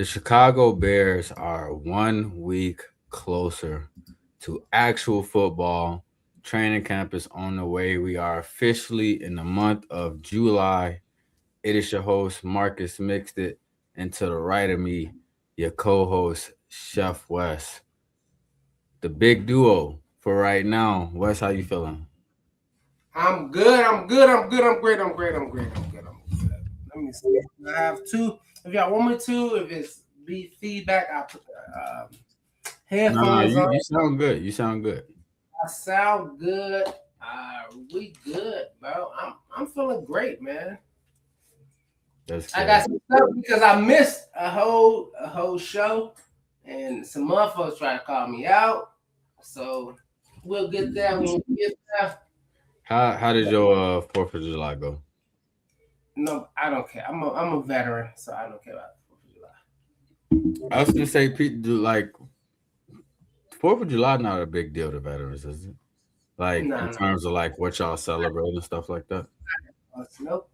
The Chicago Bears are 1 week closer to actual football. Training camp is on the way. We are officially in the month of July. It is your host, Marcus Mixed It, and to the right of me, your co host, Chef Wes. The big duo for right now. Wes, how you feeling? I'm good. I'm good. I'm good. I'm great. I'm great. I'm great. I'm good. I'm good. Let me see. I have two. If y'all want me to, if it's be feedback, I put the No, headphones you, on. you sound good. You sound good. I sound good. We good, bro. I'm feeling great, man. That's I got good. some stuff because I missed a whole show, and some motherfuckers try to call me out. So we'll get there when we get there. How did your 4th of July go? No, I don't care. I'm a veteran, so I don't care about the Fourth of July. I was gonna say, Pete, do like 4th of July not a big deal to veterans, is it? Like in No, terms of like what y'all celebrate and stuff like that. no, nope,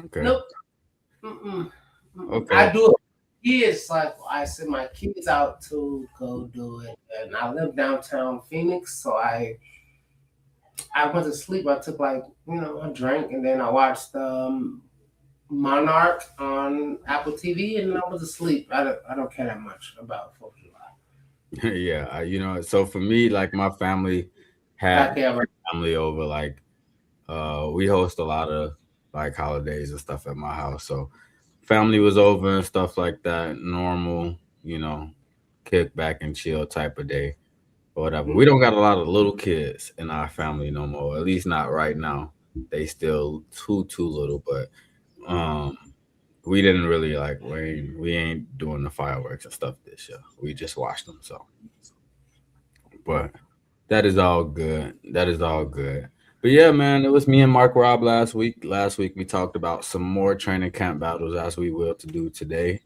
Okay. nope. Mm-mm, mm-mm. Okay. I do it. For kids, like I send my kids out to go do it, and I live downtown Phoenix, so I went to sleep. I took like a drink, and then I watched Monarch on Apple TV, and I was asleep. I don't care that much about Fourth of July. Yeah, so for me, like my family I had care about. family over. Like, we host a lot of like holidays and stuff at my house. So family was over and stuff like that. Normal, you know, kick back and chill type of day or whatever. We don't got a lot of little kids in our family no more. At least not right now. They still too little, but um we didn't really like we ain't doing the fireworks and stuff this year. We just watched them. So, but that is all good. That is all good. But yeah, man, it was me and Mark Rob last week. Last week we talked about some more training camp battles as we will to do today,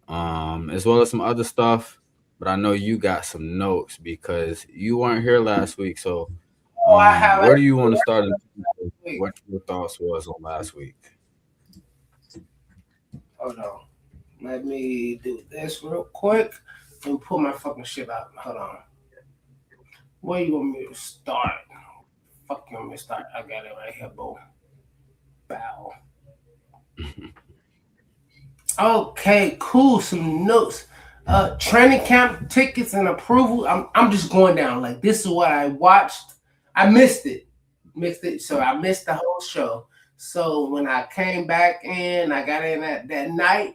as well as some other stuff. But I know you got some notes because you weren't here last week. So, Oh, I have where do you want to start? In terms of wait, what your thoughts was on last week? hold on. Let me do this real quick and pull my fucking shit out. Hold on. Where you want me to start? Fuck you want me to start? I got it right here, bro. Bow. Okay, cool. Some notes. Training camp tickets and approval. I'm just going down. Like this is what I watched. I missed it. Missed it. So I missed the whole show. So when I came back in, I got in that night.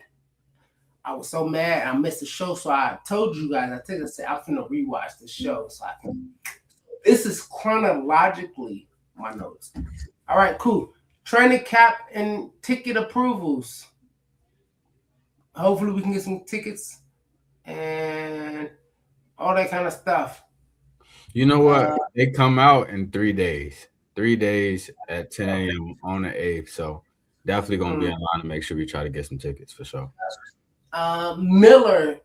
I was so mad. I missed the show. So I told you guys, I said I'm gonna rewatch the show. So I can. This is chronologically my notes. All right, cool. Training cap and ticket approvals. Hopefully we can get some tickets and all that kind of stuff. You know what? Uh, They come out in 3 days. 3 days at 10 a.m. on the 8th. So definitely gonna be mm, in line to make sure we try to get some tickets for sure. Miller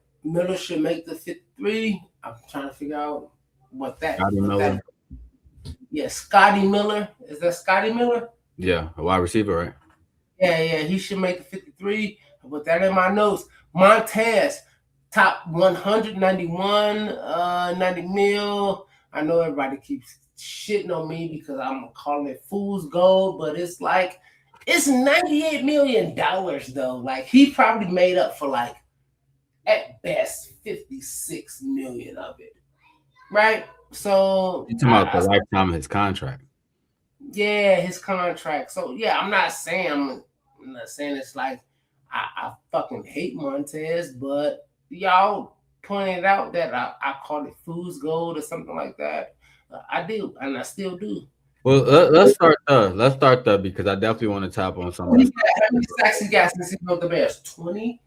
should make the 53. I'm trying to figure out what that Scotty what Miller. that. Yeah, Scotty Miller. Is that Scotty Miller? Yeah, a wide receiver, right? Yeah, he should make the 53. I put that in my notes. Montez, top 191, 90 mil. I know everybody keeps shitting on me because I'm calling it fool's gold, but it's like it's $98 million though. Like he probably made up for like at best 56 million of it. Right? So You talking about the lifetime of his contract. yeah, his contract. So yeah, I'm not saying it's like I fucking hate Montez, but y'all pointed out that I called it fool's gold or something like that. I do, and I still do. Well, let's start there. Let's start there because I definitely want to tap on some of this. How many sacks he got since he built the Bears? 20?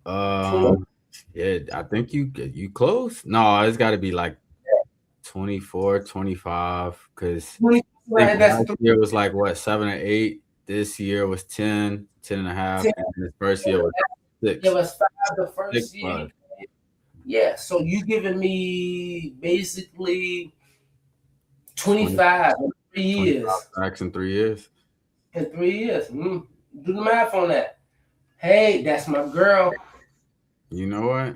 20? Um, yeah, I think you close. No, it's got to be like 24, 25. Because 20, I think right, that's last year was like what 7 or 8. This year was 10, 10 and a half, 10. and this first year was It six, was five the six first year. plus. Yeah, so you giving me basically 20, 25 in 3 years. 25 sacks in 3 years. In 3 years. Do the math on that. Hey, that's my girl. You know what?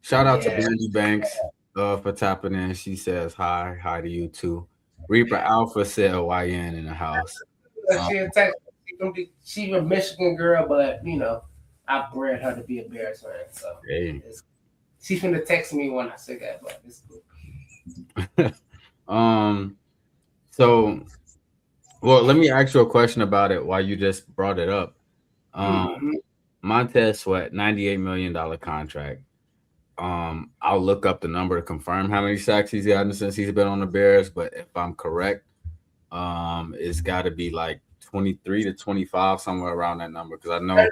Shout out to Yeah. Brandy Banks for tapping in. She says hi. Hi to you too. Reaper Alpha said YN in the house. Um, She a Texas. She a Michigan girl, but I bred her to be a Bears fan. So hey. it's, she's gonna text me when I say that, but it's cool. um. So, well, let me ask you a question about it while you just brought it up. Um, Hmm. Montez Sweat, $98 million contract. I'll look up the number to confirm how many sacks he's gotten since he's been on the Bears, but if I'm correct, it's got to be like 23 to 25, somewhere around that number. Because I know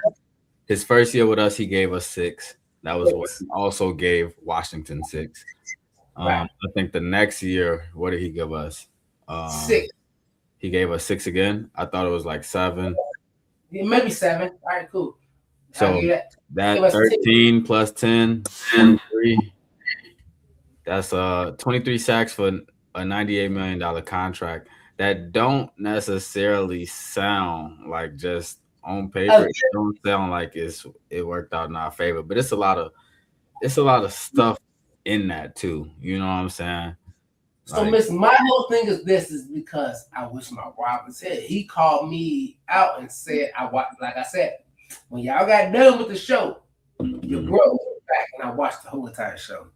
his first year with us, he gave us six. That was what he also gave Washington six. Right. I think the next year, what did he give us? Um, 6. he gave us six again. I thought it was like seven. Yeah, maybe 7. All right, cool. I'll So give you that. Give that us 10. 13 plus 10, 23. That's 23 sacks for a $98 million contract that don't necessarily sound like just on paper. Uh, It don't sound like it worked out in our favor, but it's a lot of stuff in that too. You know what I'm saying? so, Like Miss, my whole thing is this is because I wish my Rob was here. He called me out and said, like I said, when y'all got done with the show, your mhm. bro went back and I watched the whole entire show.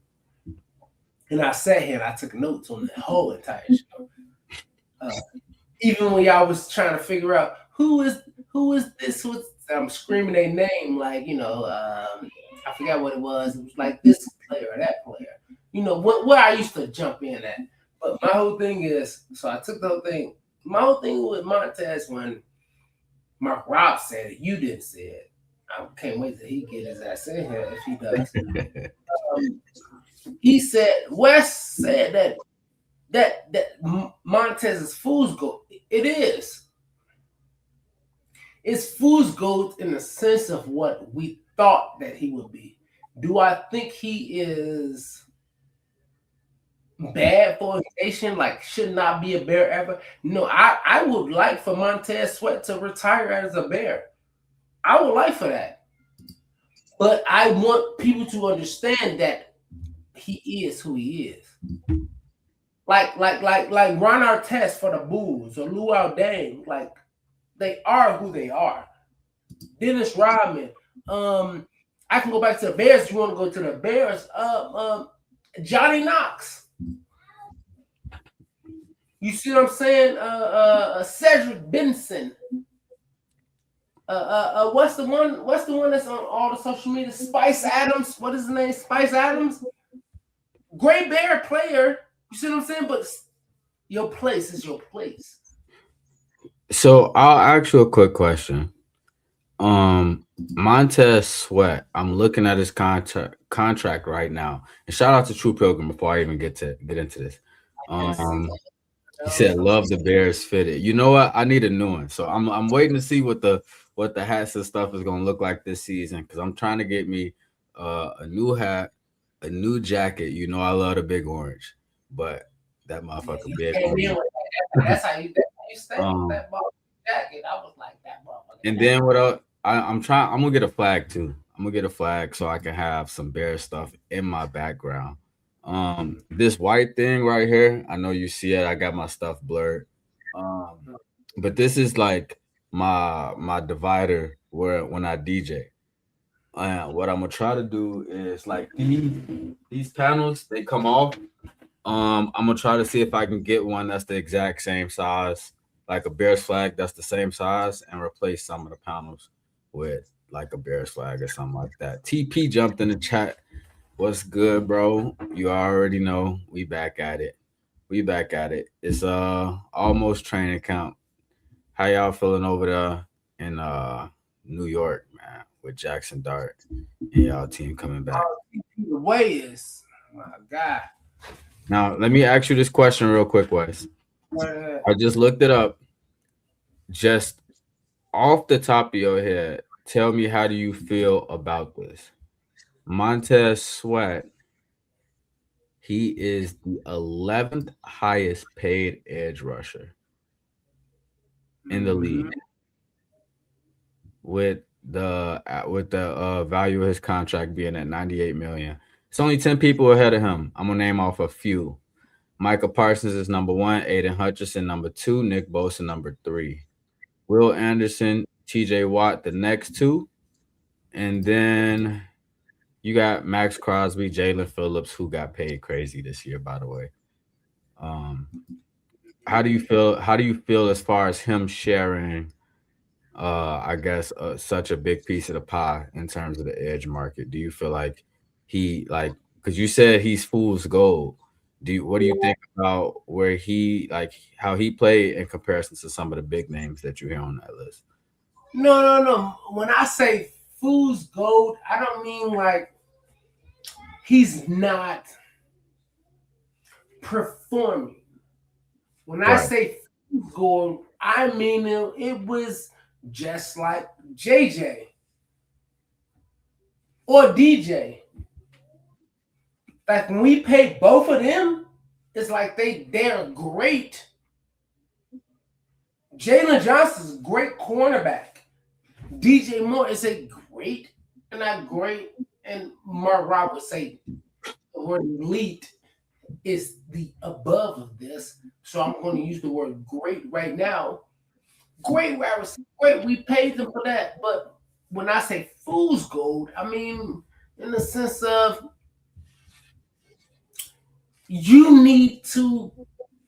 And I sat here and I took notes on the whole entire show. Uh, Even when y'all was trying to figure out who is this, who's I'm screaming their name like I forgot what it was. It was like this player or that player. What I used to jump in at. But my whole thing is, so I took the whole thing. My whole thing with Montez when Mark Rob said it, you didn't say it. I can't wait till he get his ass in here if he does. Um, he said Wes said that Montez is fool's gold. It is. It's fool's gold in the sense of what we thought that he would be. Do I think he is bad for his nation? Like should not be a bear ever? No, I would like for Montez Sweat to retire as a bear. I would like for that. But I want people to understand that he is who he is. Like Ron Artest for the Bulls or Luau Dang. Like they are who they are. Dennis Rodman. Um, I can go back to the Bears. You want to go to the Bears? Johnny Knox. You see what I'm saying? Cedric Benson. What's the one? What's the one that's on all the social media? Spice Adams. What is his name? Spice Adams. Great Bear player. You see what I'm saying? But your place is your place. So I'll ask you a quick question. Um, Montez Sweat. I'm looking at his contract right now, and shout out to True Pilgrim before I even get into this. Yes. He said, "Love the Bears fitted." You know what? I need a new one, so I'm waiting to see what the hats and stuff is gonna look like this season because I'm trying to get me a new hat, a new jacket. You know, I love the big orange, but that Yeah, motherfucker you big came on in me. with that. That's how you step with Um, that ball jacket. I was like that motherfucker and then jacket. what else? I'm trying. I'm gonna get a flag too. I'm gonna get a flag so I can have some bear stuff in my background. This white thing right here. I know you see it. I got my stuff blurred. Um, but this is like my divider where when I DJ. What I'm gonna try to do is like these panels they come off. I'm gonna try to see if I can get one that's the exact same size, like a Bears flag that's the same size, and replace some of the panels with like a Bears flag or something like that. TP jumped in the chat. What's good, bro? You already know we back at it. We back at it. It's almost training camp. How y'all feeling over there in New York, man, with Jackson Dart and y'all team coming back? The way is, my God. Now, let me ask you this question real quick, Wes. Uh, I just looked it up. Just off the top of your head, tell me how do you feel about this? Montez Sweat, he is the 11th highest paid edge rusher in the mhm. league with with the value of his contract being at 98 million. It's only 10 people ahead of him. I'm gonna name off a few. Michael Parsons is number one, Aiden Hutchinson number two, Nick Bosa number three, Will Anderson, TJ Watt the next two, and then you got Max Crosby, Jalen Phillips, who got paid crazy this year, by the way. Um, how do you feel? How do you feel as far as him sharing I guess such a big piece of the pie in terms of the edge market? Do you feel like he like because you said he's fool's gold? What do you think about where he like how he played in comparison to some of the big names that you hear on that list? No, no, no. When I say fool's gold, I don't mean like he's not performing. When I Right. say fool's gold, I mean it was just like JJ or DJ. Like when we pay both of them, it's like they're great. Jalen Johnson's a great cornerback. DJ Moore is a great and not great. And Mark Rob would say the word elite is the above of this. So I'm going to use the word great right now. Great wide receiver, great. We paid them for that. But when I say fool's gold, I mean in the sense of you need to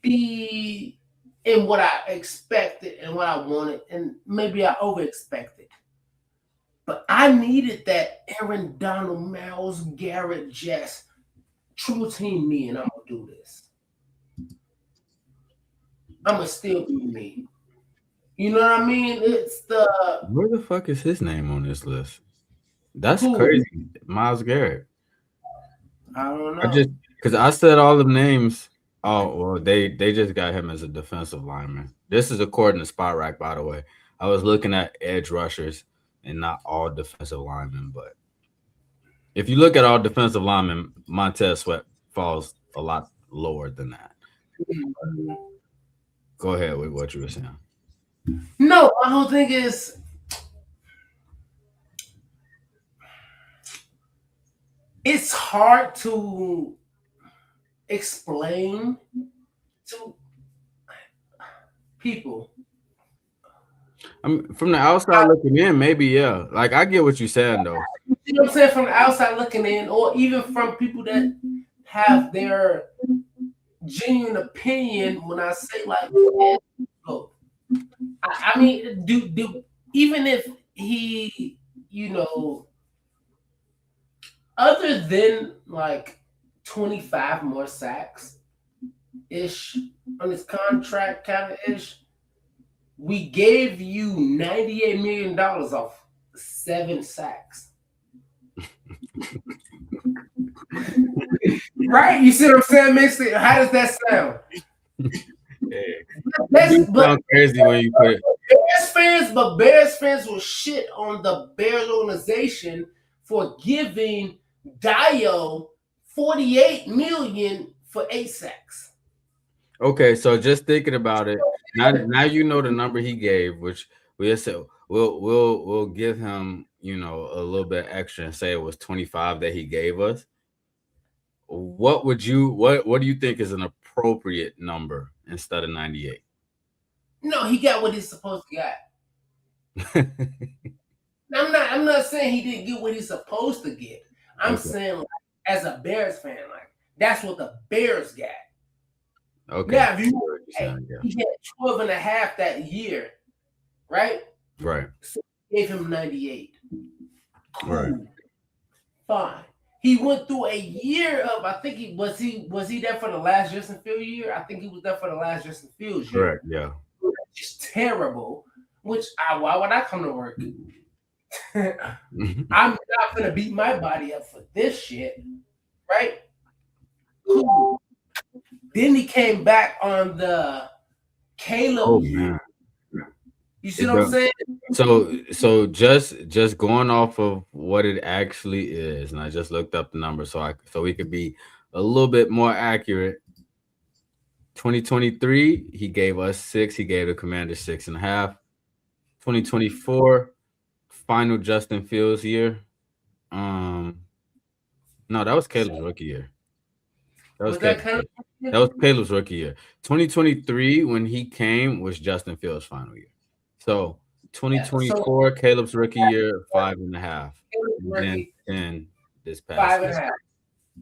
be in what I expected and what I wanted, and maybe I over expected. But I needed that Aaron Donald, Miles Garrett, Jess, true team me, and I'm gonna do this. I'm gonna still be me. You know what I mean? It's the Where the fuck is his name on this list? That's who crazy. Miles Garrett. I don't I know. just because I said all the names. Oh well, they just got him as a defensive lineman. This is according to Spot Rack, by the way. I was looking at edge rushers and not all defensive linemen, but if you look at all defensive linemen, Montez Sweat falls a lot lower than that. Go ahead with what you were saying. No, my whole thing is it's hard to explain to people. I mean, from the outside looking in, maybe yeah. Like I get what you're saying though. You know what I'm saying? From the outside looking in, or even from people that have their genuine opinion when I say like, yeah, look, I mean, do even if he, you know, other than like 25 more sacks ish on his contract, kind of ish, we gave you $98 million off 7 sacks. Right? You see what I'm saying, Mixed? How does that sound? Yeah. It That's do but sound crazy when you put it. Bears fans will shit on the Bears organization for giving Dio 48 million for 8 sacks. Okay, so just thinking about it, now you know the number he gave, which we'll say we'll give him, a little bit extra and say it was 25 that he gave us. What do you think is an appropriate number instead of 98? No, he got what he's supposed to get. I'm not saying he didn't get what he's supposed to get. I'm Okay. saying like, as a Bears fan, like that's what the Bears got. Okay. Now if I you get what you're hey, saying, yeah. he had 12 and a half that year, right? Right. So gave him 98. Right. Cool. Fine. He went through a year of I think he was he there for the last Justin Fields year? I think he was there for the last Justin Fields year. Correct. Yeah. Just terrible. Which why would I come to work? Mhm. I'm not gonna beat my body up for this shit, right? Cool. Then he came back on the Oh Caleb year. man. You see It what I'm does. saying? So just going off of what it actually is, and I just looked up the number so we could be a little bit more accurate. 2023, he gave us six. He gave the Commander 6.5. 2024, final Justin Fields year. Um, no, that was Caleb's rookie year. That was Was that Caleb's. kind That of was Caleb's rookie year. 2023 when he came was Justin Fields' final year. So yeah? So 2024 Caleb's rookie year 5.5, and then rookie 10 this past five and year. a half,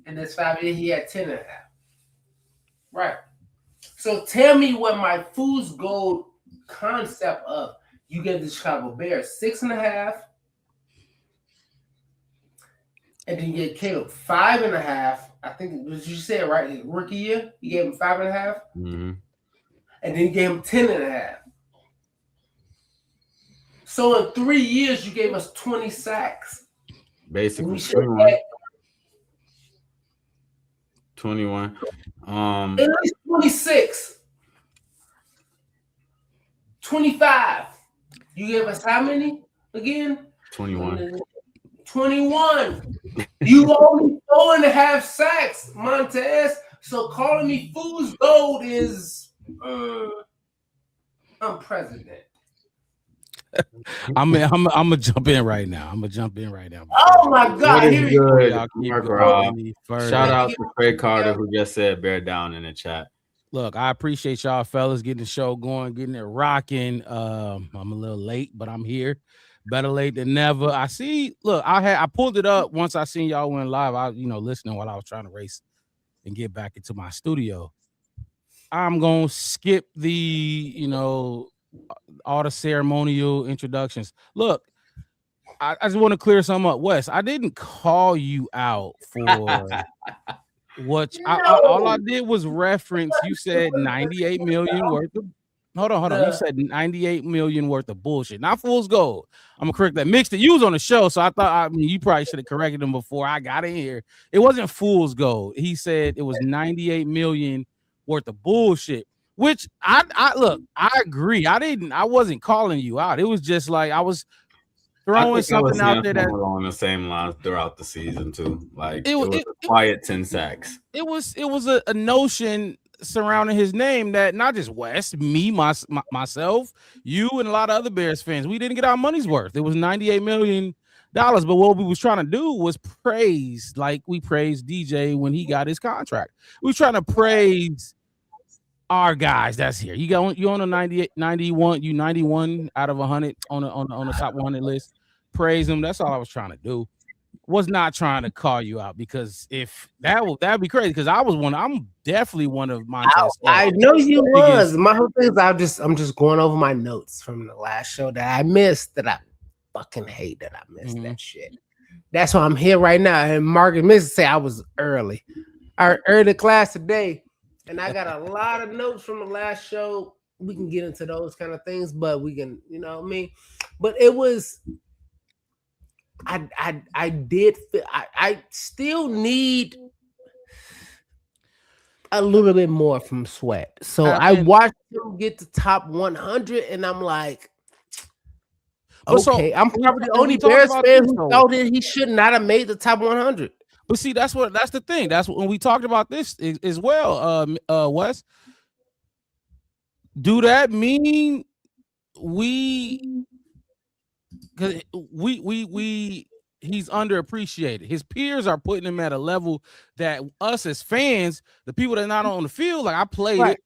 and this 5 years he had 10.5. Right. So tell me what my fool's gold concept of you gave the Chicago Bears 6.5, and then you get Caleb 5.5. I think did you say it right? His rookie year, you gave him 5.5, Hmm. and then you gave him 10.5. So in 3 years, you gave us 20 sacks. And we Basically should have 21. had 21. at least 26, 25. You gave us how many again? 21. 21. You only 4.5 sacks, Montez. So calling me fool's gold is unprecedented. I'm gonna jump in right now. I'm gonna jump in right now Oh my What God! is Here we before good, y'all keep Mark going go. Rob? any Shout further. out to Craig Carter who just said bear down in the chat. Look, I appreciate y'all fellas getting the show going, getting it rocking. I'm a little late, but I'm here. Better late than never. I see. Look, I pulled it up once I seen y'all went live. I listening while I was trying to race and get back into my studio. I'm gonna skip the all the ceremonial introductions. Look, I just want to clear something up, Wes. I didn't call you out for all I No, did was reference. You said 98 million worth of. Hold on. You the said 98 million worth of bullshit, not fool's gold. I'm gonna correct that. Mixed it. You was on the show, so I mean, you probably should have corrected him before I got in here. It wasn't fool's gold. He said it was 98 million worth of bullshit. Which I look. I agree. I wasn't calling you out. It was just like I was I throwing think I was something out saying there that something along the same lines throughout the season too. Like it it was was a quiet 10 sacks. it was a notion surrounding his name that not just West, me, myself, you, and a lot of other Bears fans, we didn't get our money's worth. It was $98 million, but what we was trying to do was praise, like we praised DJ when he got his contract. We was trying to praise our guys that's here. You on a 98, 91, you 91 out of 100 on the top 100 list. Praise them. That's all I was trying to do. Was not trying to call you out because if that'd be crazy because I'm definitely one of Montez Sweat I know you was. biggest. My whole thing is I'm just going over my notes from the last show that I missed that I fucking hate that I missed Mhm. that shit. That's why I'm here right now. And Margaret Mrs. say I was early. Our early class today. And I got a lot of notes from the last show. We can get into those kind of things, but we can, you know what I mean? But it was I did feel I still need a little bit more from Sweat. So I And watched him get to top 100, and I'm like, but so okay, I'm probably the we only talked Bears about fan this who though. thought that he should not have made the top 100. But see, that's the thing. That's when we talked about this as well. Wes, do that mean we? Because we he's underappreciated. His peers are putting him at a level that us as fans, the people that are not on the field, like I played Right. it.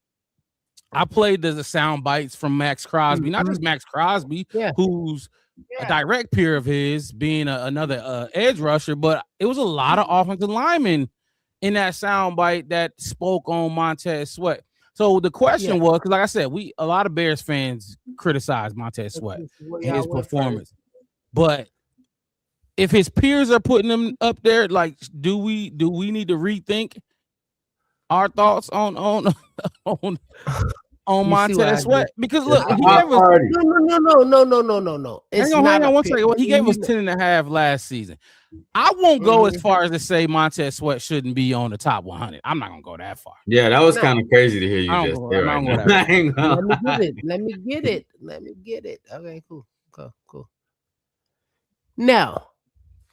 I played the sound bites from Max Crosby, not just Max Crosby, Yeah. who's a Yeah. direct peer of his, being another edge rusher, but it was a lot of offensive linemen in that sound bite that spoke on Montez Sweat. So the Yeah. question was, because like I said, a lot of Bears fans criticized Montez Sweat Where and his y'all went first. performance, but if his peers are putting him up there, like, do we need to rethink our thoughts on on You see what I Montez did? Sweat? Because It's look, a he hot gave us party. No. It's hang not on a one pick. second. Well, he gave us 10.5 last season. I won't go as far as to say Montez Sweat shouldn't be on the top 100. I'm not gonna go that far. Yeah, that was No. kind of crazy to hear you I don't just go. say I'm right not gonna now. go that I far. ain't Let me gonna- get it. Let me get it. Let me get it. Okay, cool. Cool. Now,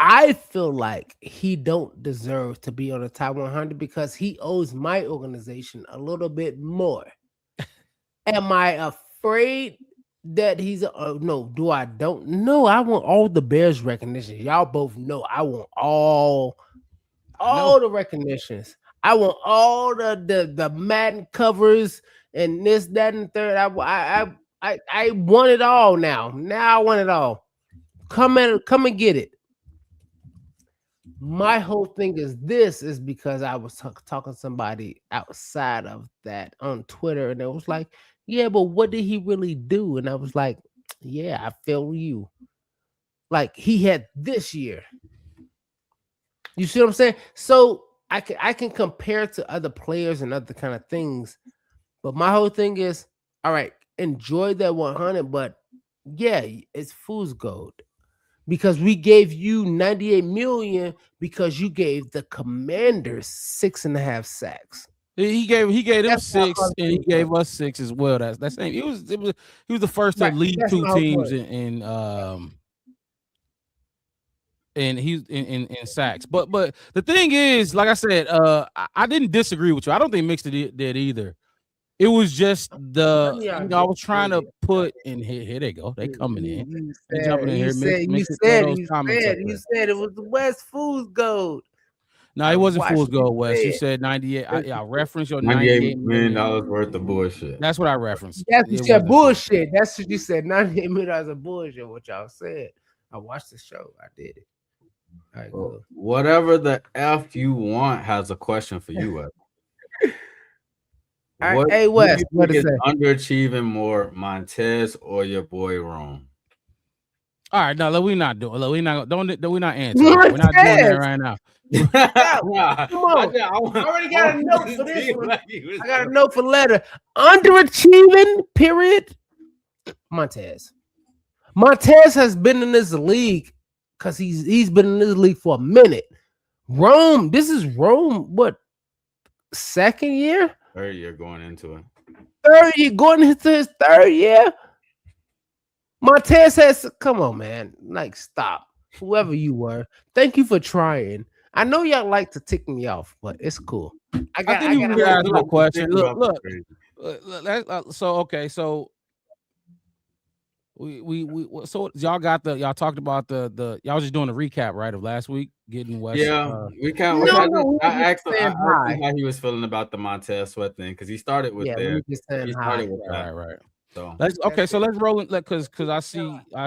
I feel like he don't deserve to be on the top 100 because he owes my organization a little bit more. Am I afraid that he's no. Do I don't know? I want all the Bears recognition. Y'all both know I want all the recognitions. I want all the Madden covers and this, that, and the third. I want it all now. Now I want it all. Come and get it. My whole thing is because I was talking to somebody outside of that on Twitter, and it was like, yeah, but what did he really do? And I was like, yeah, I feel you. Like he had this year. You see what I'm saying? So I can compare to other players and other kind of things, but my whole thing is, all right, enjoy that 100, but yeah, it's fool's gold because we gave you 98 million because you gave the Commanders 6.5 sacks. He gave them That's not 6 hard and he to gave do. us 6 as well. That's same. He was the first to Right. lead That's two not hard to teams do. in sacks. But the thing is, like I said, I didn't disagree with you. I don't think Mixed did either. It was just None of y'all I was trying to did. put in here they go. They coming in. You They jumping in here. you Mix it, throw said, those you comments said, up you there. said it was the West Fool's Gold. No, I it wasn't watched Fool's you Gold, West. You say said 98. I referenced your $98 $98 million million. worth of bullshit. That's what I referenced. That's what It you said. wasn't Fool's. Bullshit. That's what you said. $98 million of bullshit. What y'all said. I watched the show. I did it. All right, Well, cool. whatever the F you want has a question for you, Wes. All right, What hey who Wes, you what think to is say? underachieving more, Montez or your boy Rome? All right, no, we not doing. Look, we not we not answering that. We're not doing that Montez. right now. Nah, Come on. I I already I got a wanted note to for this see one. what he was I got a doing. note for letter. Underachieving, period. Montez. Montez has been in this league because he's been in this league for a minute. Rome, this is Rome, what, second year? Third year going into it. Third year, going into his third year. Montez has, come on, man. Like, stop. Whoever you were. Thank you for trying. I know y'all like to tick me off, but it's cool. I I think you got can a ask note. a question. Think Look, about look. crazy. So okay, so so y'all talked about the y'all was just doing a recap, right, of last week, getting West. Yeah, we kind of. No, no, we were I just asked him. I saying asked hi. him how he was feeling about the Montez Sweat thing because he started with Yeah, we there. were just saying He hi. started with Right, that. right. So Let's okay, That's so it. let's roll in because I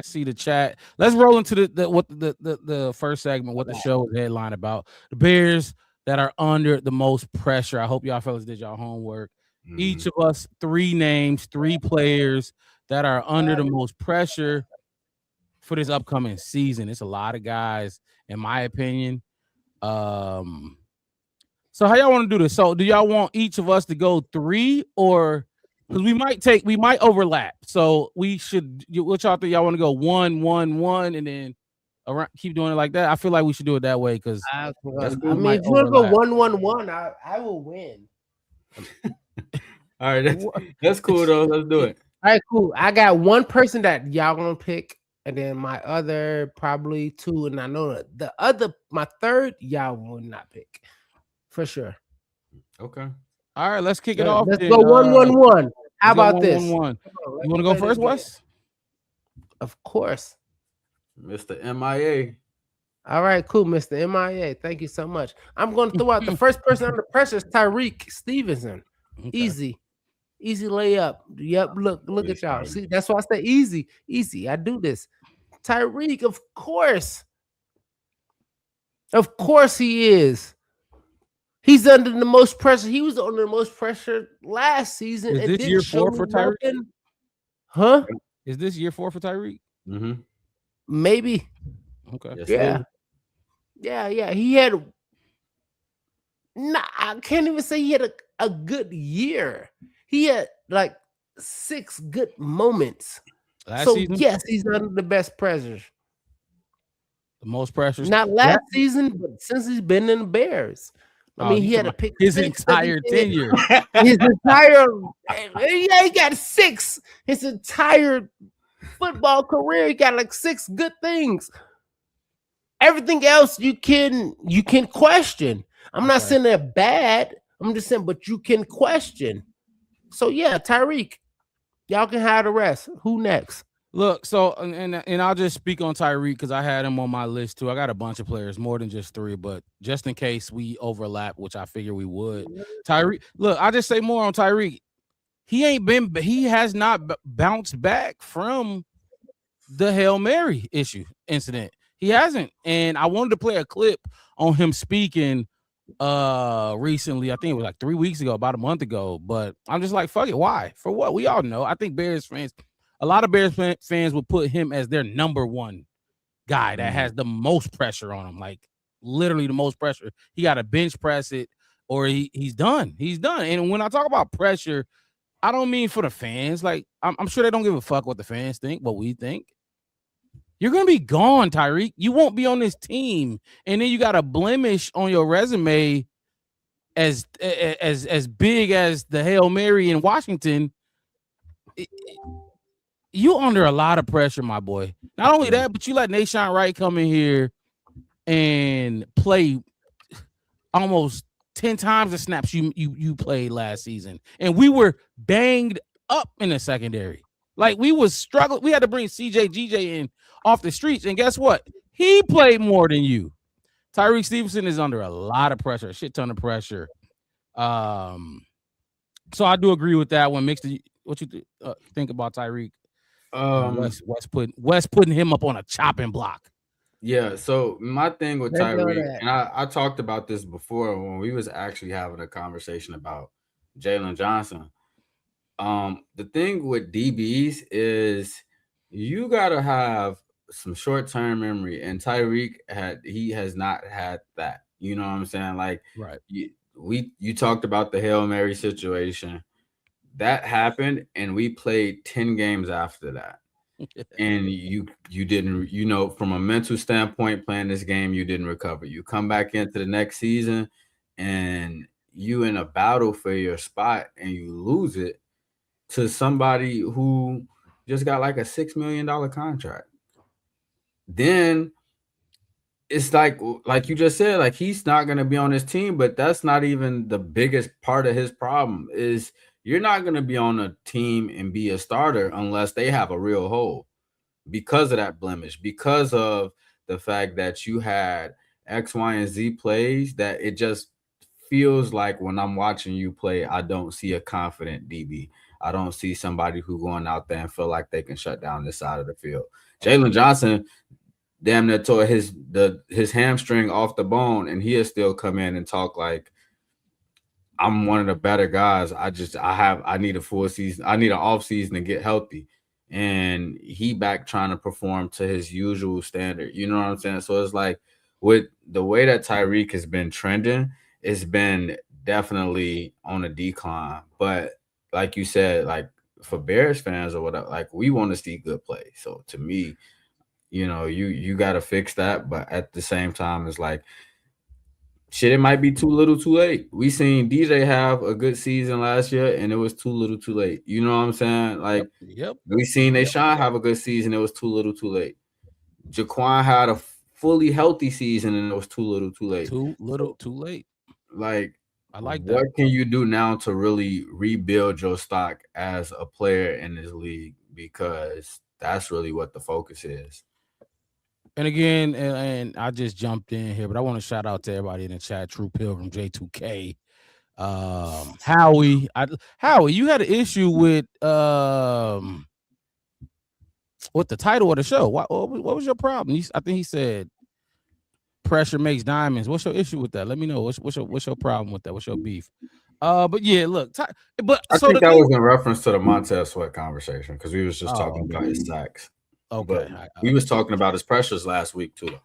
see the chat. Let's roll into the first segment, what the show is headline about. The Bears that are under the most pressure. I hope y'all fellas did y'all homework. Each of us 3 names, 3 players that are under the most pressure for this upcoming season. It's a lot of guys, in my opinion. So how y'all want to do this? So do y'all want each of us to go 3 or because we might overlap. So we should what y'all think y'all want to go 1, 1, 1 and then around keep doing it like that? I feel like we should do it that way because I we mean, might if you want to go overlap. 1-1-1, I will win. all right, that's cool though. Let's do it. All right, cool. I got one person that y'all gonna pick, and then my other probably 2, and I know that the other my third y'all will not pick for sure. Okay. All right, let's kick it off. Let's Then. go 1-1-1. How Let's go about this? 1-1-1. Come on, You want to let's go play first, this game. Wes? Of course. Mr. MIA. All right, cool, Mr. MIA. Thank you so much. I'm going to throw out the first person under pressure is Tyreek Stevenson. Okay. Easy layup. Yep, look at y'all. See, that's why I say easy. I do this. Tyreek, of course he is. He's under the most pressure. He was under the most pressure last season. Is It this didn't year show 4 me for Tyreek? nothing. Huh? Is this year 4 for Tyreek? Mm-hmm. Maybe. Okay. Yes, Yeah. He had. Nah, I can't even say he had a good year. He had like 6 good moments. Last So season, yes, he's under the best pressures. the most pressures. Not last season, but since he's been in the Bears. I mean, he had to pick his 6 entire tenure. His entire he got 6. His entire football career, he got like 6 good things. Everything else you can question. I'm not saying they're bad. I'm just saying, but you can question. So yeah, Tyreek. Y'all can have the rest. Who next? Look, so and I'll just speak on Tyreek because I had him on my list too. I got a bunch of players, more than just 3, but just in case we overlap, which I figure we would. Tyreek, look, I just say more on Tyreek. He has not bounced back from the Hail Mary incident. He hasn't. And I wanted to play a clip on him speaking recently. I think it was like 3 weeks ago, about a month ago. But I'm just like, fuck it. Why? For what? We all know. I think a lot of Bears fans would put him as their number one guy that has the most pressure on him. Like literally the most pressure. He got to bench press it or he's done. He's done. And when I talk about pressure, I don't mean for the fans. Like I'm sure they don't give a fuck what the fans think, what we think. You're gonna be gone, Tyreek. You won't be on this team, and then you got a blemish on your resume as big as the Hail Mary in Washington. You under a lot of pressure, my boy. Not only that, but you let Nahshon Wright come in here and play almost 10 times the snaps you played last season, and we were banged up in the secondary. Like we was struggling. We had to bring GJ in off the streets, and guess what? He played more than you. Tyreek Stevenson is under a lot of pressure, a shit ton of pressure. So I do agree with that one. What you think about Tyreek? West putting him up on a chopping block. Yeah, so my thing with Tyreek, and I talked about this before when we was actually having a conversation about Jalen Johnson. The thing with DBs is you gotta have some short-term memory, and Tyreek has not had that. You know what I'm saying? Like, right. You talked about the Hail Mary situation. That happened, and we played 10 games after that. And you didn't, from a mental standpoint, playing this game, you didn't recover. You come back into the next season, and you in a battle for your spot, and you lose it to somebody who just got like a $6 million contract. Then it's like you just said, like he's not going to be on his team, but that's not even the biggest part of his problem. Is you're not going to be on a team and be a starter unless they have a real hole because of that blemish, because of the fact that you had X, Y, and Z plays that it just feels like when I'm watching you play, I don't see a confident DB. I don't see somebody who going out there and feel like they can shut down this side of the field. Jalen Johnson damn near tore his hamstring off the bone, and he'll still come in and talk like I'm one of the better guys. I need a full season. I need an off season to get healthy. And he back trying to perform to his usual standard. You know what I'm saying? So it's like with the way that Tyreek has been trending, it's been definitely on a decline. But like you said, like for Bears fans or whatever, like we want to see good play. So to me, you got to fix that. But at the same time, it's like, shit, it might be too little too late. We seen DJ have a good season last year, and it was too little too late. You know what I'm saying? Like, we seen Nahshon have a good season, it was too little too late. Jaquan had a fully healthy season, and it was too little too late. Too little too late. Like, I like that. What can you do now to really rebuild your stock as a player in this league? Because that's really what the focus is. And again, and I just jumped in here, but I want to shout out to everybody in the chat. True Pilgrim, J2K, Howie. Howie, you had an issue with the title of the show. What was your problem? I think he said pressure makes diamonds. What's your issue with that? Let me know. What's your problem with that? What's your beef? But yeah, look. I think that was in reference to the Montez Sweat conversation because we was just talking about his sacks. Okay, we was talking about his pressures last week too.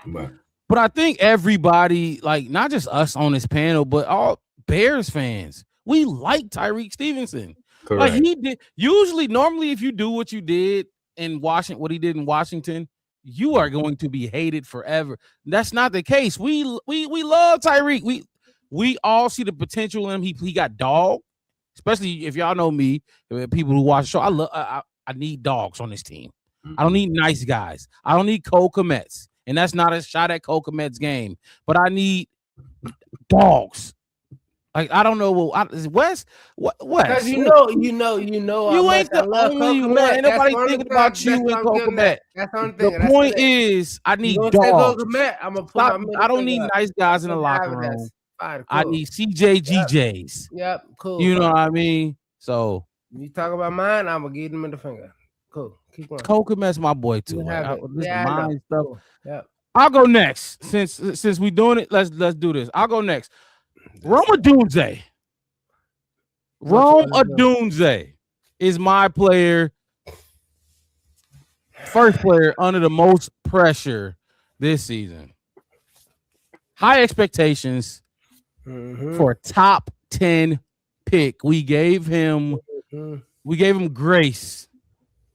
But I think everybody, like not just us on this panel, but all Bears fans, we like Tyreek Stevenson. Correct. Like he did. Usually, normally, if you do what you did in Washington, what he did in Washington, you are going to be hated forever. That's not the case. We love Tyreek. We all see the potential in him. He got dog, especially if y'all know me, people who watch the show. I need dogs on this team. Mm-hmm. I don't need nice guys. I don't need Cole Kmets. And that's not a shot at Cole Kmet's game. But I need dogs. Like I don't know. West, Because West. you know how You much ain't I the love only Cole one. Kmet. Ain't That's nobody the only thinking thing. about That's you what and I'm getting at. Kokomet. That's the only The thing. That's point it. is, I You need gonna take Cole dogs. Kmet? I'm gonna put Stop. my middle I don't finger need up. nice guys in the Let's locker have it. room. That's fine. I Cool. need CJGJs. Yep. Cool. You know Fine. what I mean? So You talk about mine, I'm gonna give them middle finger. Cool. Keep going. Kokomet's my boy too. You Like have it. this Yeah, I know. mind stuff. Cool. Yep. I'll go next. Since we doing it, let's do this. I'll go next. Rome Odunze. Rome Odunze is my player. First player under the most pressure this season. High expectations for a top 10 pick. We gave him grace.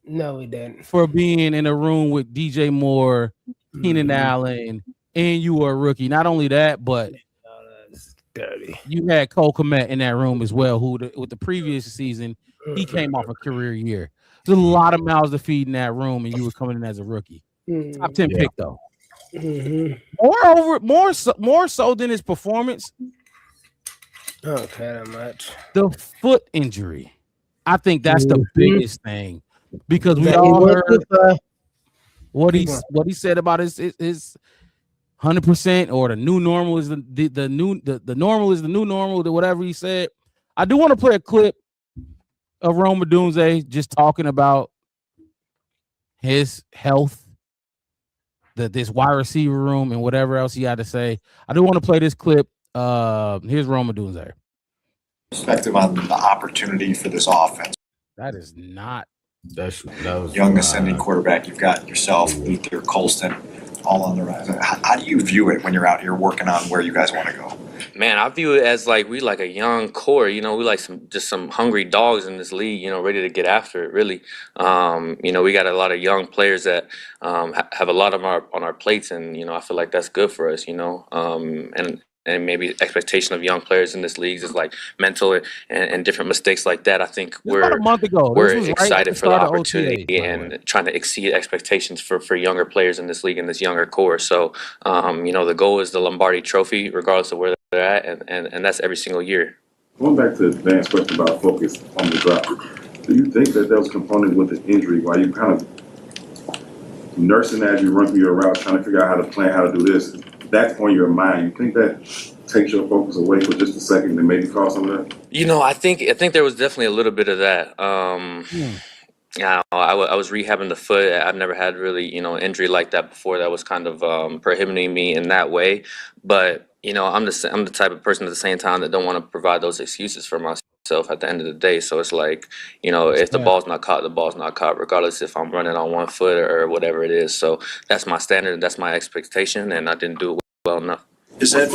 No, we didn't. For being in a room with DJ Moore, Keenan Allen, and you were a rookie. Not only that, but that's dirty. You had Cole Kmet in that room as well, who with the previous season, he came off a career year. There's a lot of mouths to feed in that room, and you were coming in as a rookie. Top 10 pick, though. Moreover, more so than his performance. Okay, that much. The foot injury. I think that's the biggest thing. Because we all heard what he said about his 100% or the new normal is the normal is the new normal, whatever he said. I do want to play a clip of Rome Odunze just talking about his health, this wide receiver room, and whatever else he had to say. I do want to play this clip. Here's Rome Odunze. Perspective on the opportunity for this offense. That is not. That was young ascending quarterback. You've got yourself, Luther, Colston, all on the rise. How do you view it when you're out here working on where you guys want to go? Man, I view it as like we like a young core. We like some hungry dogs in this league. Ready to get after it. Really, we got a lot of young players that have a lot of on our plates, and I feel like that's good for us. And maybe expectation of young players in this league is like mental and different mistakes like that. I think about a month ago. We're excited for the opportunity and trying to exceed expectations for younger players in this league and this younger core. So, the goal is the Lombardi Trophy, regardless of where they're at, and that's every single year. Going back to Dan's question about focus on the draft, do you think that was a component with the injury while you kind of nursing as you run through your routes, trying to figure out how to plan, how to do this? That's on your mind. You think that takes your focus away for just a second and maybe cause some of that? I think there was definitely a little bit of that. I was rehabbing the foot. I've never had really, injury like that before. That was kind of prohibiting me in that way. But I'm the type of person at the same time that don't want to provide those excuses for myself at the end of the day. So it's like, if the ball's not caught, the ball's not caught, regardless if I'm running on one foot or whatever it is. So that's my standard. That's my expectation, and I didn't do it well enough. Is that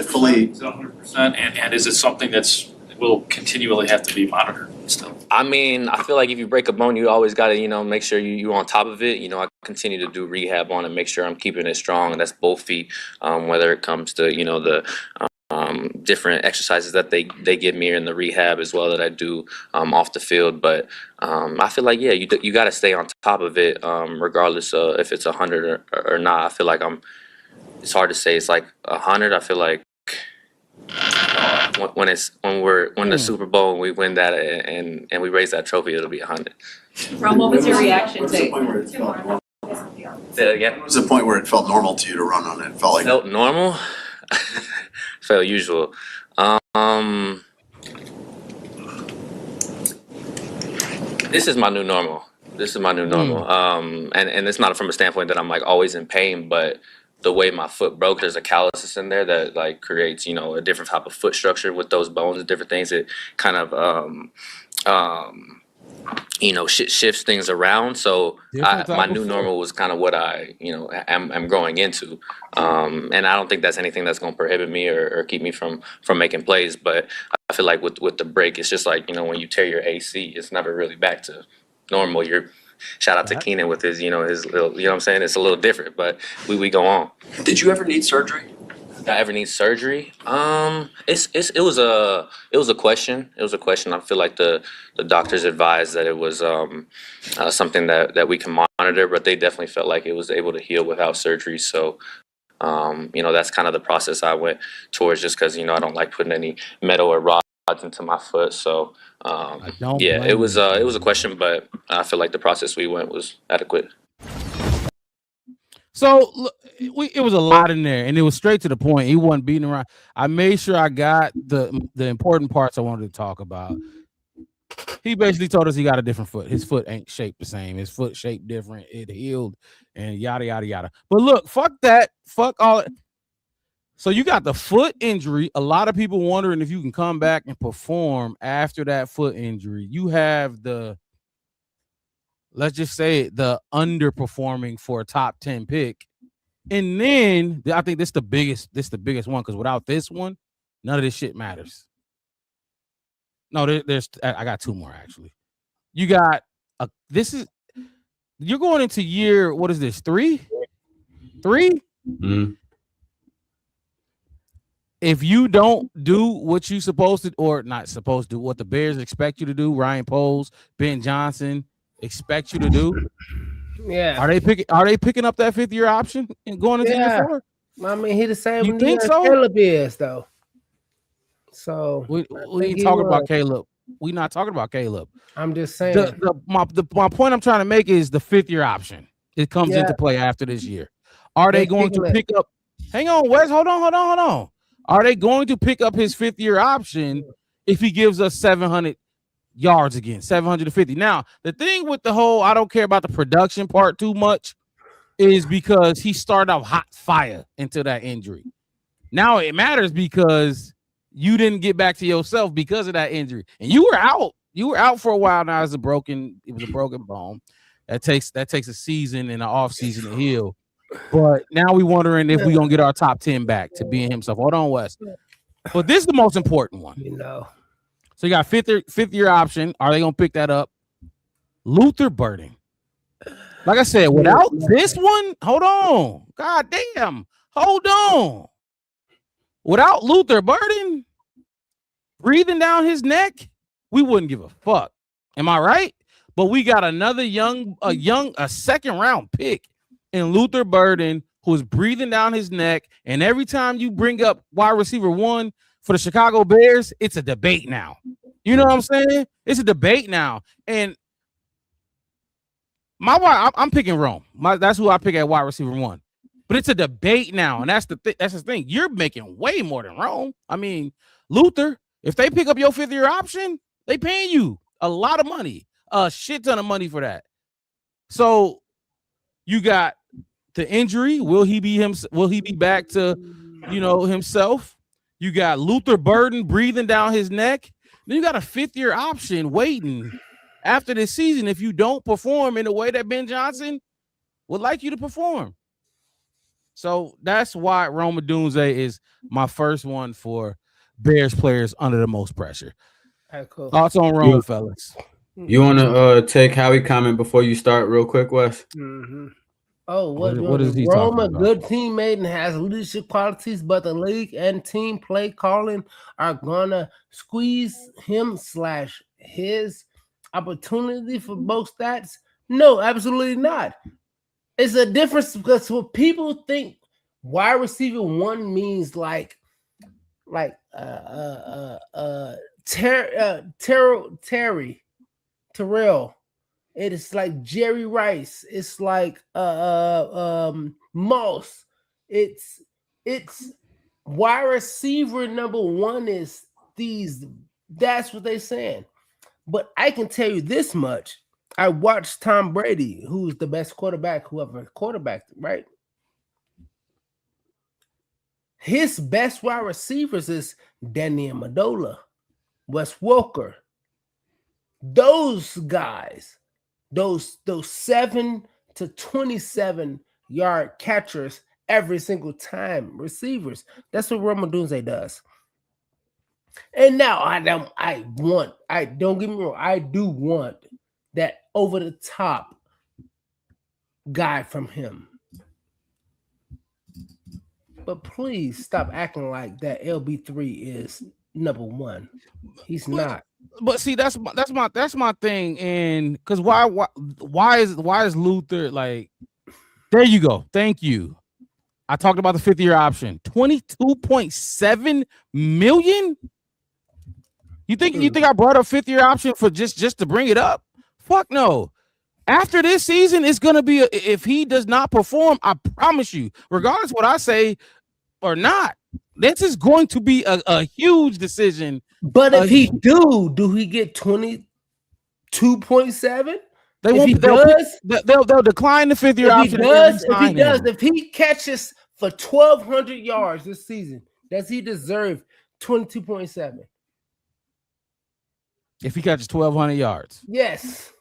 fully 100%, and is it something that's will continually have to be monitored still? I mean, I feel like if you break a bone, you always got to, make sure you're on top of it. I continue to do rehab on it, make sure I'm keeping it strong, and that's both feet, whether it comes to, the different exercises that they give me in the rehab as well that I do off the field. But I feel like, you got to stay on top of it, regardless of if it's 100 or not. I feel like it's hard to say it's like 100. I feel like when the Super Bowl and we win that and we raise that trophy, it'll be 100. Ron, what was your reaction Say that again. What was the point where it felt normal to you to run on it? It felt like Felt normal. Felt usual. This is my new normal. And it's not from a standpoint that I'm like always in pain, but the way my foot broke, there's a calluses in there that like creates, a different type of foot structure with those bones and different things. It kind of, shifts things around. So my new normal was kind of what I, am growing into. And I don't think that's anything that's going to prohibit me or keep me from making plays. But I feel like with the break, it's just like, when you tear your AC, it's never really back to normal. Shout out to Keenan with his, his little, what I'm saying? It's a little different, but we go on. Did you ever need surgery? Did I ever need surgery? It was a question. It was a question. I feel like the doctors advised that it was something that we can monitor, but they definitely felt like it was able to heal without surgery. So That's kind of the process I went towards, just because I don't like putting any metal or rods into my foot. So I don't yeah, blame you. it was a question, but I feel like the process we went was adequate. So look, it was a lot in there, and it was straight to the point. He wasn't beating around. I made sure I got the important parts I wanted to talk about. He basically told us he got a different foot. His foot ain't shaped the same. His foot shaped different. It healed, and yada yada yada. But look, fuck that. Fuck all. So you got the foot injury. A lot of people wondering if you can come back and perform after that foot injury. You have let's just say it, the underperforming for a top 10 pick. And then I think this the biggest one, because without this one, none of this shit matters. No, there's I got two more actually. You got you're going into year, what is this? 3? Mm-hmm. If you don't do what you supposed to, or not supposed to, what the Bears expect you to do, Ryan Poles, Ben Johnson expect you to do. Yeah. Are they picking up that 5th-year option and going into year 4? I mean, he the same. You think so? Caleb is though. So we ain't talking about Caleb. We're not talking about Caleb. I'm just saying. My point I'm trying to make is the 5th-year option. It comes into play after this year. Are they going to pick up? Hang on, Wes. Hold on. Are they going to pick up his 5th-year option if he gives us 700 yards again, 750? Now, the thing with the whole, I don't care about the production part too much, is because he started off hot fire into that injury. Now it matters because you didn't get back to yourself because of that injury, and you were out. You were out for a while. Now it was a broken bone. That takes a season and an off season to heal. But now we're wondering if we're gonna get our top 10 back to being himself. Hold on, Wes. But this is the most important one. So you got 5th-year option. Are they gonna pick that up? Luther Burden. Like I said, without this one, hold on. God damn. Hold on. Without Luther Burden breathing down his neck, we wouldn't give a fuck. Am I right? But we got another a 2nd-round pick in Luther Burden, who's breathing down his neck. And every time you bring up wide receiver 1 for the Chicago Bears, it's a debate now. You know what I'm saying? It's a debate now. And I'm picking Rome. That's who I pick at wide receiver 1. But it's a debate now, and that's the thing. You're making way more than Rome. I mean, Luther, if they pick up your 5th-year option, they paying you a lot of money, a shit ton of money for that. So you got the injury. Will he be back to, himself? You got Luther Burden breathing down his neck. Then you got a 5th-year option waiting after this season if you don't perform in the way that Ben Johnson would like you to perform. So that's why Rome Odunze is my first one for Bears players under the most pressure. Right, cool. Thoughts on Rome, fellas? You want to take Howie comment before you start real quick, Wes? Mm-hmm. Oh, what is he Rome, talking a about? good teammate and has leadership qualities, but the league and team play calling are gonna squeeze him/his opportunity for both stats? No, absolutely not. It's a difference because what people think wide receiver 1 means like Terrell. It is like Jerry Rice. It's like Moss. It's wide receiver number 1 is these. That's what they're saying. But I can tell you this much. I watched Tom Brady, who's the best quarterback who ever quarterbacked, right? His best wide receivers is Danny Amendola, Wes Welker. Those guys, those 7 to 27 yard catchers every single time, receivers. That's what Rome Odunze does. And now don't get me wrong, I do want that over the top guy from him. But please stop acting like that LB3 is number 1. He's not. But see, that's my thing. And because why is Luther like? There you go. Thank you. I talked about the 5th-year option. $22.7 million. You think I brought up 5th-year option for just to bring it up? Fuck no. After this season, it's gonna be if he does not perform, I promise you, regardless what I say or not, this is going to be a huge decision. But if he do he get 22.7? They won't. They'll decline the 5th-year option. If he catches for 1,200 yards this season, does he deserve 22.7? If he catches 1,200 yards, yes.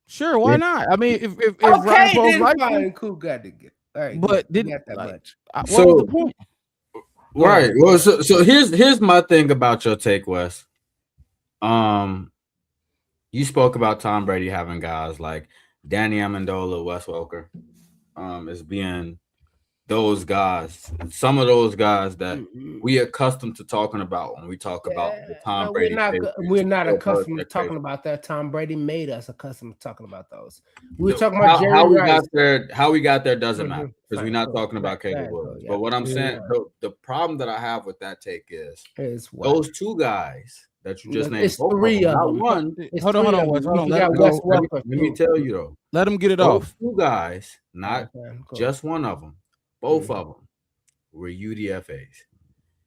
Sure, why not? I mean, if okay, then fine, cool, got to get. All right, but didn't get that much. What was the point? Right. Well, so here's my thing about your take, Wes. You spoke about Tom Brady having guys like Danny Amendola, Wes Welker, as being those guys. Some of those guys that we accustomed to talking about when we talk about the Tom Brady. We're not accustomed to talking about that. Tom Brady made us accustomed to talking about those. We were talking about how we got there doesn't matter because we're not talking about Caleb Williams. But what I'm saying, the problem that I have with that take is those two guys that you just named. It's three of them. One. Hold on. Let me tell you though. Let him get it off. Two guys, not just one of them. Both of them were UDFAs.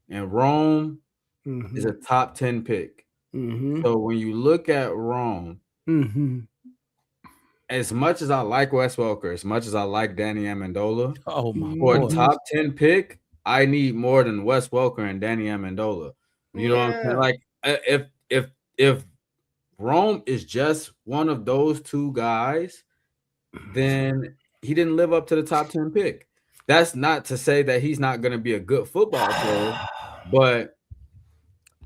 And Rome is a top 10 pick. So when you look at Rome, as much as I like Wes Welker, as much as I like Danny Amendola, for a top 10 pick, I need more than Wes Welker and Danny Amendola. You know what I'm saying? Like if Rome is just one of those two guys, then he didn't live up to the top 10 pick. That's not to say that he's not going to be a good football player, but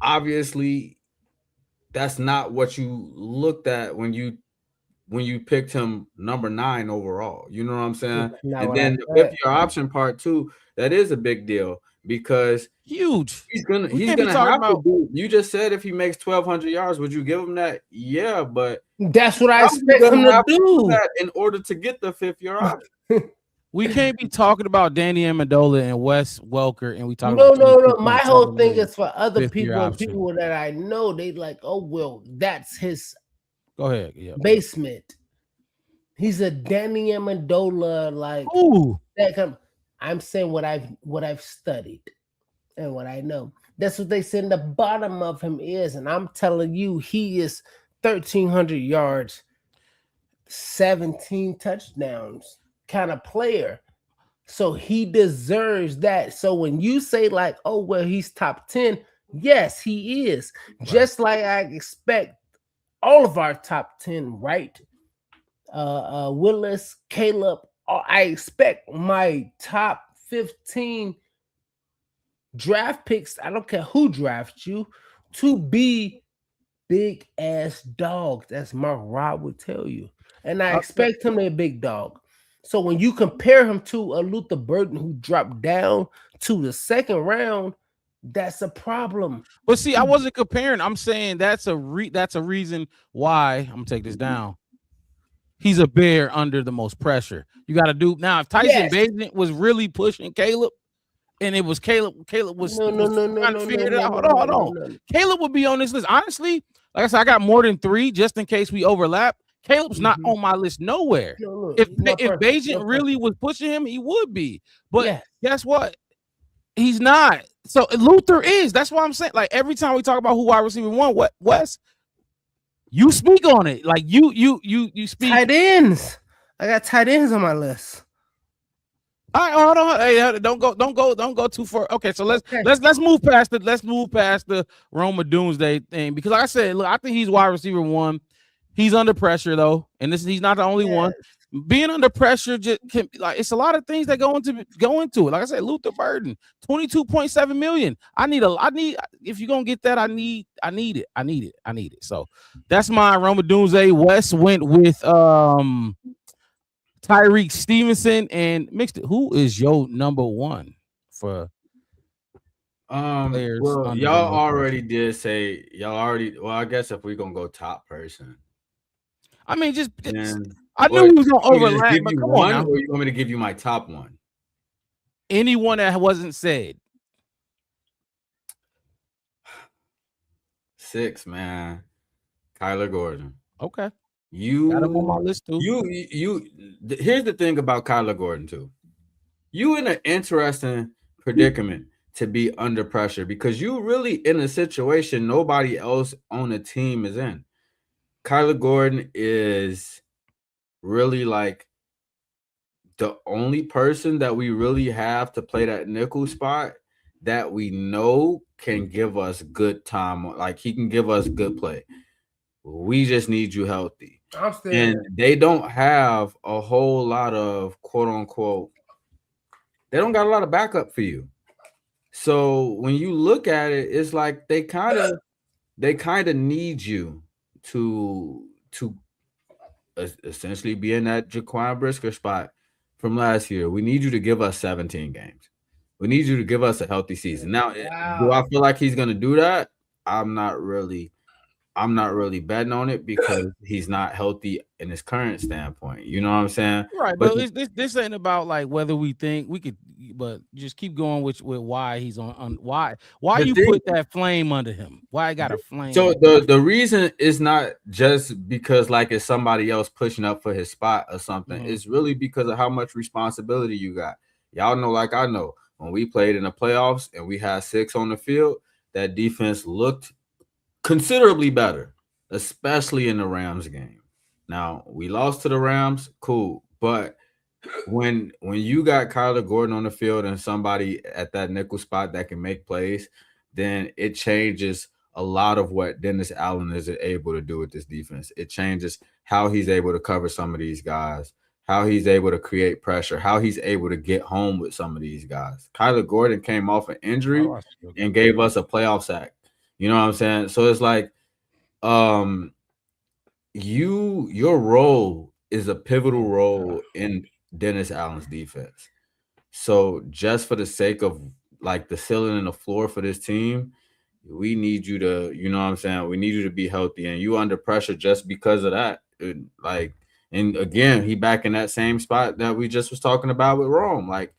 obviously that's not what you looked at when you picked him number 9 overall. You know what I'm saying? And then the 5th-year option part too, that is a big deal because huge. He's gonna have to do. You just said if he makes 1,200 yards, would you give him that? Yeah, but that's what I expect him to do that in order to get the 5th-year option. We can't be talking about Danny Amendola and Wes Welker, and we talk about no. My whole thing is for other people and people that I know. They like, oh well, that's his. Go ahead. Basement. He's a Danny Amendola like. Ooh. I'm saying what I've studied and what I know. That's what they said. The bottom of him is, and I'm telling you, he is 1,300 yards, 17 touchdowns. Kind of player, so he deserves that. So when you say like, oh well, he's top 10, yes, he is. Right. Just like I expect all of our top 10, right? Willis, Caleb. I expect my top 15 draft picks. I don't care who drafts you to be big ass dogs. That's my Rob would tell you, and I expect him to be a big dog. So when you compare him to a Luther Burden who dropped down to the 2nd round, that's a problem. But see, I wasn't comparing. I'm saying that's a reason why I'm gonna take this down. He's a bear under the most pressure. You got to do now. If Tyson Bagent was really pushing Caleb, and it was Caleb was trying to figure it out. Hold on. Caleb would be on this list. Honestly, like I said, I got more than 3 just in case we overlap. Caleb's not on my list nowhere. If Bagent really was pushing him, he would be. But guess what? He's not. So Luther is. That's what I'm saying. Like every time we talk about who wide receiver 1, what Wes, you speak on it. Like you speak. Tight ends. I got tight ends on my list. All right, hold on. Hey, don't go too far. Okay, so let's move past it. Let's move past the Roma Doomsday thing because like I said, look, I think he's wide receiver 1. He's under pressure though, and he's not the only one. Being under pressure just can like it's a lot of things that go into it. Like I said, Luther Burden, 22.7 million. I need if you're gonna get that, I need it. So that's my Roma Doomsday. Wes went with Tyreek Stevenson and mixed it. Who is your number 1 for players? Well, y'all already did say well, I guess if we're gonna go top person. I mean, I knew he was gonna overlap. Give you one, or you want me to give you my top 1? Anyone that wasn't said. 6, man. Kyler Gordon. Okay. Got him on my list too. Here's the thing about Kyler Gordon too. You in an interesting predicament to be under pressure because you really in a situation nobody else on the team is in. Kyler Gordon is really like the only person that we really have to play that nickel spot that we know can give us good time. Like he can give us good play. We just need you healthy. And they don't have a whole lot of quote unquote, they don't got a lot of backup for you. So when you look at it, it's like they kind of need you to essentially be in that Jaquan Brisker spot from last year. We need you to give us 17 games. We need you to give us a healthy season. Now, do I feel like he's going to do that? I'm not really betting on it because he's not healthy in his current standpoint. You know what I'm saying? Right, but this ain't about like whether we think we could, but just keep going with why he's on why you put that flame under him. Why I got a flame? So the reason is not just because like it's somebody else pushing up for his spot or something. Mm-hmm. It's really because of how much responsibility you got. Y'all know, like I know, when we played in the playoffs and we had 6 on the field, that defense looked considerably better, especially in the Rams game. Now, we lost to the Rams, cool. But when you got Kyler Gordon on the field and somebody at that nickel spot that can make plays, then it changes a lot of what Dennis Allen is able to do with this defense. It changes how he's able to cover some of these guys, how he's able to create pressure, how he's able to get home with some of these guys. Kyler Gordon came off an injury and gave us a playoff sack. You know what I'm saying? So it's like your role is a pivotal role in Dennis Allen's defense. So just for the sake of like the ceiling and the floor for this team, we need you to, you know what I'm saying? We need you to be healthy, and you under pressure just because of that. And again, he back in that same spot that we just was talking about with Rome. Like,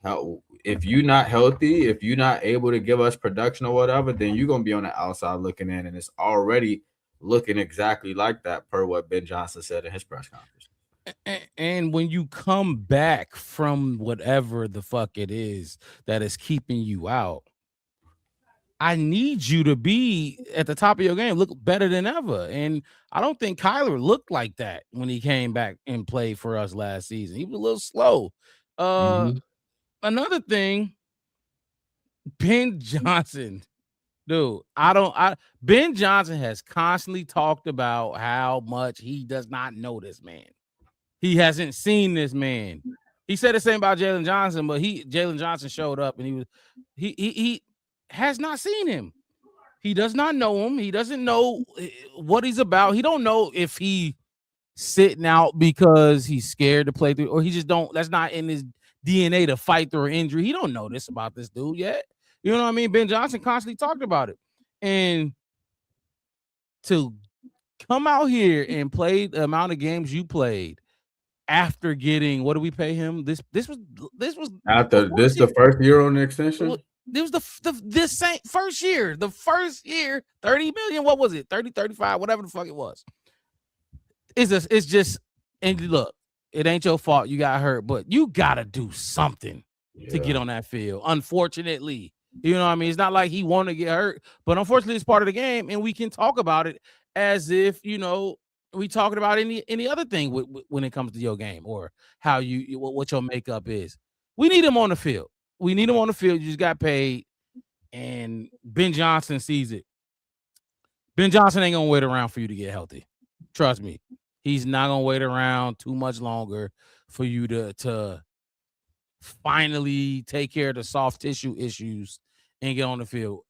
how if you're not healthy, if you're not able to give us production or whatever, then you're gonna be on the outside looking in, and it's already looking exactly like that per what Ben Johnson said in his press conference. And when you come back from whatever the fuck it is that is keeping you out, I need you to be at the top of your game, look better than ever. And I don't think Kyler looked like that when he came back and played for us last season. He was a little slow. Another thing, Ben Johnson, dude, Ben Johnson has constantly talked about how much he does not know this man. He hasn't seen this man. He said the same about Jalen Johnson, but Jalen Johnson showed up and he has not seen him. He does not know him. He doesn't know what he's about. He don't know if he sitting out because he's scared to play through, or he just don't. That's not in his DNA to fight through an injury. He don't know this about this dude yet. You know what I mean? Ben Johnson constantly talked about it, and to come out here and play the amount of games you played after getting, what do we pay him? This was after this the first year on the extension. This was this same first year, 30 million. What was it? 30, 35, whatever the fuck it was. It's just, and look, it ain't your fault you got hurt, but you gotta do something to get on that field. Unfortunately, you know what I mean? It's not like he wanted to get hurt, but unfortunately it's part of the game, and we can talk about it as if, you know, we talking about any other thing when it comes to your game or how what your makeup is. We need him on the field. We need him on the field. You just got paid, and Ben Johnson sees it. Ben Johnson ain't gonna wait around for you to get healthy. Trust me, he's not gonna wait around too much longer for you to finally take care of the soft tissue issues and get on the field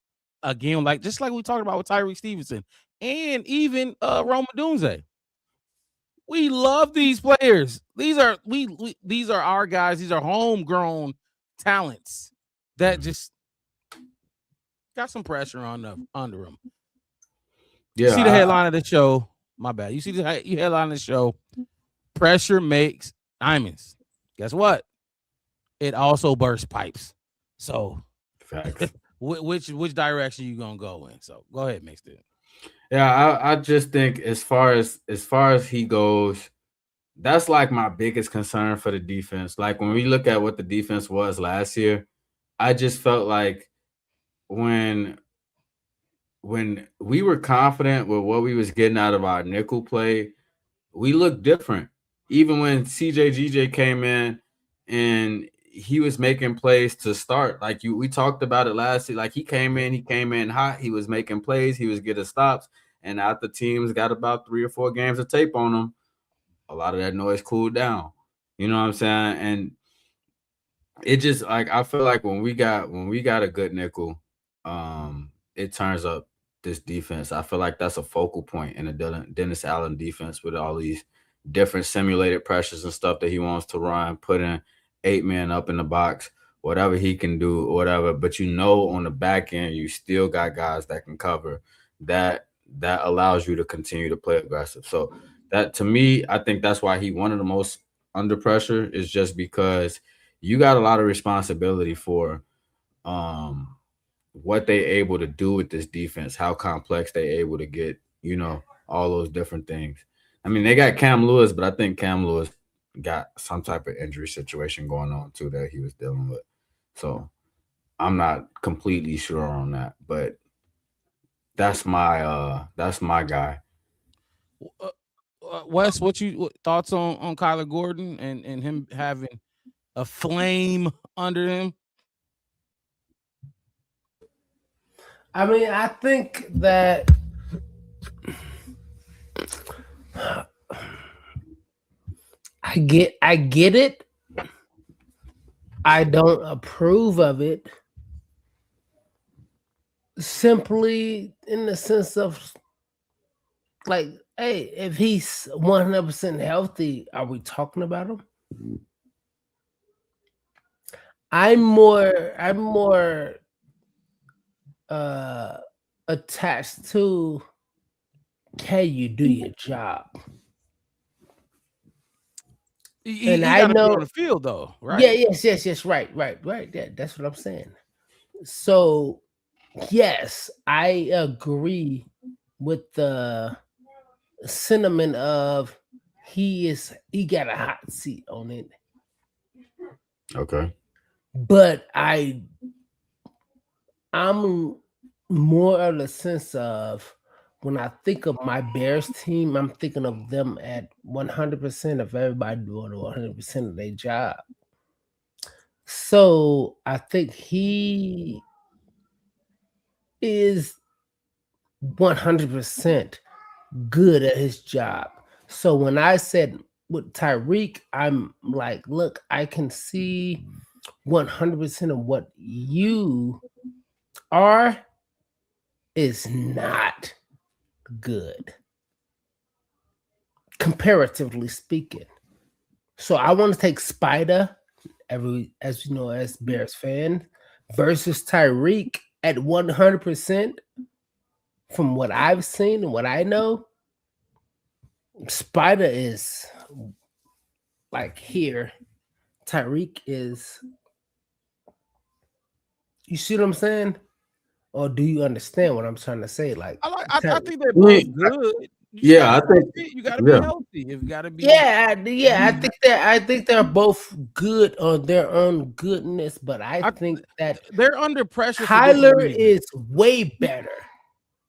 again. Just like we talked about with Tyreek Stevenson and even Rome Odunze. We love these players. These are these are our guys. These are homegrown talents that just got some pressure under them. Yeah, you see the headline of the show. My bad. You see the headline of the show. Pressure makes diamonds. Guess what? it also bursts pipes. So Facts. which direction you gonna go in? So go ahead, mixed it. Yeah, I just think as far as he goes, that's like my biggest concern for the defense. Like when we look at what the defense was last year, I just felt like when when we were confident with what we was getting out of our nickel play, we looked different. Even when CJ came in and he was making plays to start, like we talked about it last year. Like he came in hot, he was making plays, he was getting stops, and after teams got about 3 or 4 games of tape on him, a lot of that noise cooled down. You know what I'm saying? And it just like I feel like when we got a good nickel, it turns up this defense. I feel like that's a focal point in the Dennis Allen defense with all these different simulated pressures and stuff that he wants to run, put in 8 men up in the box, whatever he can do, whatever. But on the back end, you still got guys that can cover. That allows you to continue to play aggressive. So that to me, I think that's why he one of the most under pressure is just because you got a lot of responsibility for um what they able to do with this defense, how complex they able to get, all those different things. I mean, they got Cam Lewis, but I think Cam Lewis got some type of injury situation going on too that he was dealing with. So I'm not completely sure on that, but that's my guy. Wes, what thoughts on Kyler Gordon and him having a flame under him? I mean, I think that I get it. I don't approve of it. Simply in the sense of like, hey, if he's 100% healthy, are we talking about him? I'm more attached to, can you do your job? He gotta be on the field though, right? Yeah, yes, right. Yeah, that's what I'm saying. So yes, I agree with the sentiment of he got a hot seat on it. Okay. But I'm more of the sense of when I think of my Bears team, I'm thinking of them at 100% of everybody doing 100% of their job. So I think he is 100% good at his job. So when I said with Tyreek, I'm like, look, I can see 100% of what you are is not good, comparatively speaking. So I want to take Spider, as Bears fan, versus Tyreek at 100%. From what I've seen and what I know, Spider is like here. Tyreek is. You see what I'm saying? Or do you understand what I'm trying to say? Like, I think they're both good. I think you gotta be healthy. You gotta be. I think they're both good on their own goodness, but I think that they're under pressure. Kyler is way better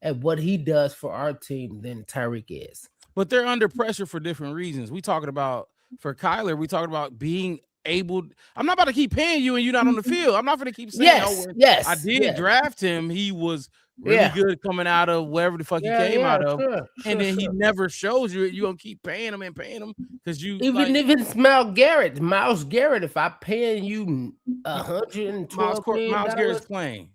at what he does for our team than Tyreek is. But they're under pressure for different reasons. We talking about for Kyler, we talking about being able. I'm not about to keep paying you and you're not on the field. I'm not going to keep saying, I did draft him. He was really good coming out of wherever the fuck he came out of. And then he never shows you. You're going to keep paying him because you. Even if it's Myles Garrett, if I'm paying you $112 million. Myles Garrett's playing.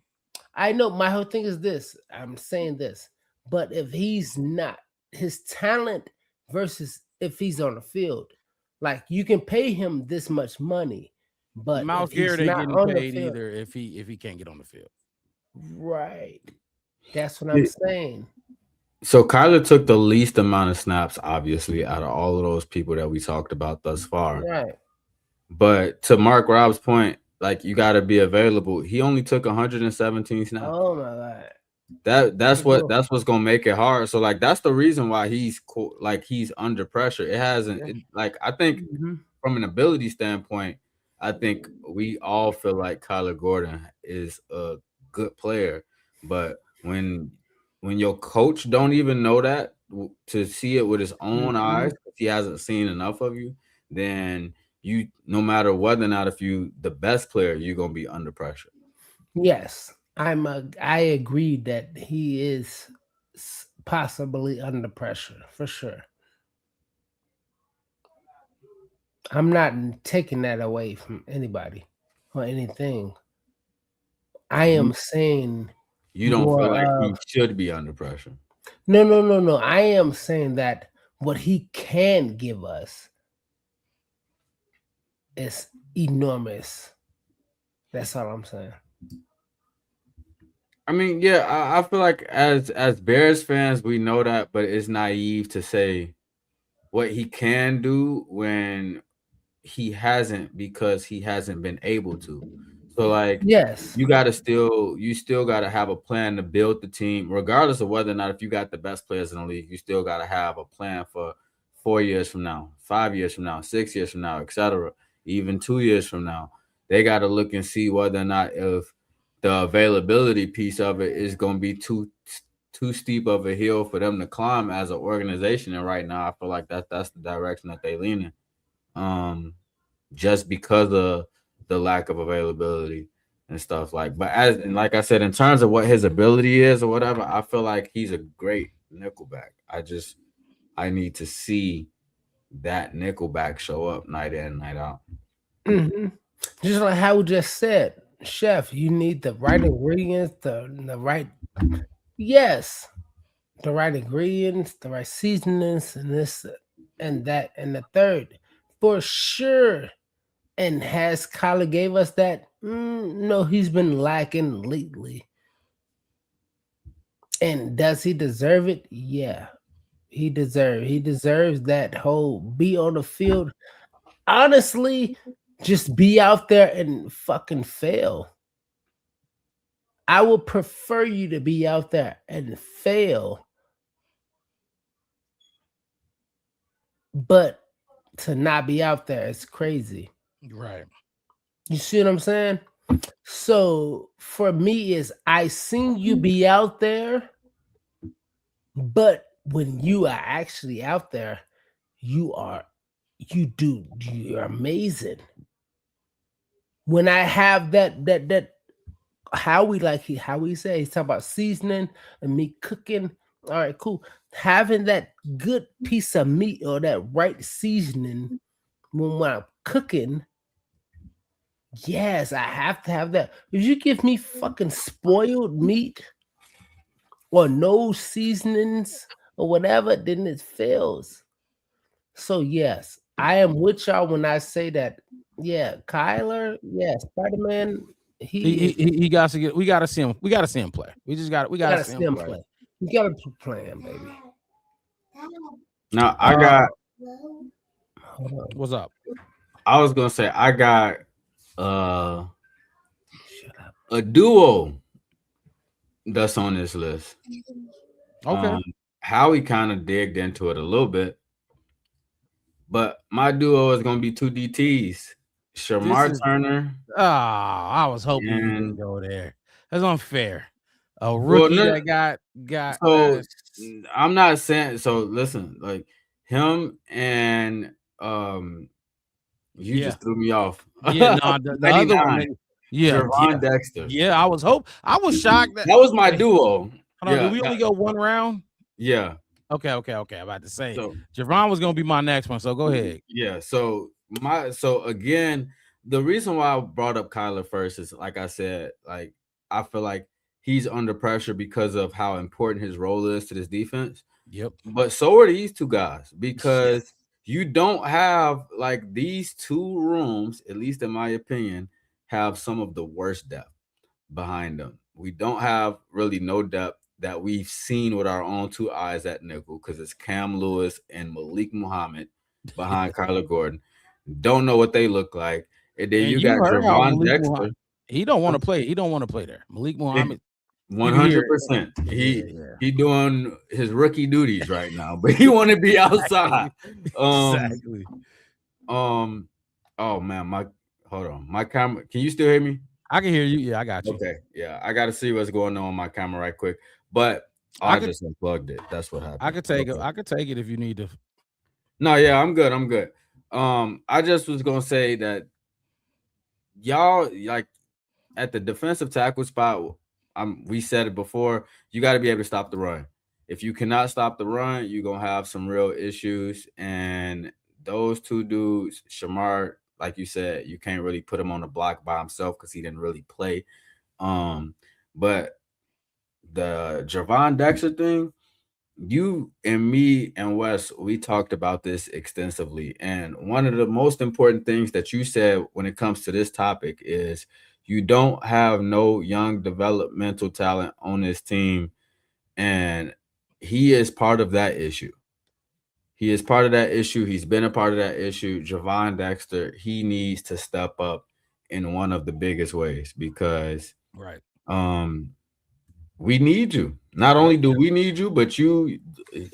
I know my whole thing is this. I'm saying this. But if he's not, his talent versus if he's on the field, like you can pay him this much money, but Myles Garrett ain't getting paid either if he can't get on the field. Right. That's what I'm saying. So Kyler took the least amount of snaps, obviously, out of all of those people that we talked about thus far. Right. But to Mark Rob's point, like you got to be available. He only took 117 snaps. Oh my god. That's what's gonna make it hard. So like that's the reason why like he's under pressure. It hasn't like I think Mm-hmm. from an ability standpoint, I think we all feel like Kyler Gordon is a good player, but when your coach don't even know that to see it with his own Mm-hmm. eyes, if he hasn't seen enough of you, then you no matter whether or not if you the best player, you're gonna be under pressure. Yes, I agree that he is possibly under pressure for sure. I'm not taking that away from anybody or anything. I You am saying you don't more feel like he of should be under pressure. no. I am saying that what he can give us is enormous. That's all I'm saying. I mean, yeah, I feel like as Bears fans, we know that, but it's naive to say what he can do when he hasn't because he hasn't been able to. So like Yes. you still gotta have a plan to build the team, regardless of whether or not if you got the best players in the league, you still gotta have a plan for 4 years from now, 5 years from now, 6 years from now, etc. Even 2 years from now. They gotta look and see whether or not if the availability piece of it is gonna be too steep of a hill for them to climb as an organization. And right now I feel like that's the direction that they lean in. Just because of the lack of availability and stuff and like I said, in terms of what his ability is or whatever, I feel like he's a great nickelback. I need to see that nickelback show up night in, night out. Hmm. Just like how we just said, chef, you need the right ingredients, the right yes, the right ingredients, the right seasonings, and this and that, and the third, for sure. And has Kyler gave us that? No, he's been lacking lately. And does he deserve it? Yeah, he deserves that whole be on the field. Honestly, just be out there and fucking fail. I would prefer you to be out there and fail, but to not be out there is crazy. Right. You see what I'm saying? So for me, is I seen you be out there, but when you are actually out there, you are you're amazing. When I have that how we like how we say he's talking about seasoning and me cooking. All right, cool. Having that good piece of meat or that right seasoning when I'm cooking, yes, I have to have that. If you give me fucking spoiled meat or no seasonings or whatever, then it fails. So yes, I am with y'all when I say that. Yeah, Kyler, yeah, Spider Man, he is. He got to get. We got to see him. We got to see him play. We You got to gotta see see him him play. play. You gotta play him, baby. Now Hold on. What's up? I was gonna say I got uh Shut up. a duo that's on this list. Okay. Howie kind of digged into it a little bit, but my duo is gonna be two DTs, Shamar This is Turner I was hoping you didn't and go there. That's unfair. A well, rookie no, that got so I'm not saying so. Listen, like him and you yeah. just threw me off. Yeah, no, the other one 99, yeah, Javon Dexter. yeah, I was shocked that That was my wait, duo. hold on, did Yeah, we only go one round? yeah. Okay. I'm about to say So Javon was gonna be my next one, so go ahead. yeah. So again, the reason why I brought up Kyler first is like I said, like I feel like he's under pressure because of how important his role is to this defense. Yep. But so are these two guys Yeah. because you don't have like these two rooms, at least in my opinion, have some of the worst depth behind them. We don't have really no depth that we've seen with our own two eyes at nickel because it's Cam Lewis and Malik Muhammad behind Kyler Gordon. don't know what they look like. And then And you you got heard how Javon Malik Dexter. Muhammad, he don't want to play. He don't want to play there. Malik Muhammad, you can hear it. 100%. Yeah. He doing his rookie duties right now, but he want to be outside. Exactly. Oh man, hold on. My camera. Can you still hear me? I can hear you. Yeah, I got you. Okay. Yeah, I got to see what's going on my camera right quick. But I just unplugged it. That's what happened. I could take it. I could take it if you need to. No, yeah, I'm good. I'm good. I just was gonna say that y'all like at the defensive tackle spot. We said it before. You got to be able to stop the run. If you cannot stop the run, you're gonna have some real issues. And those two dudes, Shamar, like you said, you can't really put him on the block by himself because he didn't really play. But the Javon Dexter thing, you and me and Wes, we talked about this extensively. And one of the most important things that you said when it comes to this topic is you don't have no young developmental talent on this team. And he is part of that issue. He is part of that issue. He's been a part of that issue. Javon Dexter, he needs to step up in one of the biggest ways because Right. we need you. Not only do we need you, but you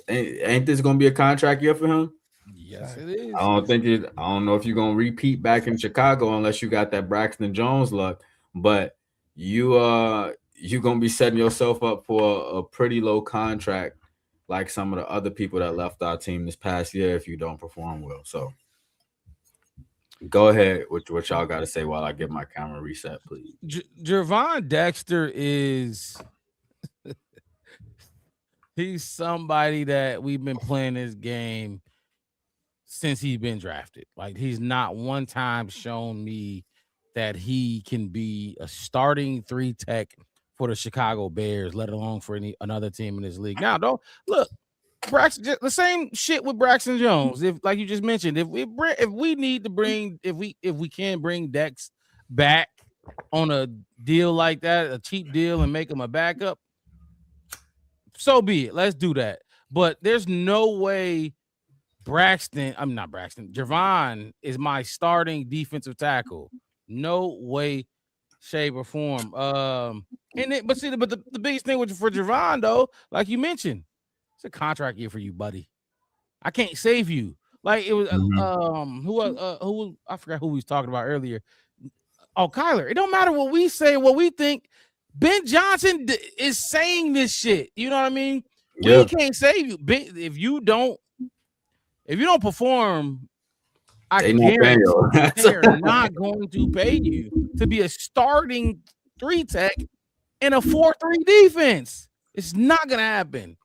ain't this gonna be a contract year for him? Yes, it is. I don't know if you're gonna repeat back in Chicago unless you got that Braxton Jones luck, but you're gonna be setting yourself up for a pretty low contract like some of the other people that left our team this past year if you don't perform well. So go ahead with what y'all got to say while I get my camera reset, please. Javon Dexter is he's somebody that we've been playing this game since he's been drafted. Like he's not one time shown me that he can be a starting 3 tech for the Chicago Bears, let alone for another team in this league. Now, don't look, Braxton, the same shit with Braxton Jones. If, like you just mentioned, if we need to bring, if we can bring Dex back on a deal like that, a cheap deal, and make him a backup, so be it. Let's do that. But there's no way Javon is my starting defensive tackle. No way, shape, or form. But the biggest thing for Javon though, like you mentioned, it's a contract year for you, buddy. I can't save you. Like it was who I forgot who we was talking about earlier. Oh, Kyler. It don't matter what we say, what we think. Ben Johnson is saying this shit. You know what I mean? Yeah. We can't save you. If you don't perform, I guarantee they're not going to pay you to be a starting 3 tech in a 4-3 defense. It's not gonna happen.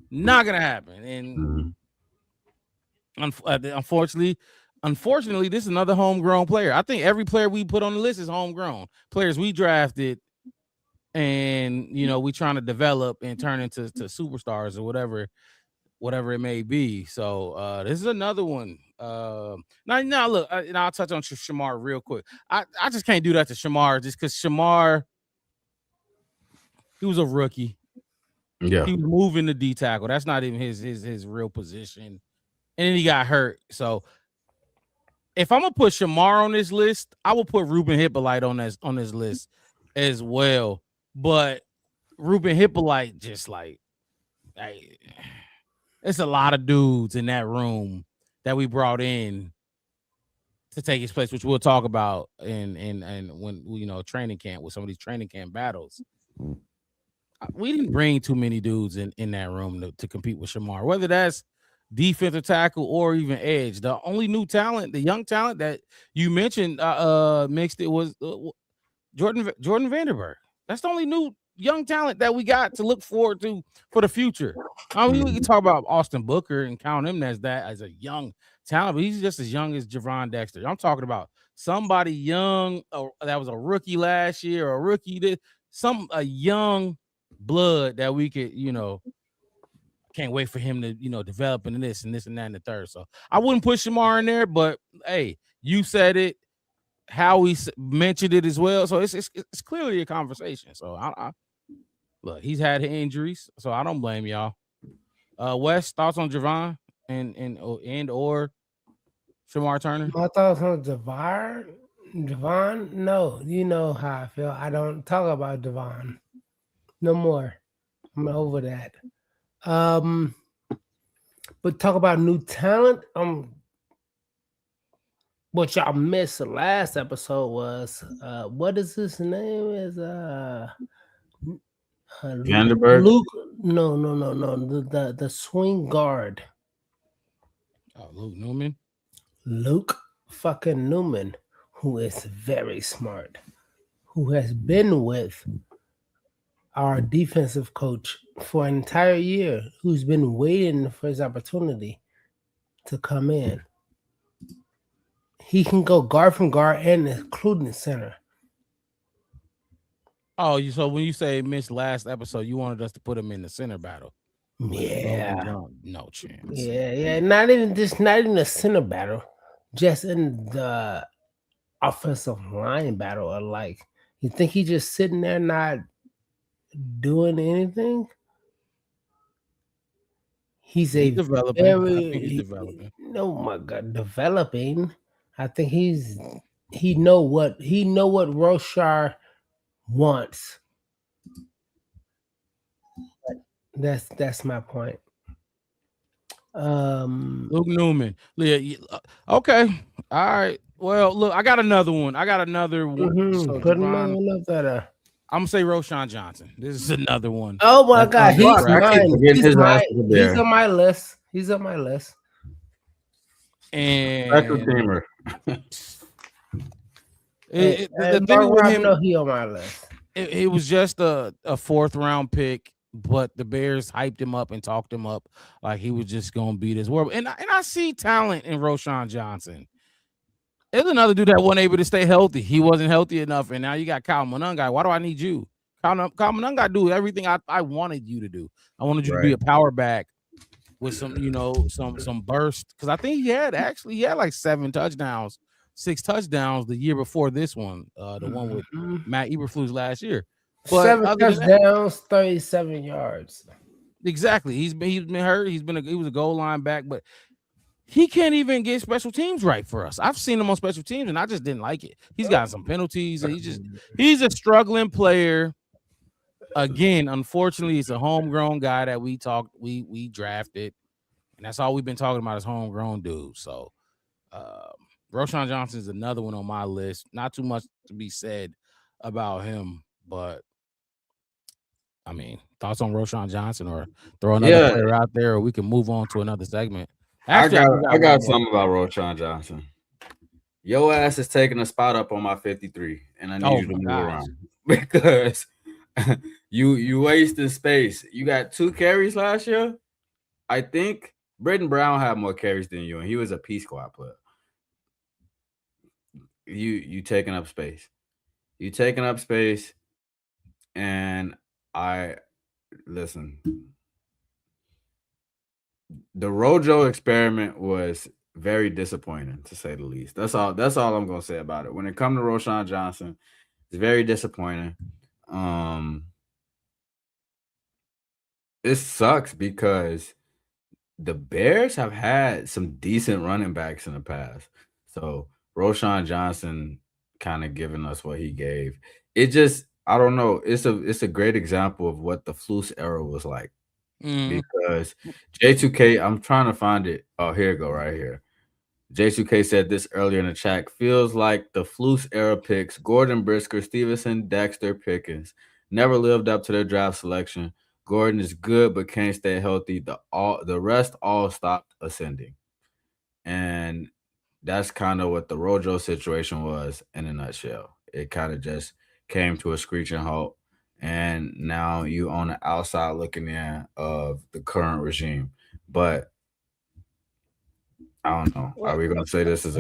Not gonna happen. And unfortunately, this is another homegrown player. I think every player we put on the list is homegrown. Players we drafted and we trying to develop and turn into superstars or whatever it may be. So this is another one. Now look, and I'll touch on Shamar real quick. I just can't do that to Shamar just because Shamar, he was a rookie. Yeah, he was moving the D tackle. That's not even his real position, and then he got hurt. So if I'm gonna put Shamar on this list, I will put Ruben Hippolyte on this list as well. But Ruben Hippolyte just like, it's a lot of dudes in that room that we brought in to take his place, which we'll talk about in when training camp with some of these training camp battles. We didn't bring too many dudes in that room to compete with Shamar, whether that's defensive tackle or even edge. The only new talent, the young talent that you mentioned mixed it was Jordan Vanderberg. That's the only new young talent that we got to look forward to for the future. I mean, we can talk about Austin Booker and count him as a young talent, but he's just as young as Javon Dexter. I'm talking about somebody young that was a rookie last year or a rookie a young blood that we could, can't wait for him to, develop into this and that and the third. So I wouldn't put Shamar in there, but hey, you said it. Howie mentioned it as well, so it's clearly a conversation. So I look, he's had injuries, so I don't blame y'all. Wes, thoughts on Javon and or Shamar Turner? My thoughts on Devon? No, you know how I feel. I don't talk about Devon no more. I'm over that. But talk about new talent. What y'all missed the last episode was what is his name? Is Vanderberg. Luke? No. The swing guard. Oh, Luke Newman. Luke fucking Newman, who is very smart, who has been with our defensive coach for an entire year, who's been waiting for his opportunity to come in. He can go guard from guard and including center. Oh, so when you say missed last episode, you wanted us to put him in the center battle. Yeah. No chance. Yeah. Not even a center battle, just in the offensive line battle. Or like, you think he's just sitting there not doing anything? He's developing. I think he's developing. Oh my God, developing. I think he know what Roshar wants. That's my point. Luke Newman. Yeah, okay. All right. Well, look, I got another one. So put another one up there. I'm gonna say Roshan Johnson. This is another one. Oh my God, he's mine. He's on my list. And Special teamer. The thing with him, he on my list. It was just a 4th round pick, but the Bears hyped him up and talked him up like he was just gonna be this world. And I see talent in Roshan Johnson. There's another dude that wasn't able to stay healthy. He wasn't healthy enough, and now you got Kyle Monangai. Why do I need you? Kyle Monangai do everything I wanted you to do. I wanted you to be a power back with some, some burst. Because I think he had like 6 touchdowns the year before this one, the one with Matt Eberflus last year. But 7 touchdowns, 37 yards. Exactly. He's been hurt. He was a goal line back, but he can't even get special teams right for us. I've seen him on special teams, and I just didn't like it. He's got some penalties, and he's a struggling player. Again, unfortunately, it's a homegrown guy that we drafted, and that's all we've been talking about is homegrown dudes. So, Roshan Johnson is another one on my list. Not too much to be said about him, but I mean, thoughts on Roshan Johnson, or throw another player out there, or we can move on to another segment. Actually, I got something about Roshan Johnson. Your ass is taking a spot up on my 53, and I need you to move around because you wasting space. You got 2 carries last year. I think Britton Brown had more carries than you, and he was a P squad player. You taking up space. You taking up space, and listen. The Rojo experiment was very disappointing, to say the least. That's all I'm gonna say about it. When it comes to Roshan Johnson, it's very disappointing. It sucks because the Bears have had some decent running backs in the past. So Roshan Johnson kind of giving us what he gave. It just, I don't know. It's a great example of what the Flus era was like. Because J2K, I'm trying to find it. Oh, here you go, right here. J2K said this earlier in the chat. Feels like the Flus era picks, Gordon Brisker, Stevenson, Dexter, Pickens, never lived up to their draft selection. Gordon is good but can't stay healthy. The rest all stopped ascending. And that's kind of what the Rojo situation was in a nutshell. It kind of just came to a screeching halt. And now you on the outside looking in of the current regime. But I don't know. Are we gonna say this is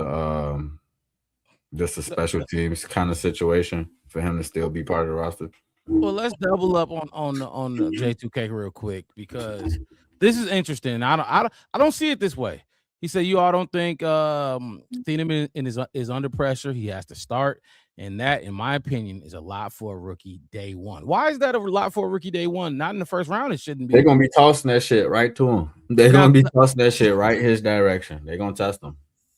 just a special teams kind of situation for him to still be part of the roster? Well, let's double up on the J2K real quick, because this is interesting. I don't see it this way. He said you all don't think Thieneman is under pressure. He has to start. And that, in my opinion, is a lot for a rookie day one. Why is that a lot for a rookie day one? Not in the first round, it shouldn't be. They're going to be tossing that shit right to him. They're going to be tossing that shit right his direction. They're going to test him.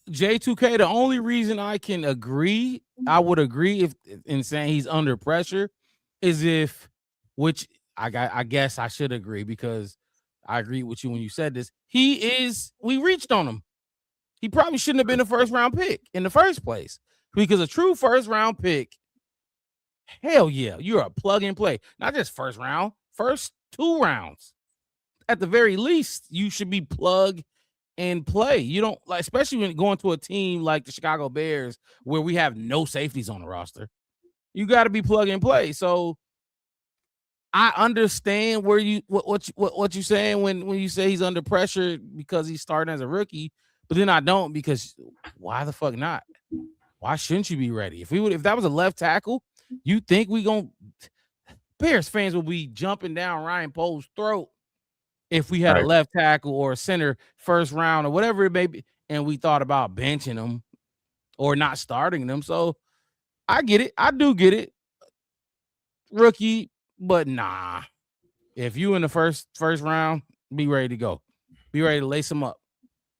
J2K, the only reason I would agree if in saying he's under pressure is if, which I guess I should agree because I agree with you when you said this. We reached on him. He probably shouldn't have been a first round pick in the first place because a true first round pick, hell yeah, you're a plug and play. Not just first round, first 2 rounds. At the very least, you should be plug and play. You don't like, especially when going to a team like the Chicago Bears where we have no safeties on the roster. You got to be plug and play. So I understand where what you're saying when you say he's under pressure because he's starting as a rookie, but then I don't because why the fuck not? Why shouldn't you be ready? If that was a left tackle, you think Bears fans will be jumping down Ryan Poles' throat if we had a left tackle or a center first round or whatever it may be, and we thought about benching them or not starting them. So I get it. I do get it. Rookie, but nah. If you in the first round, be ready to go. Be ready to lace them up.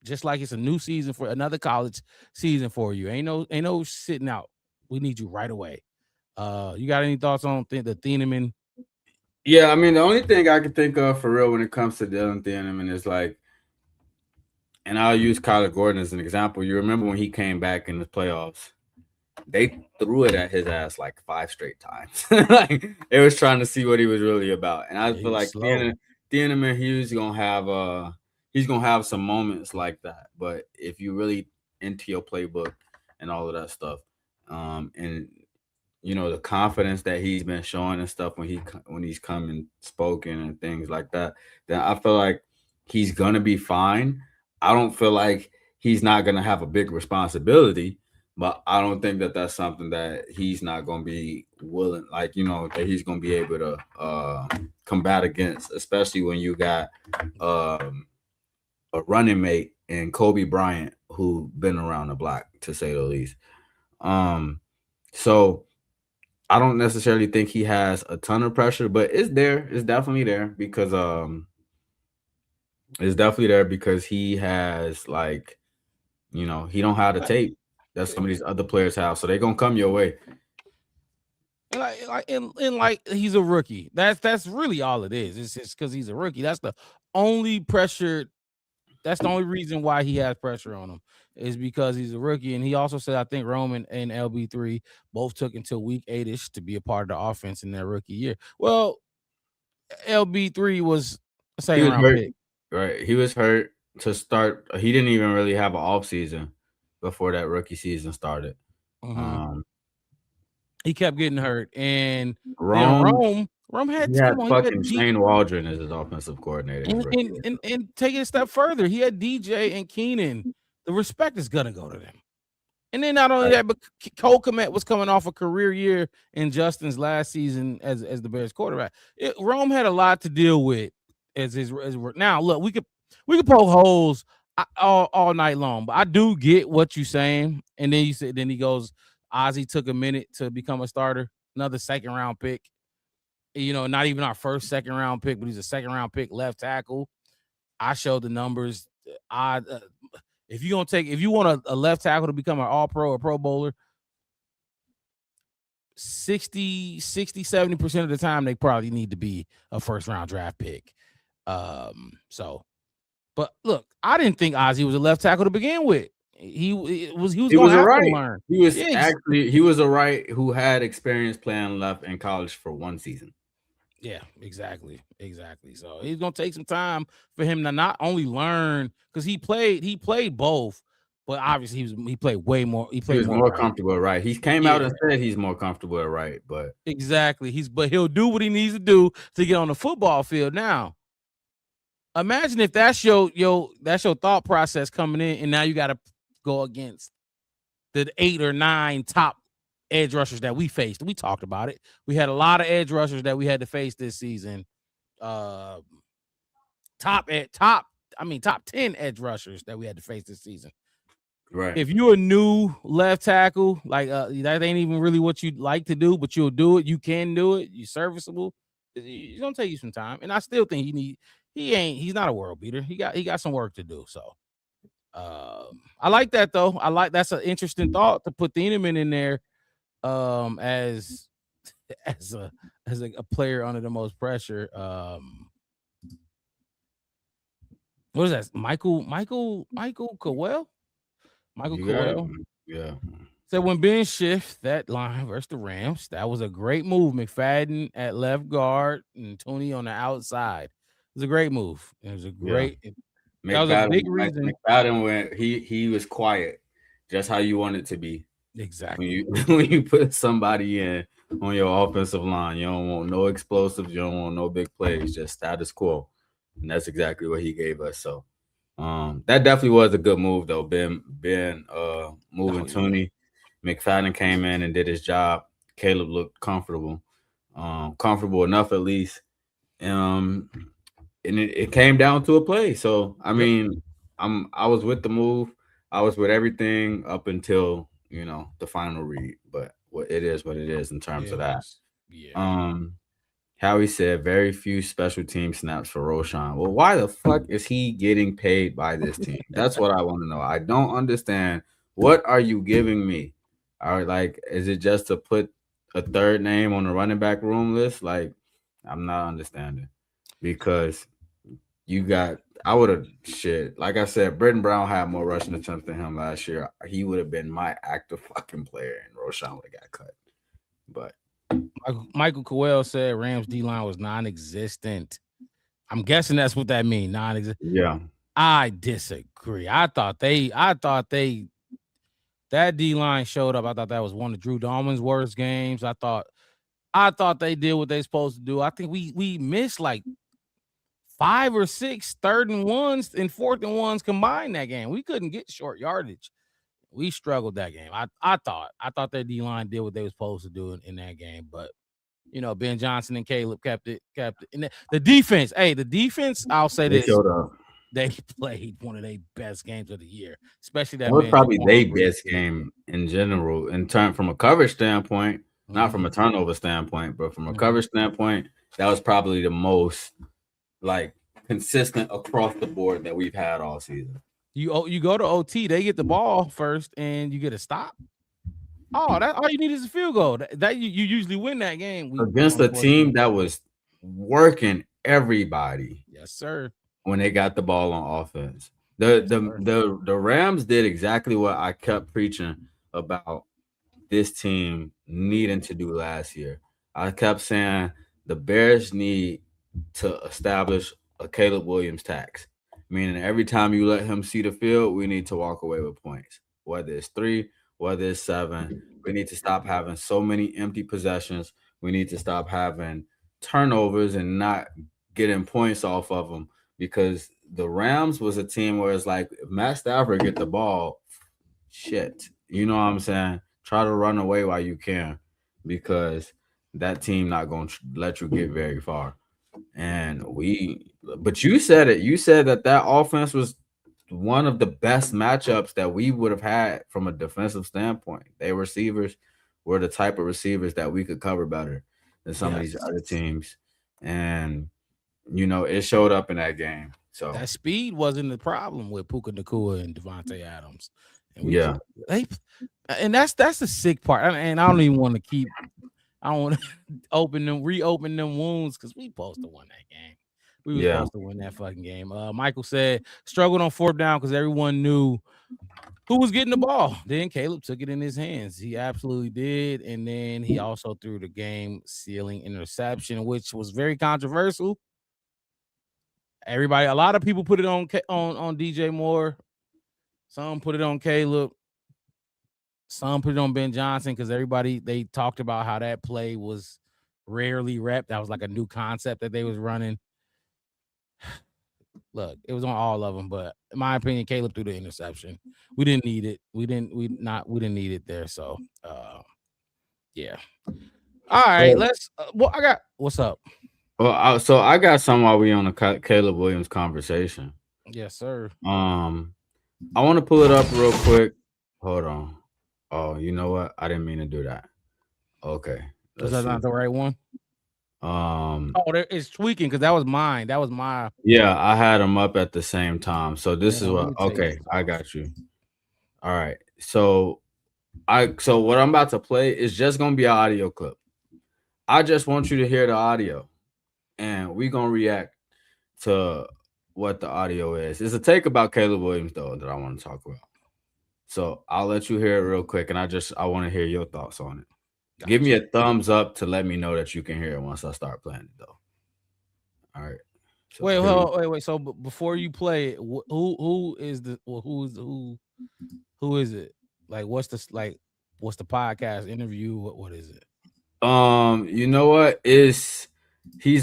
Just like it's a new season for another college season for you. Ain't no sitting out. We need you right away. You got any thoughts on the Thieneman? Yeah, I mean, the only thing I can think of for real when it comes to Dylan Thieneman is like, and I'll use Kyler Gordon as an example. You remember when he came back in the playoffs? They threw it at his ass like 5 straight times. Like it was trying to see what he was really about. And I feel like Thieneman, he's gonna have some moments like that. But if you really into your playbook and all of that stuff, and the confidence that he's been showing and stuff when he's come and spoken and things like that, then I feel like he's gonna be fine. I don't feel like he's not gonna have a big responsibility, but I don't think that that's something that he's not gonna be willing, like that he's gonna be able to combat against, especially when you got a running mate in Kobe Bryant who been around the block to say the least. So I don't necessarily think he has a ton of pressure, but it's there. It's definitely there because he has like, he don't have the tape that some of these other players have, so they're gonna come your way. Like he's a rookie. That's really all it is. It's just because he's a rookie. That's the only pressure. That's the only reason why he has pressure on him is because he's a rookie. And he also said, I think Roman and LB3 both took until week 8-ish to be a part of the offense in their rookie year. Well, LB3 was a second round pick. Right. He was hurt to start. He didn't even really have an off season before that rookie season started. Mm-hmm. He kept getting hurt. And Rome had fucking Shane Waldron as his offensive coordinator. And take it a step further, he had DJ and Keenan. The respect is gonna go to them. And then not only that, but Cole Kmet was coming off a career year in Justin's last season as the Bears quarterback. Rome had a lot to deal with as his now. Look, we could poke holes all night long, but I do get what you're saying. And then he goes, Ozzie took a minute to become a starter, another second round pick. Not even our first second round pick, but he's a second round pick left tackle. I showed the numbers. If you want a left tackle to become an all pro or pro bowler, 70% of the time they probably need to be a first round draft pick. But look, I didn't think Ozzie was a left tackle to begin with. He was going to have to learn. He was a right who had experience playing left in college for 1 season. Yeah, exactly. So he's gonna take some time for him to not only learn because he played both, but obviously he played way more. He was more comfortable at right. He came out and said he's more comfortable at right, but exactly but he'll do what he needs to do to get on the football field. Now, imagine if that's your thought process coming in, and now you got to go against the 8 or 9 top edge rushers that we faced. We talked about it. We had a lot of edge rushers that we had to face this season. Top 10 edge rushers that we had to face this season. Right. If you're a new left tackle, like that ain't even really what you'd like to do, but you'll do it. You can do it. You're serviceable. It's gonna take you some time. And I still think he's not a world beater. He got some work to do. So I like that though. That's an interesting thought to put Thieneman in there as as a player under the most pressure. What is that? Michael Cowell? Michael You got it. Cowell. Yeah. So when Ben shift that line versus the Rams, that was a great move. McFadden at left guard and Tony on the outside. It was a great move. It was a Yeah. great. That was a big reason. McFadden went. He was quiet, just how you want it to be. Exactly. When you put somebody in on your offensive line, you don't want no explosives. You don't want no big plays. Just status quo, and that's exactly what he gave us. So, that definitely was a good move though. Ben moving Tooney. McFadden came in and did his job. Caleb looked comfortable, comfortable enough at least. And it came down to a play. So I mean, I was with the move. I was with everything up until the final read. But it is what it is in terms of that. Yeah. Howie said very few special team snaps for Roshan. Well, why the fuck is he getting paid by this team? That's what I want to know. I don't understand. What are you giving me? All right, like, is it just to put a third name on the running back room list? Like, I'm not understanding because I would have shit. Like I said, Britton Brown had more rushing attempts than him last year. He would have been my active fucking player, and Roshan would have got cut. But Michael Cowell said Rams D line was non-existent. I'm guessing that's what that means. Non-existent. Yeah. I disagree. I thought that D line showed up. I thought that was one of Drew Dalman's worst games. I thought they did what they supposed to do. I think we missed like 5 or 6 3rd and 1s and 4th and 1s combined that game. We couldn't get short yardage. We struggled that game. I thought that D line did what they were supposed to do in that game, but Ben Johnson and Caleb kept it. And the defense, I'll say They this. showed up. They played one of their best games of the year, especially that. It was probably their best game in general, from a coverage standpoint, not from a turnover standpoint, but from a coverage standpoint, that was probably the most like consistent across the board that we've had all season. You go to OT, they get the ball first, and you get a stop. Oh, that all you need is a field goal. That you usually win that game against a team that was working everybody. Yes, sir. When they got the ball on offense, the Rams did exactly what I kept preaching about this team needing to do last year. I kept saying the Bears need to establish a Caleb Williams tax, meaning every time you let him see the field, we need to walk away with points, whether it's 3, whether it's 7. We need to stop having so many empty possessions. We need to stop having turnovers and not getting points off of them, because the Rams was a team where it's like, if Matt Stafford get the ball, shit, you know what I'm saying? Try to run away while you can, because that team not going to let you get very far. But you said it. You said that offense was one of the best matchups that we would have had from a defensive standpoint. Their receivers were the type of receivers that we could cover better than some of these other teams. And, it showed up in that game. So that speed wasn't the problem with Puka Nacua and Devontae Adams. And and that's the sick part. And I don't even want to keep. I don't want to reopen them wounds, because we supposed to win that game. We were supposed to win that fucking game. Michael said struggled on 4th down because everyone knew who was getting the ball. Then Caleb took it in his hands. He absolutely did. And then he also threw the game-sealing interception, which was very controversial. A lot of people put it on DJ Moore. Some put it on Caleb. Some put it on Ben Johnson, because they talked about how that play was rarely repped. That was like a new concept that they was running. Look, it was on all of them, but in my opinion, Caleb threw the interception. We didn't need it. We didn't need it there. So, yeah. All right, let's. What's up? Well, so I got some while we on the Caleb Williams conversation. Yes, sir. I want to pull it up real quick. Hold on. Oh, you know what? I didn't mean to do that. Okay. Was that not the right one? It's tweaking because that was mine. That was my. Yeah, I had them up at the same time. So this is Let what. me take Okay, this I off. got you. All right. So what I'm about to play is just gonna be an audio clip. I just want you to hear the audio, and we're gonna react to what the audio is. It's a take about Caleb Williams though that I want to talk about. So I'll let you hear it real quick, and I want to hear your thoughts on it. Give me a thumbs up to let me know that you can hear it once I start playing it though. All right. So Wait. So before you play it, who is the who is it? Like, what's the podcast interview? What is it? You know what? He's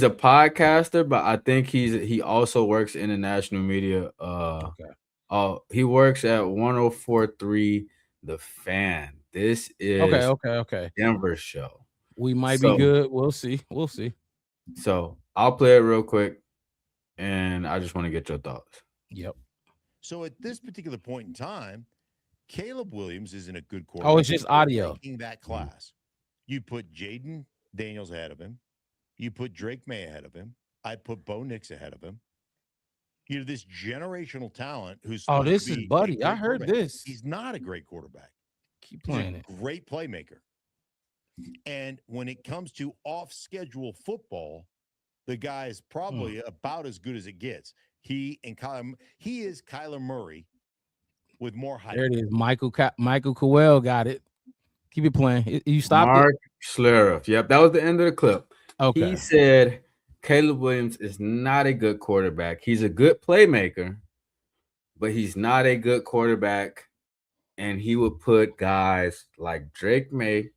a podcaster, but I think he also works in the national media. He works at 104.3 The Fan. This is Okay. Denver show. We might be good. We'll see. So I'll play it real quick, and I just want to get your thoughts. Yep. So at this particular point in time, Caleb Williams isn't a good quarterback. Oh, it's just audio. Ranking that class. You put Jaden Daniels ahead of him. You put Drake May ahead of him. I put Bo Nix ahead of him. You know, this generational talent who's this is Buddy. I heard this. He's not a great quarterback. Keep playing it. Great playmaker. And when it comes to off-schedule football, the guy is probably about as good as it gets. He is Kyler Murray with more height. There it is. Michael Cowell got it. Keep it playing. You stopped Mark Schlereth. Yep, that was the end of the clip. Okay. He said Caleb Williams is not a good quarterback. He's a good playmaker, but he's not a good quarterback. And he would put guys like Drake May,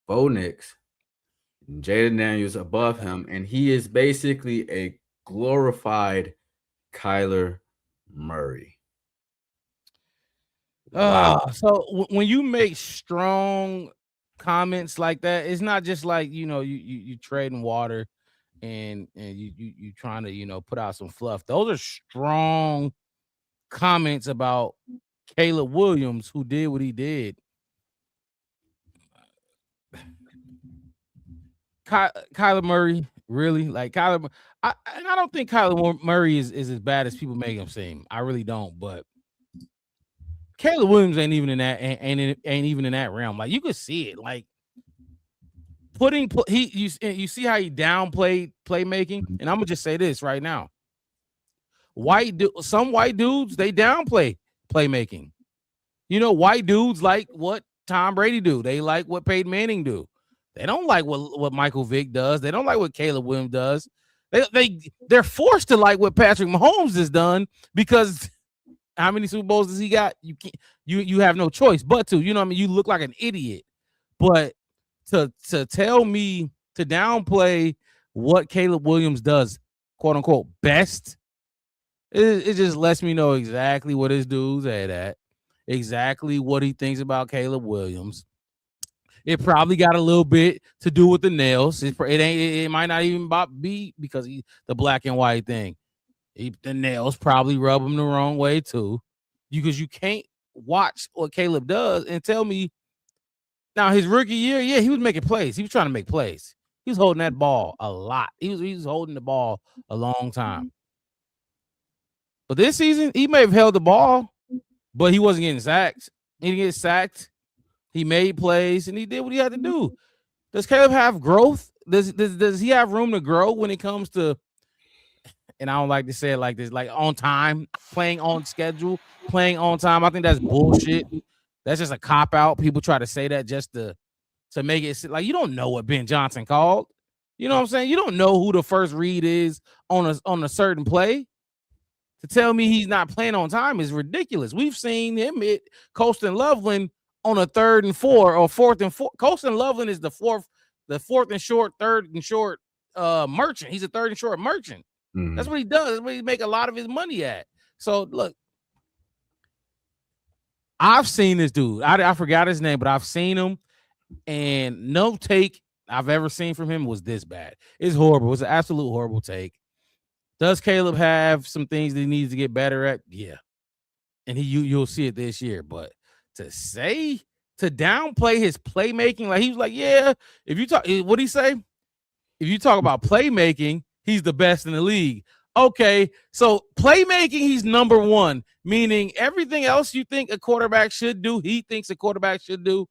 Bo Nix, and Jaden Daniels above him. And he is basically a glorified Kyler Murray. Wow. So when you make strong comments like that, it's not just like, you trading water and you trying to, put out some fluff. Those are strong comments about Caleb Williams, who did what he did. Kyler Murray, really? Like Kyler, I don't think Kyler Murray is as bad as people make him seem. I really don't, but Caleb Williams ain't even in that realm. Like, you could see it. Like, you see how he downplayed playmaking, and I'm gonna just say this right now: some white dudes, they downplay playmaking. White dudes like what Tom Brady do. They like what Peyton Manning do. They don't like what Michael Vick does. They don't like what Caleb Williams does. They're forced to like what Patrick Mahomes has done, because how many Super Bowls does he got? You have no choice but to. You look like an idiot. But to tell me to downplay what Caleb Williams does, quote unquote, best, it just lets me know exactly what his dude's at, exactly what he thinks about Caleb Williams. It probably got a little bit to do with the nails. It might not even be because the black and white thing. The nails probably rub him the wrong way too, because you can't watch what Caleb does and tell me. Now, his rookie year, yeah, he was making plays. He was trying to make plays. He was holding that ball a lot. He was holding the ball a long time. But this season, he may have held the ball, but he wasn't getting sacked. He didn't get sacked. He made plays, and he did what he had to do. Does Caleb have growth? Does he have room to grow when it comes to, and I don't like to say it like this, like on time, playing on schedule, playing on time? I think that's bullshit. That's just a cop-out. People try to say that just to make it like you don't know what Ben Johnson called. You know what I'm saying? You don't know who the first read is on a certain play. To tell me he's not playing on time is ridiculous. We've seen him hit Colston Loveland on a 3rd and 4 or 4th and 4. Colston Loveland is the 4th and short, 3rd and short merchant. He's a 3rd and short merchant. Mm-hmm. That's what he does. That's where he make a lot of his money at. So look, I've seen this dude. I forgot his name, but I've seen him, and no take I've ever seen from him was this bad. It's horrible. It's an absolute horrible take. Does Caleb have some things that he needs to get better at? Yeah. And you'll see it this year. But to downplay his playmaking, like he was like, yeah, if you talk, what'd he say? if you talk about playmaking, he's the best in the league. Okay, so playmaking, he's number one, meaning everything else you think a quarterback should do, he thinks a quarterback should do,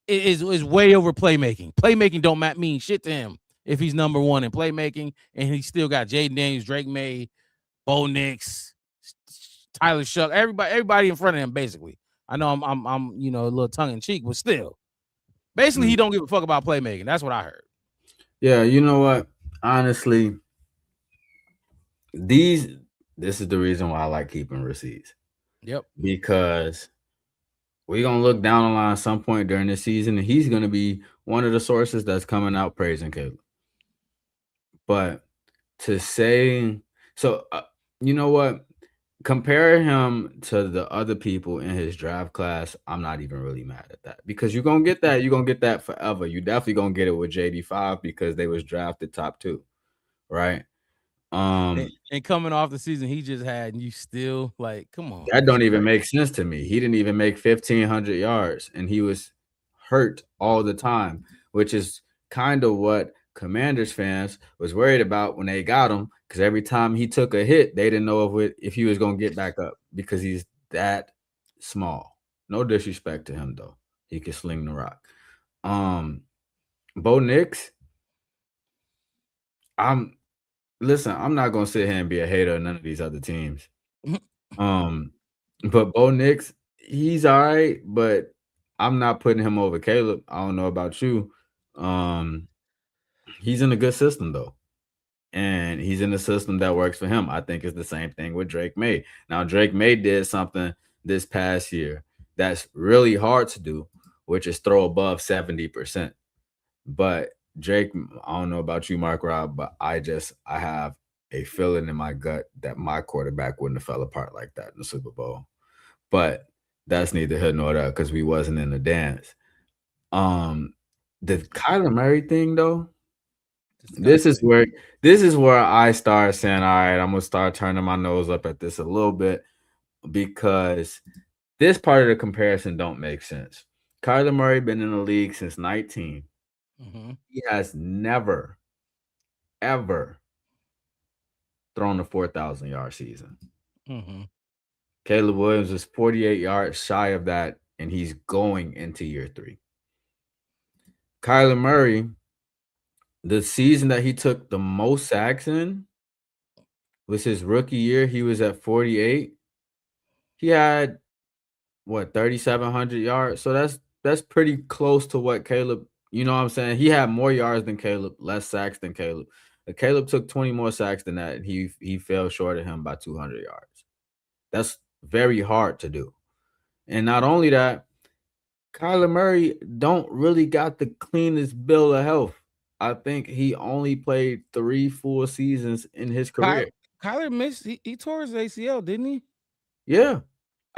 is way over playmaking. Playmaking don't mean shit to him if he's number one in playmaking, and he still got Jaden Daniels, Drake May, Bo Nix, Tyler Shuck, everybody in front of him, basically. I know I'm a little tongue in cheek, but still. Basically, he don't give a fuck about playmaking. That's what I heard. Yeah, you know what? Honestly, this is the reason why I like keeping receipts. Yep. Because we're gonna look down the line at some point during this season, and he's gonna be one of the sources that's coming out praising Caleb. But to say so, you know what? Compare him to the other people in his draft class. I'm not even really mad at that because you're gonna get that. You're gonna get that forever. You definitely gonna get it with JD5 because they was drafted top 2, right? And coming off the season he just had, and you still like, come on. That don't even make sense to me. He didn't even make 1,500 yards, and he was hurt all the time, which is kind of what Commanders fans was worried about when they got him, because every time he took a hit, they didn't know if he was going to get back up because he's that small. No disrespect to him, though. He can sling the rock. Bo Nix, I'm not going to sit here and be a hater of none of these other teams. But Bo Nix, he's all right, but I'm not putting him over Caleb. I don't know about you. He's in a good system, though. And he's in a system that works for him. I think it's the same thing with Drake May. Now, Drake May did something this past year that's really hard to do, which is throw above 70%. But Drake, I don't know about you, Mark Rob, but I have a feeling in my gut that my quarterback wouldn't have fell apart like that in the Super Bowl. But that's neither here nor there because we wasn't in the dance. The Kyler Murray thing, though, this is where I start saying, all right, I'm gonna start turning my nose up at this a little bit because this part of the comparison don't make sense. Kyler Murray been in the league since 19. He has never, ever thrown a 4,000-yard season. Caleb Williams is 48 yards shy of that, and he's going into year 3. Kyler Murray, the season that he took the most sacks in was his rookie year. He was at 48. He had, 3,700 yards? So that's pretty close to what Caleb, you know what I'm saying? He had more yards than Caleb, less sacks than Caleb. Caleb took 20 more sacks than that, and he fell short of him by 200 yards. That's very hard to do. And not only that, Kyler Murray don't really got the cleanest bill of health. I think he only played 3 full seasons in his career. Kyler missed. He tore his ACL, didn't he? Yeah.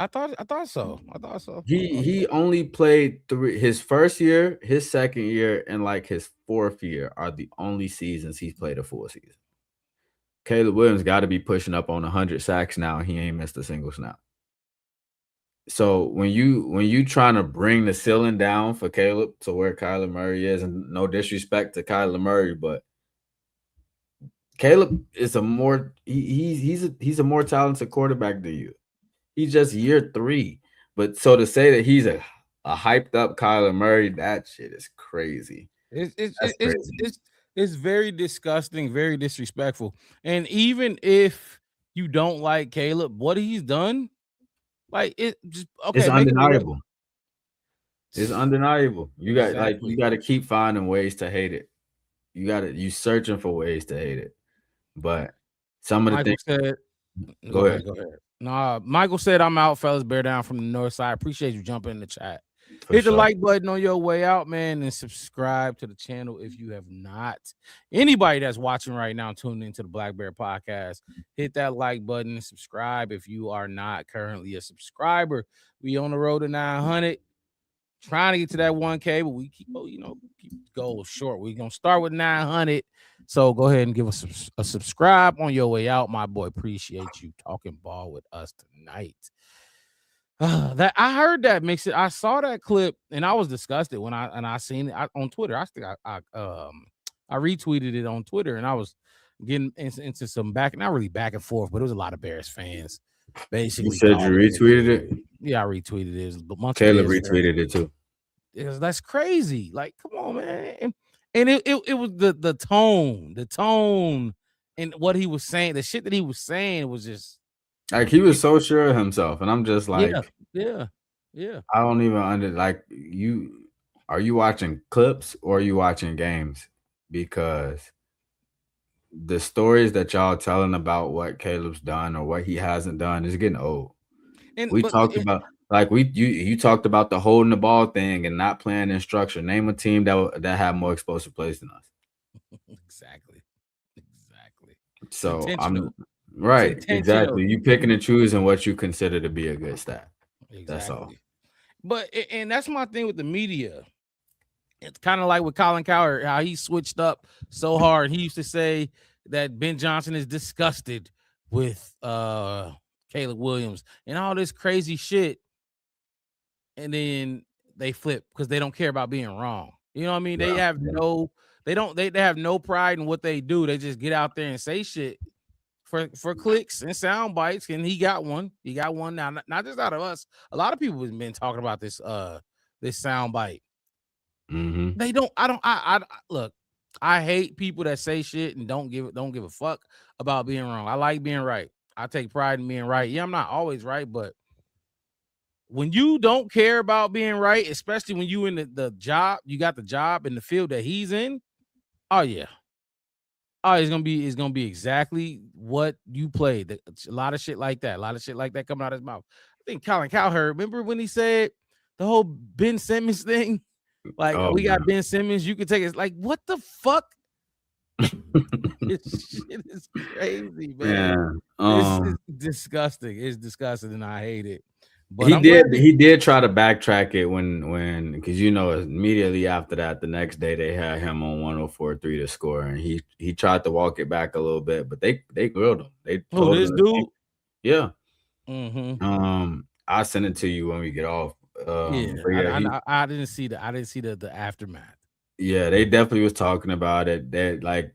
I thought so. He only played 3. His first year, his second year, and like his 4th year are the only seasons he's played a full season. Caleb Williams got to be pushing up on 100 sacks now. He ain't missed a single snap. So when you trying to bring the ceiling down for Caleb to where Kyler Murray is, and no disrespect to Kyler Murray, but Caleb is he's a more talented quarterback than you. He's just year 3. But so to say that he's a hyped up Kyler Murray, that shit is crazy. It's very disgusting, very disrespectful. And even if you don't like Caleb, what he's done, like it's undeniable. It's undeniable. You got you got to keep finding ways to hate it. You searching for ways to hate it. But some of the Michael things said, go ahead. Nah, Michael said, I'm out, fellas. Bear down from the north side. Appreciate you jumping in the chat. Hit the like button on your way out, man, and subscribe to the channel if you have not. Anybody that's watching right now, tuning into the Black Bear Podcast, hit that like button and subscribe if you are not currently a subscriber. We on the road to 900, trying to get to that 1K, but we keep goals short. We're gonna start with 900. So go ahead and give us a subscribe on your way out, my boy. Appreciate you talking ball with us tonight. That I heard that makes it. I saw that clip and I was disgusted when I seen it on Twitter. I think I I retweeted it on Twitter, and I was getting into some not really back and forth, but it was a lot of Bears fans basically. You said you retweeted it? Yeah, I retweeted it. A bunch Caleb of retweeted it too. That's crazy. Like, come on, man. And it was the tone, and what he was saying, the shit that he was saying was just like he was so sure of himself, and I'm just like, yeah. I don't even like you. Are you watching clips or are you watching games? Because the stories that y'all telling about what Caleb's done or what he hasn't done is getting old. We talked about you talked about the holding the ball thing and not playing in structure. Name a team that had more explosive plays than us. Exactly. So intentional. I'm right. Exactly. You picking and choosing what you consider to be a good stat. Exactly. That's all. But and that's my thing with the media. It's kind of like with Colin Cowherd, how he switched up so hard. He used to say that Ben Johnson is disgusted with Caleb Williams and all this crazy shit. And then they flip because they don't care about being wrong. You know what I mean? They have they have no pride in what they do. They just get out there and say shit for clicks and sound bites. And he got one. He got one now, not just out of us. A lot of people have been talking about this sound bite. Mm-hmm. They don't. I look. I hate people that say shit and don't give a fuck about being wrong. I like being right. I take pride in being right. Yeah, I'm not always right, but when you don't care about being right, especially when you in the job, you got the job in the field that he's in. Oh yeah. Oh, it's gonna be exactly what you played. A lot of shit like that. A lot of shit like that coming out of his mouth. I think Colin Cowherd. Remember when he said the whole Ben Simmons thing? Like, we got Ben Simmons, you can take it. Like, what the fuck? This shit is crazy, man. It's disgusting. It's disgusting, and I hate it. But he did try to backtrack it when because immediately after that, the next day they had him on 104.3 to score, and he tried to walk it back a little bit, but they grilled him. They told this dude? Yeah. Mm-hmm. I'll send it to you when we get off. I didn't see the aftermath. Yeah, they definitely was talking about it. That like,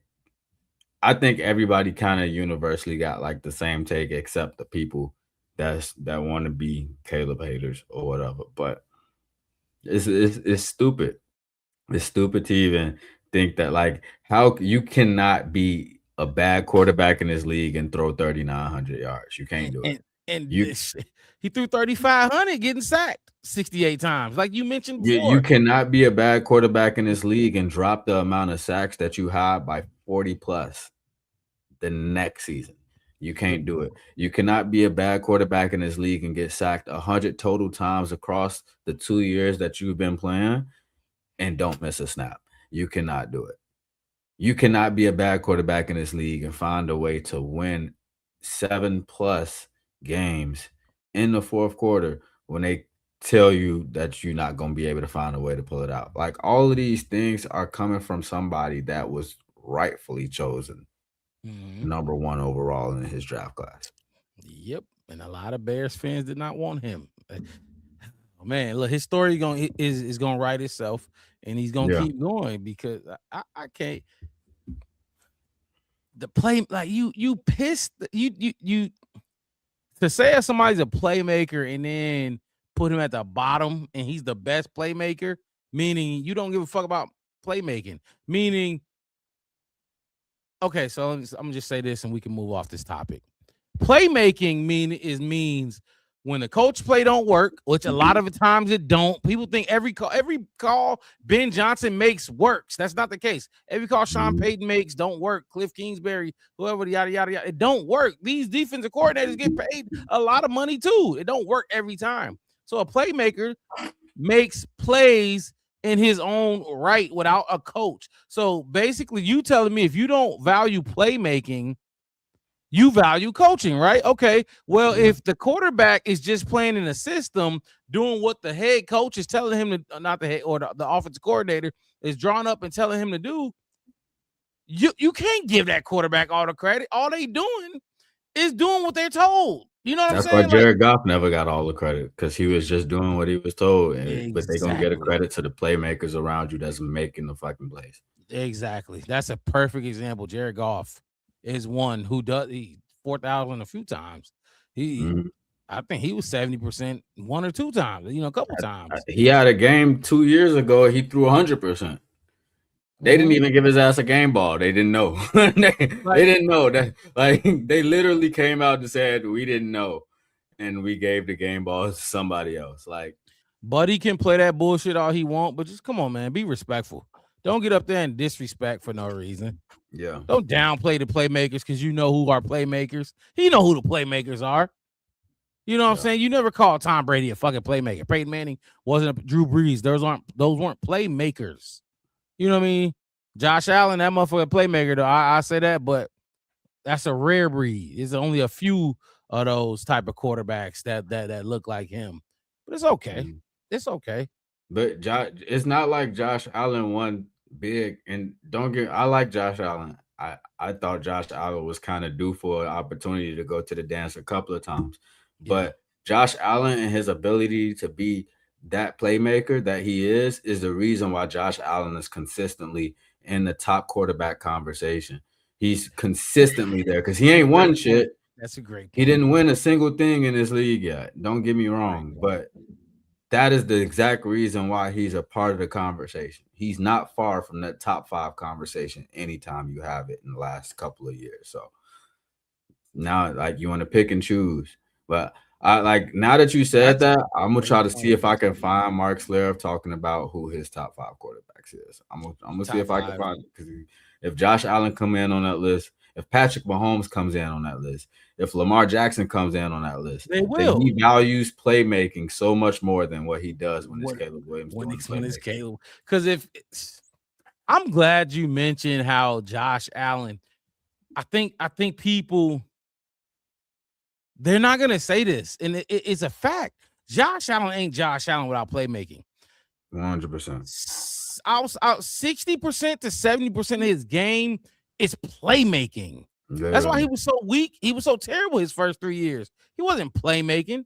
I think everybody kind of universally got like the same take, except the people that want to be Caleb haters or whatever. But it's stupid. It's stupid to even think that, like, how you cannot be a bad quarterback in this league and throw 3,900 yards. You can't do it. And he threw 3,500 getting sacked 68 times, like you mentioned before. You cannot be a bad quarterback in this league and drop the amount of sacks that you had by 40 plus the next season. You can't do it. You cannot be a bad quarterback in this league and get sacked 100 total times across the 2 years that you've been playing and don't miss a snap. You cannot do it. You cannot be a bad quarterback in this league and find a way to win 7+ games in the fourth quarter when they tell you that you're not going to be able to find a way to pull it out. Like, all of these things are coming from somebody that was rightfully chosen number 1 overall in his draft class. Yep. And a lot of Bears fans did not want him. Oh, man, look, his story is gonna write itself, and he's gonna keep going, because I can't. The play, like, you pissed you to say somebody's a playmaker and then put him at the bottom and he's the best playmaker, meaning you don't give a fuck about playmaking. Meaning, okay, so I'm gonna just say this and we can move off this topic. Playmaking means when the coach play don't work, which a lot of the times it don't. People think every call Ben Johnson makes works. That's not the case. Every call Sean Payton makes don't work. Cliff Kingsbury, whoever, yada yada yada, it don't work. These defensive coordinators get paid a lot of money too. It don't work every time. So a playmaker makes plays in his own right without a coach. So basically, you telling me if you don't value playmaking, you value coaching, right? Okay. Well, if the quarterback is just playing in a system, doing what the head coach is telling him to, not the head or the offensive coordinator is drawing up and telling him to do, you can't give that quarterback all the credit. All they doing is doing what they're told. You know what I'm saying? That's why Jared Goff never got all the credit, because he was just doing what he was told. But they're going to get a credit to the playmakers around you that's making the fucking plays. Exactly. That's a perfect example. Jared Goff is one who does 4,000 a few times. He, Mhm. I think he was 70% one or two times. A couple times. He had a game 2 years ago. He threw 100%. They didn't Mhm. even give his ass a game ball. They didn't know. they Like, didn't know that. Like they literally came out and said we didn't know, and we gave the game ball to somebody else. Like, Buddy can play that bullshit all he want, but just come on, man, be respectful. Don't get up there and disrespect for no reason. yeah, Don't downplay the playmakers because you know who are playmakers. He know who the playmakers are. You know what I'm Yeah. saying? You never called Tom Brady a fucking playmaker. Peyton Manning wasn't a Drew Brees. Those weren't playmakers. You know what I mean? Josh Allen, that motherfucker playmaker, though. I say that, but that's a rare breed. There's only a few of those type of quarterbacks that look like him. But it's okay. Mhm. It's okay. But it's not like Josh Allen won big. And don't get, I like Josh Allen. I thought Josh Allen was kind of due for an opportunity to go to the dance a couple of times. Yeah. But Josh Allen and his ability to be that playmaker that he is the reason why Josh Allen is consistently in the top quarterback conversation. He's consistently there because he ain't won shit. That's a great point. He didn't win a single thing in this league yet. Don't get me wrong, but that is the exact reason why he's a part of the conversation. He's not far from that top 5 conversation anytime you have it in the last couple of years. So now, like, you want to pick and choose. But I like, now that you said That's that, I'm gonna try to see if I can point. find Mark Slav talking about who his top 5 quarterbacks is. I'm gonna see Top if I can five. find it, because if Josh Allen come in on that list, if Patrick Mahomes comes in on that list, if Lamar Jackson comes in on that list, They then will. he values playmaking so much more than what he does when it's When- Caleb Williams when doing it's, when it's playmaking. Caleb. Because I'm glad you mentioned how Josh Allen. I think people, they're not gonna say this, and it's a fact. Josh Allen ain't Josh Allen without playmaking. 100%. Out 60% to 70% of his game is playmaking. That's why he was so weak. He was so terrible his first 3 years. He wasn't playmaking.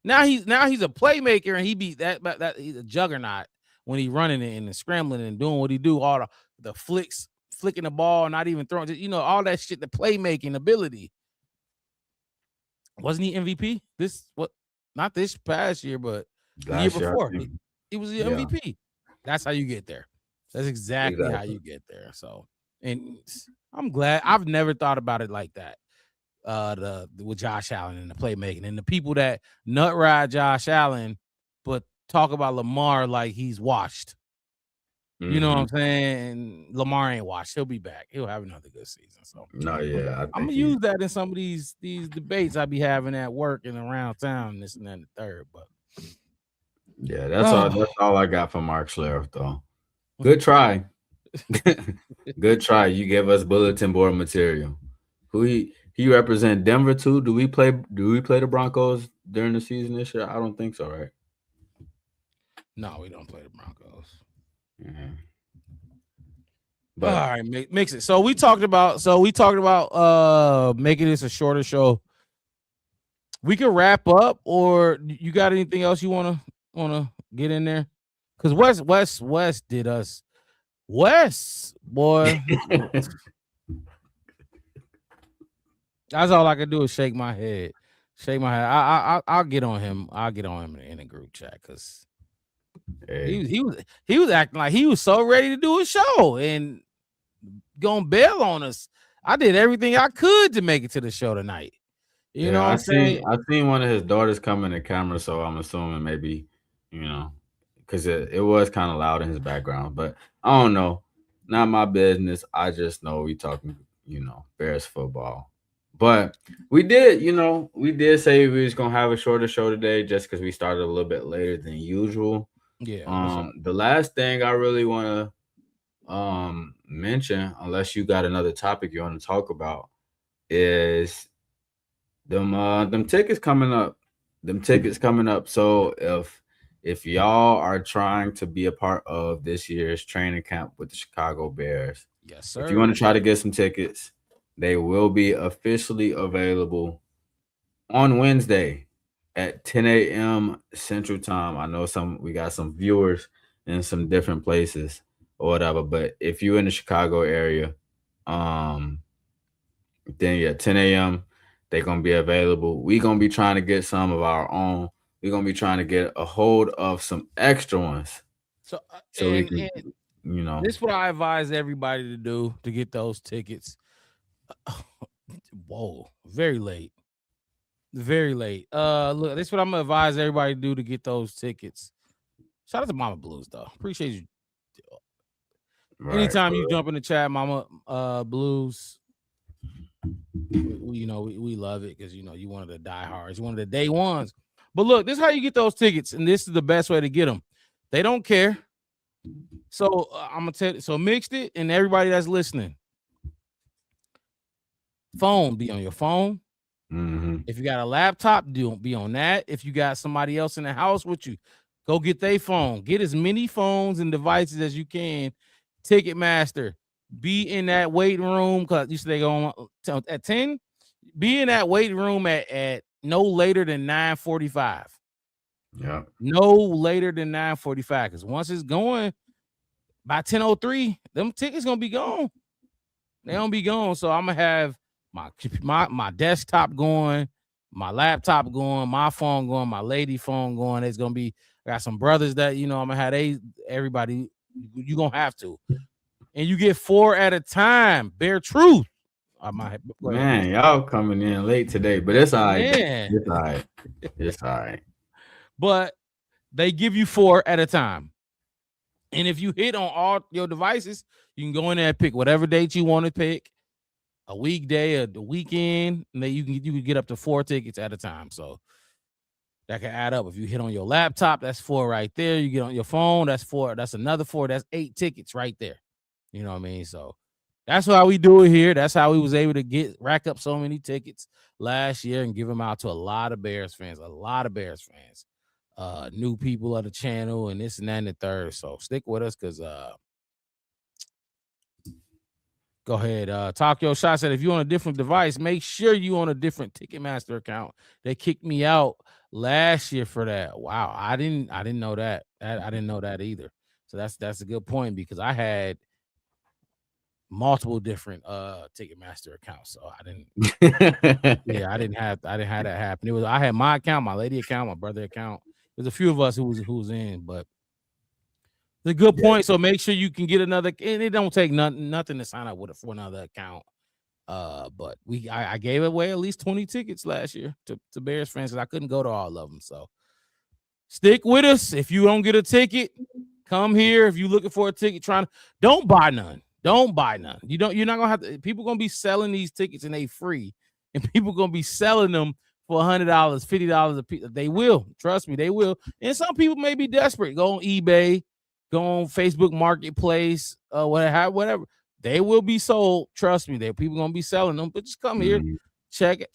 Now he's a playmaker, and he beat that he's a juggernaut when he's running it and scrambling and doing what he do, all the flicks, flicking the ball, not even throwing, all that shit, the playmaking ability. Wasn't he MVP? Not this past year, but the year before. He was the MVP. That's how you get there. That's exactly how you get there. So, and I'm glad. I've never thought about it like that. With Josh Allen and the playmaking and the people that nut ride Josh Allen, but talk about Lamar like he's washed. You know what I'm saying? Lamar ain't washed. He'll be back. He'll have another good season. So No, yeah, I'm gonna use that in some of these debates I be having at work and around town, this and that and the third. But yeah, that's all. That's all I got from Mark Schlereth, though. Good try. Good try. You gave us bulletin board material. Who he represent Denver too? Do we play the Broncos during the season this year? I don't think so, right? No, we don't play the Broncos. But all right, mix it. So we talked about making this a shorter show. We can wrap up, or you got anything else you wanna get in there? Because West did us. West, boy. That's all I can do is shake my head. Shake my head. I'll get on him. I'll get on him in a group chat because he was acting like he was so ready to do a show and gonna bail on us. I did everything I could to make it to the show tonight. You know what I'm saying? I seen one of his daughters come in the camera, so I'm assuming maybe, because it was kind of loud in his background. But I don't know. Not my business. I just know we talking, Bears football. But we did say we was gonna have a shorter show today just because we started a little bit later than usual. Yeah. The last thing I really want to mention, unless you got another topic you want to talk about, is them tickets coming up. So if y'all are trying to be a part of this year's training camp with the Chicago Bears, yes, sir. If you want to try to get some tickets, they will be officially available on Wednesday at 10 a.m. Central Time. I know we got some viewers in some different places. or whatever. But if you're in the Chicago area, um, then yeah, 10 a.m. they're gonna be available. We're gonna be trying to get some of our own. We're gonna be trying to get a hold of some extra ones So so we can, you know. this is what I advise everybody to do to get those tickets. Whoa, very late. Very late. Look, this is what I'm gonna advise everybody to do to get those tickets. Shout out to Mama Blues though. Appreciate you. Right, Anytime bro. you jump in the chat, Mama Blues, we love it because you know you one of the diehards, you one of the day ones. But look, this is how you get those tickets, and this is the best way to get them. They don't care. So I'm gonna tell you. So mixed it, and everybody that's listening, phone be on your phone. Mm-hmm. If you got a laptop, do be on that. If you got somebody else in the house with you, go get their phone. Get as many phones and devices as you can. Ticketmaster. Be in that waiting room because you said they go on at 10. Be in that waiting room at no later than 9:45. Yeah. No later than 9:45. Because once it's going by 10:03, them tickets gonna be gone. They gonna be gone. So I'm gonna have my desktop going, my laptop going, my phone going, my lady phone going. It's gonna be. I got some brothers that you know I'm gonna have everybody. You gonna have to, and you get 4 at a time. Bare truth. I might go ahead, Man, y'all coming in late today, but it's all right. man. It's all right. It's all right. But they give you 4 at a time. And if you hit on all your devices, you can go in there and pick whatever date you want to pick, a weekday or the weekend, and then you can get up to 4 tickets at a time. So that can add up. If you hit on your laptop, that's 4 right there. You get on your phone, that's 4. That's another 4. That's 8 tickets right there. You know what I mean? So that's how we do it here. That's how we was able to rack up so many tickets last year and give them out to a lot of Bears fans. New people of the channel and this and that and the third. So stick with us because go ahead. Talk your shot said if you're on a different device, make sure you on a different Ticketmaster account. They kicked me out last year for that. Wow, I didn't know that. I didn't know that either. So that's a good point because I had multiple different Ticketmaster accounts. So I didn't have that happen. I had my account, my lady account, my brother account. There's a few of us who was in, but it's a good point. So make sure you can get another, and it don't take nothing to sign up for another account. But I gave away at least 20 tickets last year to Bears fans because I couldn't go to all of them. So stick with us. If you don't get a ticket, come here. If you're looking for a ticket, don't buy none. Don't buy none. You're not gonna have to. People gonna be selling these tickets and they free, and people gonna be selling them for $100, $50 a piece. They will. Trust me, they will. And some people may be desperate. Go on eBay, go on Facebook Marketplace, whatever. They will be sold. Trust me, people gonna be selling them. But just come here, check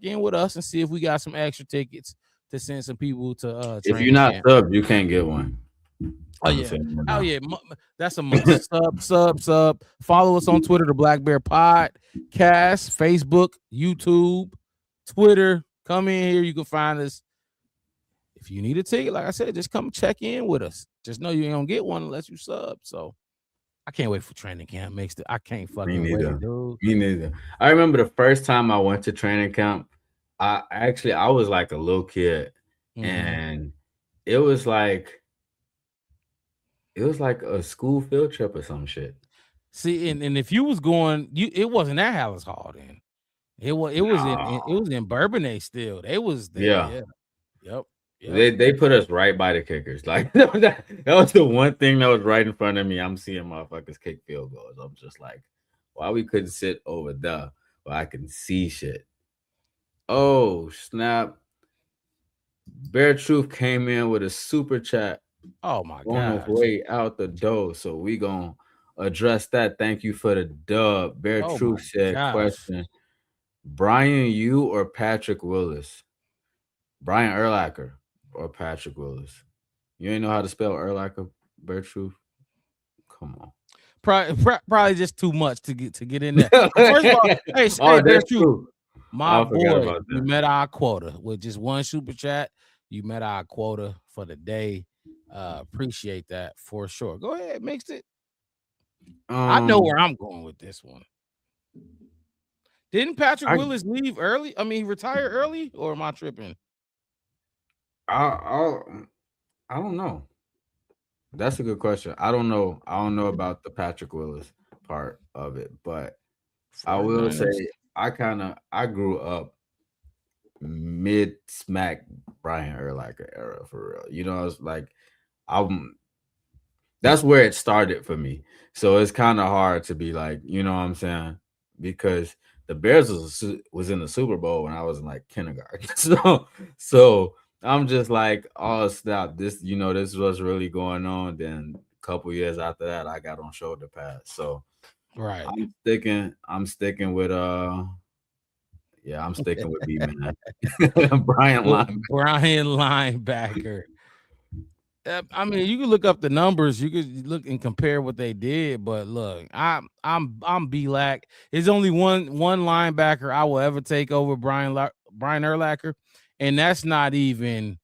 in with us and see if we got some extra tickets to send some people to. If you're not sub, you can't get one. Oh yeah, that's a must. Sub. Follow us on Twitter, the Black Bear Podcast, Facebook, YouTube, Twitter. Come in here, you can find us. If you need a ticket, like I said, just come check in with us. Just know you ain't gonna get one unless you sub. So I can't wait for training camp. I can't fucking wait, dude. Me neither. I remember the first time I went to training camp. I was like a little kid, and it was like a school field trip or some shit. See, and if you was going, it wasn't that Hallis Hall then. It was in Bourbonnais still. They was there. Yeah. Yep. They put us right by the kickers. Like that was the one thing that was right in front of me. I'm seeing motherfuckers kick field goals. I'm just like, why we couldn't sit over there where I can see shit? Oh snap! Bear Truth came in with a super chat. Oh my god! On the way out the door, so we gonna address that. Thank you for the dub. Bear Truth said, question: Brian, you or Patrick Willis? Brian Urlacher or Patrick Willis? You ain't know how to spell Urlacher, Bear Truth? Come on. Probably just too much to get in there. First of all, hey, Bear Truth. My boy, you met our quota with just one super chat. You met our quota for the day. Appreciate that for sure. Go ahead, mixed it. I know where I'm going with this one. Didn't Patrick I- Willis leave early? I mean, retire early, or am I tripping? I don't know. That's a good question. I don't know. I don't know about the Patrick Willis part of it, but I will say 49ers. I grew up mid smack Brian Urlacher era for real. You know, it's like I'm that's where it started for me. So it's kind of hard to be like, you know what I'm saying? Because the Bears was in the Super Bowl when I was in like kindergarten. So I'm just like, oh snap, this this was really going on. Then a couple years after that, I got on shoulder pads. So Right. I'm sticking with I'm sticking with B man. Brian Line. Brian linebacker. I mean, you can look up the numbers. You could look and compare what they did, but look, I'm B-Lack. There's only one linebacker I will ever take over Brian Urlacher, and that's not even.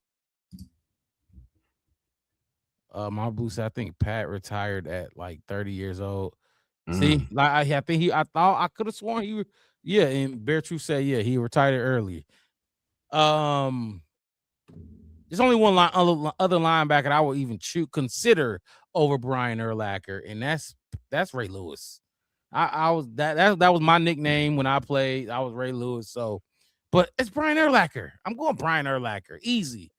My boost. I think Pat retired at like 30 years old. See, like I think I thought I could have sworn he. Yeah, and Bear Truth said he retired early. There's only one other linebacker I will even consider over Brian Urlacher, and that's Ray Lewis. I was that was my nickname when I played. I was Ray Lewis. So, but it's Brian Urlacher. I'm going Brian Urlacher. Easy.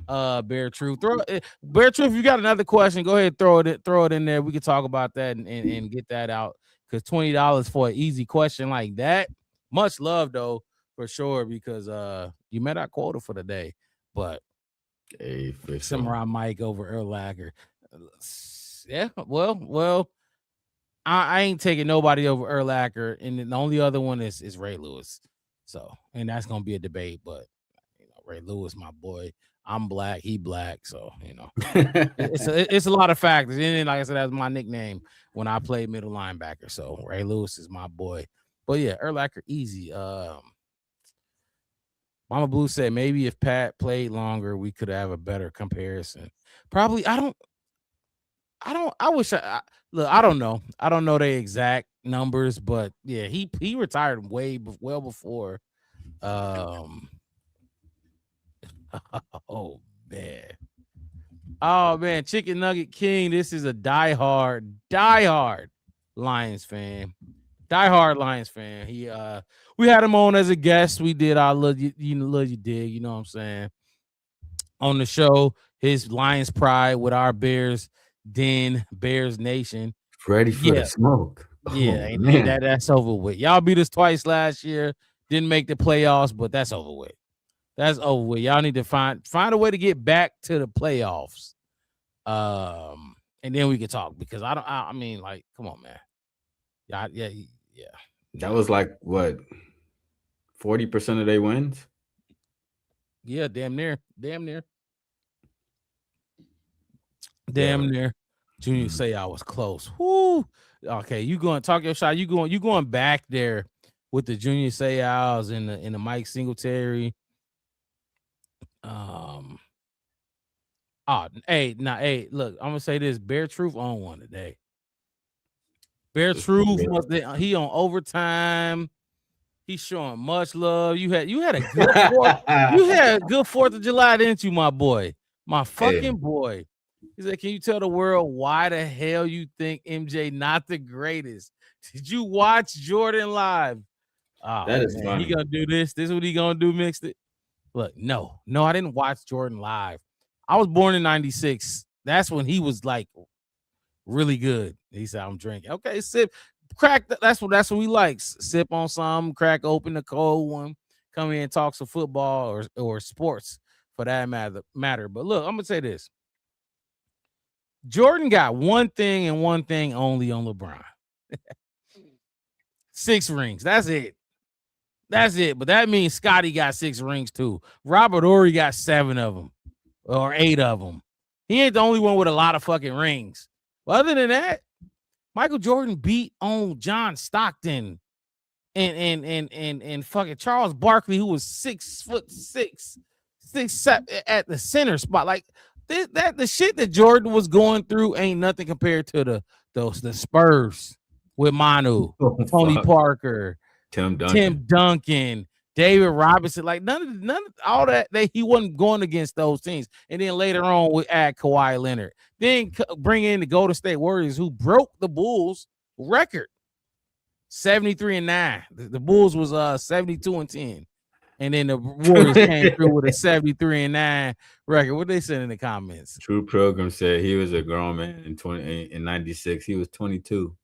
Bear Truth. Bear Truth. If you got another question, go ahead, throw it in there. We can talk about that and get that out. Because $20 for an easy question like that. Much love though, for sure, because you met our quota for the day. But Samurai Mike over Urlacher. Yeah, well, I ain't taking nobody over Urlacher, and the only other one is Ray Lewis. So, and that's gonna be a debate, but Ray Lewis, my boy. I'm black, he black, so it's a lot of factors. And then, like I said, that's my nickname when I played middle linebacker. So Ray Lewis is my boy. But yeah, Urlacher easy. Mama Blue said maybe if Pat played longer, we could have a better comparison. Probably. I wish look. I don't know. I don't know the exact numbers, but yeah, he retired well before. Oh man, Chicken Nugget King. This is a diehard Lions fan. Diehard Lions fan. He we had him on as a guest. We did our love you dig, you know what I'm saying? On the show, his Lions pride with our Bears Bears Nation. Ready for the smoke. Yeah, and that's over with. Y'all beat us twice last year. Didn't make the playoffs, but that's over with. That's over with. Y'all need to find a way to get back to the playoffs. And then we can talk, because I mean, like, come on, man. Yeah. That was like what, 40% of their wins? Yeah, damn near. Damn near. Junior say I was close. Whoo. Okay, you going to talk your shot. You going back there with the Junior Seau's and the Mike Singletary. Hey, look, I'm gonna say this. Bear Truth on one today. Bear Truth he on overtime. He's showing much love. You had a good good 4th of July, didn't you, my boy? My fucking boy. He said, can you tell the world why the hell you think MJ not the greatest? Did you watch Jordan live? Oh, that is man. funny. He gonna do this. This is what he gonna do, mixed it. Look, no, I didn't watch Jordan live. I was born in 96. That's when he was like really good. He said, I'm drinking. Okay, sip. Crack. That's what we like. Sip on some, crack open the cold one, come in and talk some football or sports for that matter. But look, I'm gonna say this. Jordan got one thing and one thing only on LeBron. 6 rings. That's it. But that means Scotty got 6 rings too. Robert Horry got 7 of them or 8 of them. He ain't the only one with a lot of fucking rings. But other than that, Michael Jordan beat on John Stockton and fucking Charles Barkley, who was 6'6", 6'7" at the center spot. Like, the shit that Jordan was going through ain't nothing compared to the Spurs with Manu, Tony Parker, Tim Duncan, David Robinson. Like none of all that he wasn't going against those teams. And then later on we add Kawhi Leonard. Then bring in the Golden State Warriors, who broke the Bulls record, 73-9. The Bulls was 72-10. And then the Warriors came through with a 73-9 record. What they said in the comments? True Program said he was a grown man in 96. He was 22.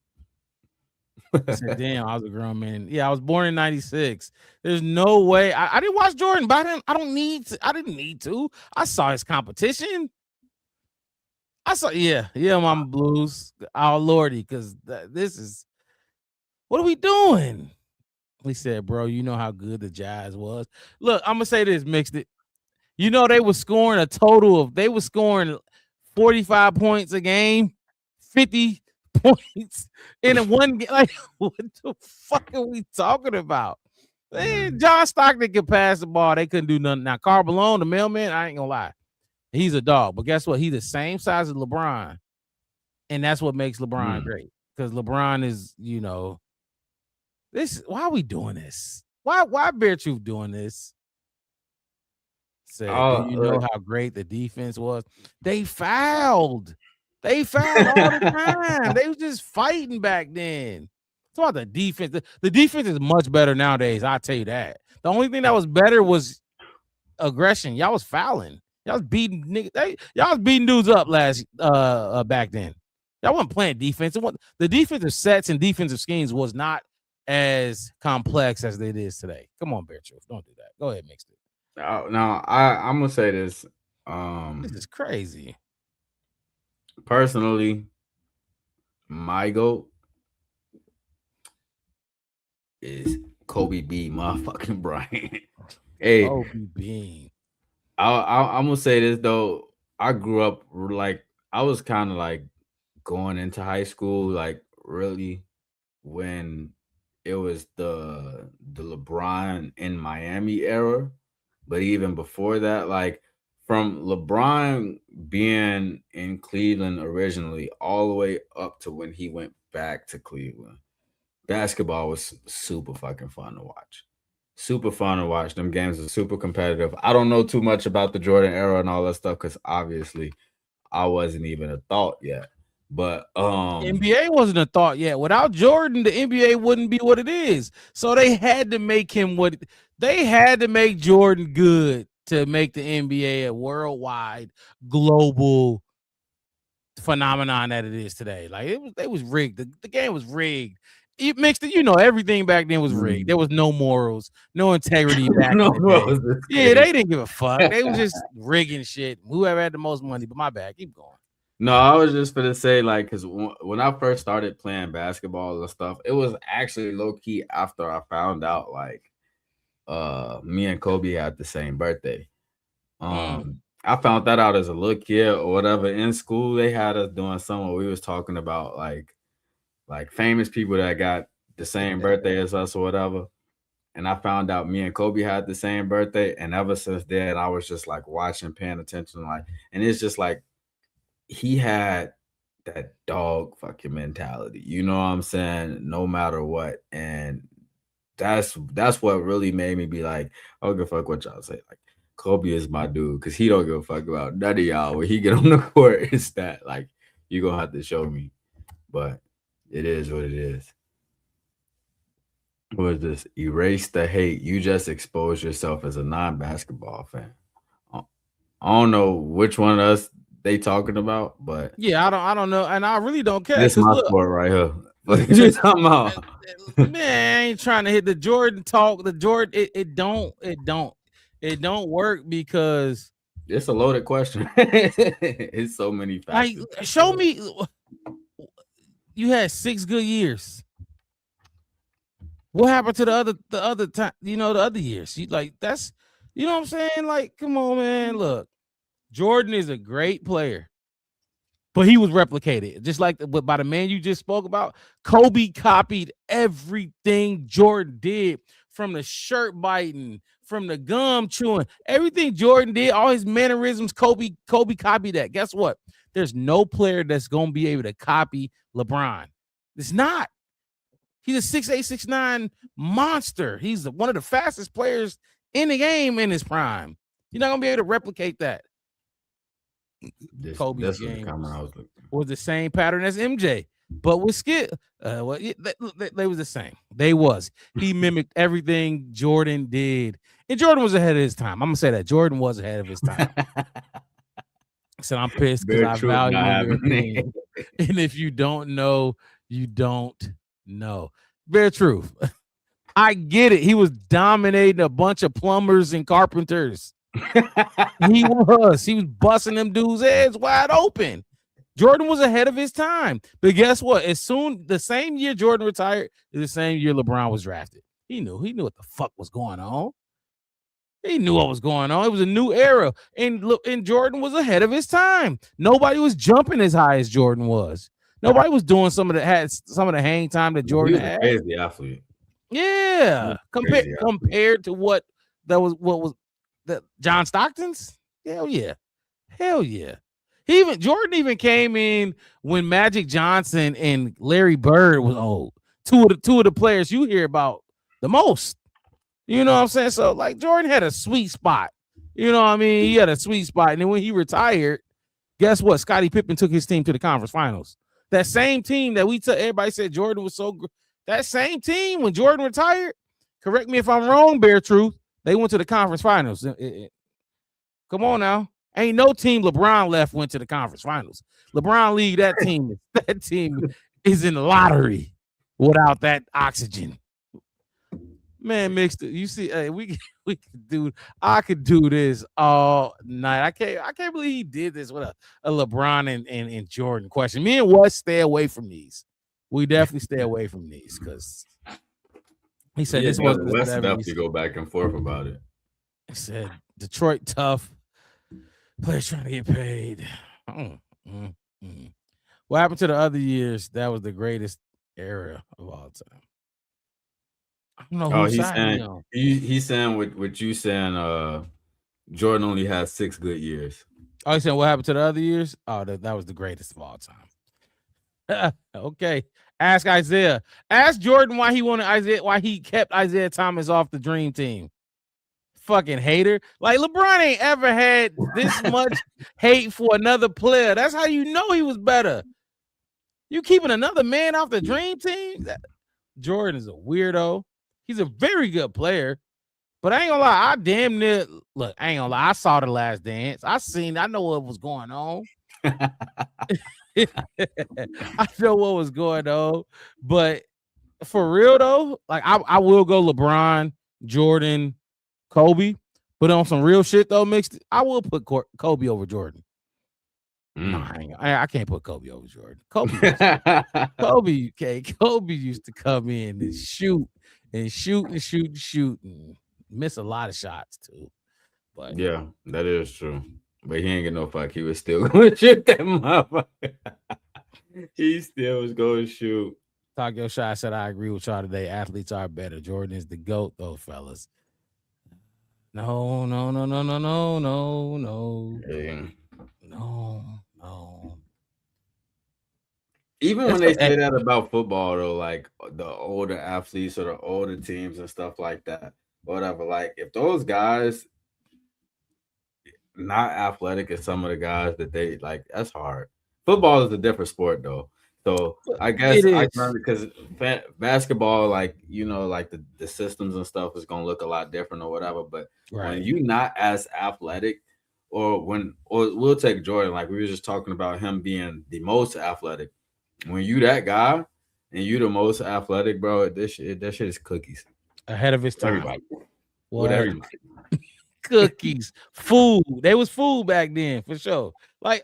I said, damn, I was a grown man. Yeah, I was born in 96. There's no way. I didn't watch Jordan, but I didn't need to. I saw his competition. Mama Blues. Oh, Lordy, because this is, what are we doing? He said, bro, you know how good the Jazz was. Look, I'm going to say this, Mixed It. You know, they were scoring 45 points a game, 50 points in one game. Like, what the fuck are we talking about? Man, John Stockton could pass the ball. They couldn't do nothing. Now, Karl Malone, the mailman, I ain't going to lie. He's a dog. But guess what? He's the same size as LeBron. And that's what makes LeBron great. Because LeBron is, you know, why are we doing this? Why Bear Truth doing this? Said, do you know how great the defense was? They fouled. They fouled all the time. They was just fighting back then. It's about the defense. The defense is much better nowadays. I'll tell you that. The only thing that was better was aggression. Y'all was fouling. Y'all was beating niggas. Y'all was beating dudes up back then. Y'all wasn't playing defense. The defensive sets and defensive schemes was not as complex as it is today. Come on, Bear Truth. Don't do that. Go ahead, Mixed It. Now, I'm gonna say this. This is crazy. Personally, my GOAT is Kobe B. Motherfucking Bryant. Hey, Kobe Bean. I'm gonna say this though. I grew up like I was kind of like going into high school, like really when it was the LeBron in Miami era. But even before that, like from LeBron being in Cleveland originally all the way up to when he went back to Cleveland, basketball was super fucking fun to watch. Super fun to watch. Them games are super competitive. I don't know too much about the Jordan era and all that stuff because obviously I wasn't even a thought yet. But NBA wasn't a thought yet. Without Jordan, the NBA wouldn't be what it is. So they had to make him they had to make Jordan good to make the NBA a worldwide, global phenomenon that it is today. Like it was rigged. The game was rigged. It mixed it, you know, everything back then was rigged. There was no morals, no integrity back in the day. Yeah, they didn't give a fuck. They was just rigging shit. Whoever had the most money, but my bad, keep going. No, I was just gonna say, like, because when I first started playing basketball and stuff, it was actually low key after I found out, like, me and Kobe had the same birthday. I found that out as a little kid or whatever. In school, they had us doing something where we was talking about like famous people that got the same birthday as us or whatever. And I found out me and Kobe had the same birthday, and ever since then, I was just like watching, paying attention, like, and it's just like. He had that dog fucking mentality, you know what I'm saying? No matter what. And that's what really made me be like, I don't give a fuck what y'all say. Like, Kobe is my dude because he don't give a fuck about none of y'all. When he get on the court, it's that, like, you're going to have to show me. But it is what it is. What is this? Erase the hate. You just expose yourself as a non-basketball fan. I don't know which one of us they talking about, but yeah, I don't know, and I really don't care. This is my sport right here. What you talking about? Man, I ain't trying to hit the Jordan talk. The Jordan, it don't work because it's a loaded question. It's so many factors. Like, show me. You had 6 good years. What happened to the other time? You know, the other years. You like that's, you know what I'm saying? Like, come on, man. Look. Jordan is a great player, but he was replicated. Just like by the man you just spoke about, Kobe copied everything Jordan did from the shirt biting, from the gum chewing, everything Jordan did, all his mannerisms, Kobe copied that. Guess what? There's no player that's gonna be able to copy LeBron. It's not. He's a 6'8", 6'9" monster. He's one of the fastest players in the game in his prime. You're not gonna be able to replicate that. Kobe's game was the same pattern as MJ, but with skill. They was the same. He mimicked everything Jordan did, and Jordan was ahead of his time. I'm gonna say that Jordan was ahead of his time. So I'm pissed because I value your opinion. And if you don't know, you don't know. Bare truth. I get it. He was dominating a bunch of plumbers and carpenters. He was busting them dudes' heads wide open. Jordan was ahead of his time. But guess what? The same year Jordan retired, the same year LeBron was drafted. He knew what the fuck was going on. He knew what was going on. It was a new era, and Jordan was ahead of his time. Nobody was jumping as high as Jordan was. Nobody was doing some of the hang time that Jordan had. He was a crazy athlete. Yeah, compared to what was that John Stockton's? Hell yeah. Jordan even came in when Magic Johnson and Larry Bird was old. Two of the players you hear about the most. You know what I'm saying? So, like, Jordan had a sweet spot. You know what I mean? He had a sweet spot. And then when he retired, guess what? Scottie Pippen took his team to the conference finals. That same team that everybody said Jordan was so good. That same team, when Jordan retired, correct me if I'm wrong, Bare Truth, they went to the conference finals. Come on now. Ain't no team LeBron left went to the conference finals. LeBron league, that team is in the lottery without that oxygen. Man, mixed it. You see, hey, we could do. I could do this all night. I can't believe he did this with a LeBron and Jordan question. Me and Wes stay away from these. We definitely stay away from these because he said this wasn't the 70s. Definitely go back and forth about it. He said Detroit tough. Players trying to get paid. What happened to the other years? That was the greatest era of all time. I don't know he's saying what you saying. Jordan only has 6 good years. Oh, he's saying what happened to the other years? Oh, that was the greatest of all time. Okay. Ask Isaiah. Ask Jordan why he kept Isaiah Thomas off the dream team. Fucking hater. Like, LeBron ain't ever had this much hate for another player. That's how you know he was better. You keeping another man off the dream team? Jordan is a weirdo. He's a very good player, but I ain't gonna lie. I ain't gonna lie. I saw The Last Dance. I know what was going on. I know what was going on, but for real though, like I will go LeBron, Jordan, Kobe, but on some real shit though, I will put Kobe over Jordan. No, I can't put Kobe over Jordan. Kobe used to come in and shoot and miss a lot of shots too. But yeah, that is true. But he ain't get no fuck. He was still going to shoot that motherfucker. He still was going to shoot. Talk Your Shot said, I agree with y'all today. Athletes are better. Jordan is the GOAT, though, fellas. No. Yeah. No. Even when they say that about football, though, like the older athletes or the older teams and stuff like that, whatever, like if those guys not athletic as some of the guys that they like, that's hard. Football is a different sport, though. So I guess because basketball, like, you know, like the systems and stuff is going to look a lot different or whatever. But when you're not as athletic, or we'll take Jordan, like we were just talking about him being the most athletic. When you that guy and you the most athletic, bro, that shit is cookies. Ahead of his time. Everybody. With everybody. Cookies, food. They was food back then for sure. Like,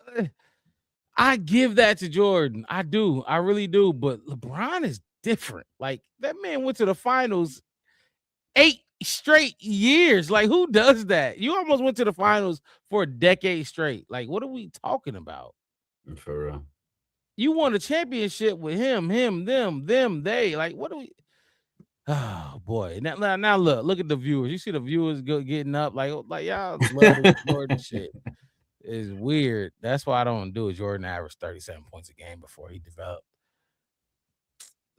I give that to Jordan. I do. I really do. But LeBron is different. Like, that man went to the finals 8 straight years. Like, who does that? You almost went to the finals for a decade straight. Like, what are we talking about? For real. You won a championship with him, them, they. Like, what do we? Oh boy! Now look at the viewers. You see the viewers getting up like y'all love this Jordan shit. It's weird. That's why I don't do it. Jordan averaged 37 points a game before he developed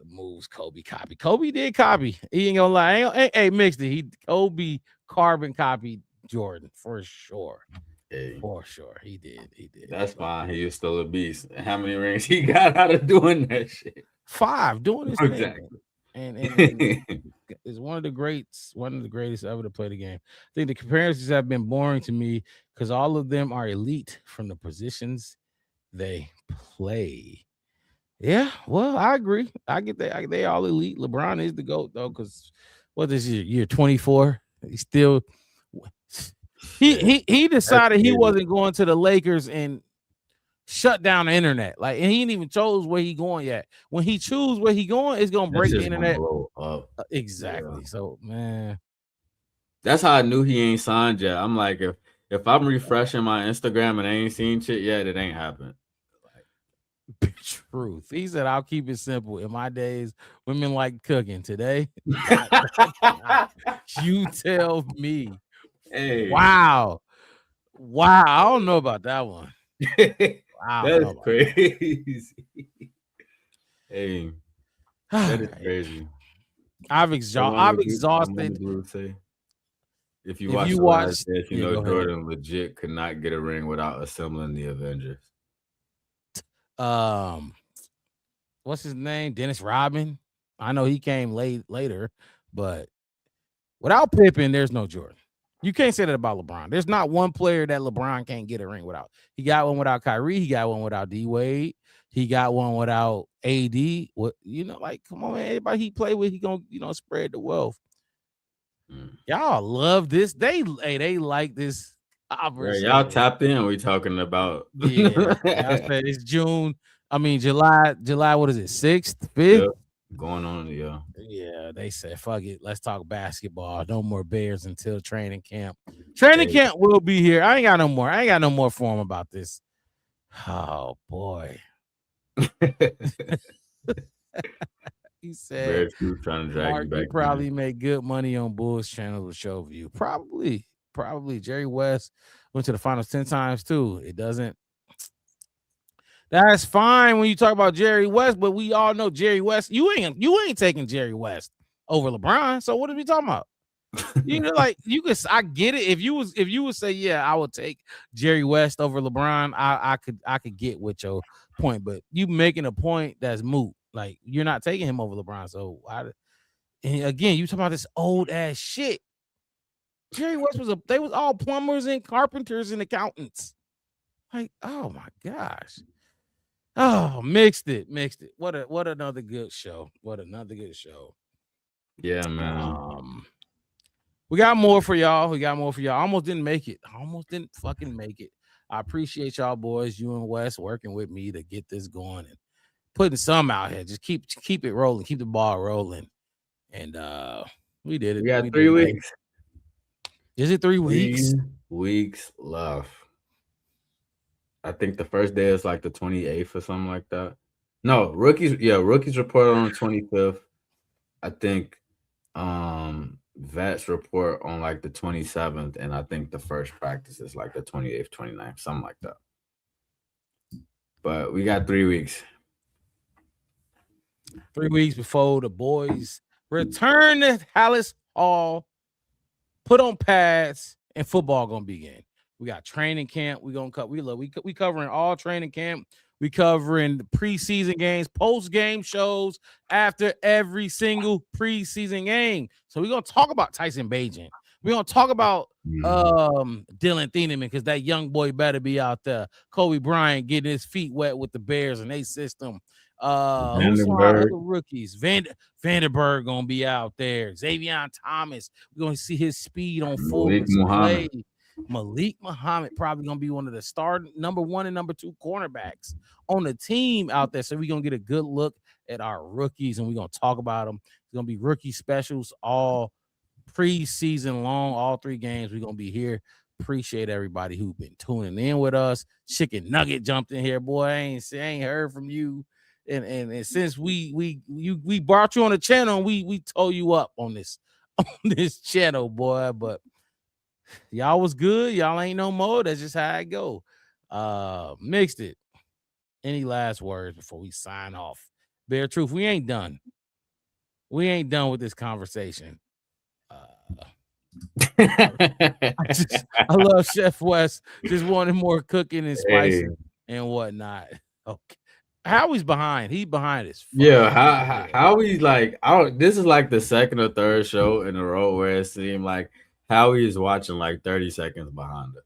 the moves Kobe copied. Kobe did copy. He ain't gonna lie. Hey, mixed it. Kobe carbon copied Jordan for sure. Hey, For sure. He did. that's fine. He is still a beast. How many rings he got out of doing that shit? 5 doing his thing. Exactly. And is one of the greatest ever to play the game. I think the comparisons have been boring to me because all of them are elite from the positions they play. Yeah, well, I agree. I get that. They all elite. LeBron is the GOAT though, because what is year 24? He's still he decided he wasn't going to the Lakers and shut down the internet. Like, and he ain't even chose where he going yet. When he choose where he going, it's gonna break the internet. Blow up. Exactly. Yeah. So man, that's how I knew he ain't signed yet. I'm like, if I'm refreshing my Instagram and I ain't seen shit yet, it ain't happened. Truth. He said, "I'll keep it simple. In my days, women like cooking. Today, you tell me." Hey. Wow. I don't know about that one. That's crazy. Hey, that is crazy. I've exhausted. If you watch, you know Jordan legit could not get a ring without assembling the Avengers. What's his name? Dennis Rodman. I know he came later, but without Pippen, there's no Jordan. You can't say that about LeBron. There's not one player that LeBron can't get a ring without. He got one without Kyrie. He got one without D Wade. He got one without AD. What like, come on, man. Everybody he played with, he gonna spread the wealth. Y'all love this. They like this. Right, y'all tapped in. We talking about it's June. I mean July. What is it? 6th, 5th? Yep. Going on, yeah. Yeah, they said, fuck it. Let's talk basketball. No more Bears until training camp. Training camp will be here. I ain't got no more for him about this. Oh boy. He said, trying to drag you back. You probably make good money on Bulls channel with show view. Probably. Jerry West went to the finals 10 times too. It doesn't. That's fine when you talk about Jerry West, but we all know Jerry West. You ain't taking Jerry West over LeBron. So what are we talking about? I get it. If you would say, yeah, I would take Jerry West over LeBron, I could get with your point, but you making a point that's moot. Like, you're not taking him over LeBron. So and again, you talking about this old ass shit. Jerry West they was all plumbers and carpenters and accountants. Like, oh my gosh. Oh, mixed it. What another good show. Yeah, man. We got more for y'all. I almost didn't make it. Fucking make it. I appreciate y'all boys, you and Wes, working with me to get this going and putting some out here. Just keep it rolling, keep the ball rolling. And we did it. We got 3 weeks. Is it 3 weeks? 3 weeks left. I think the first day is like the 28th or something like that. No, rookies report on the 25th. I think vets report on like the 27th, and I think the first practice is like the 28th, 29th, something like that. But we got 3 weeks. 3 weeks before the boys return to Hallis Hall, put on pads, and football gonna begin. We got training camp. We covering all training camp. We covering the preseason games, post-game shows after every single preseason game. So we're gonna talk about Tyson Bagent. We're gonna talk about Dylan Thieneman, because that young boy better be out there. Kobe Bryant getting his feet wet with the Bears and their system. Who's some of our other rookies? Vanderberg gonna be out there. Xavier Thomas. We're gonna see his speed on full display. Malik Muhammad probably gonna be one of the starting number 1 and number 2 cornerbacks on the team out there. So we're gonna get a good look at our rookies and we're gonna talk about them. It's gonna be rookie specials all preseason long, all 3 games. We're gonna be here. Appreciate everybody who's been tuning in with us. Chicken Nugget jumped in here, boy. I ain't heard from you and since we brought you on the channel, and we told you up on this channel, boy. But y'all was good. Y'all ain't no more. That's just how it go. Mixed it. Any last words before we sign off? Bear Truth, we ain't done. We ain't done with this conversation. I love Chef West. Just wanted more cooking and spicy and whatnot. Okay. Howie's behind. He behind us. Yeah, how he's like, this is like the second or third show in a row where it seemed like Howie is watching like 30 seconds behind us.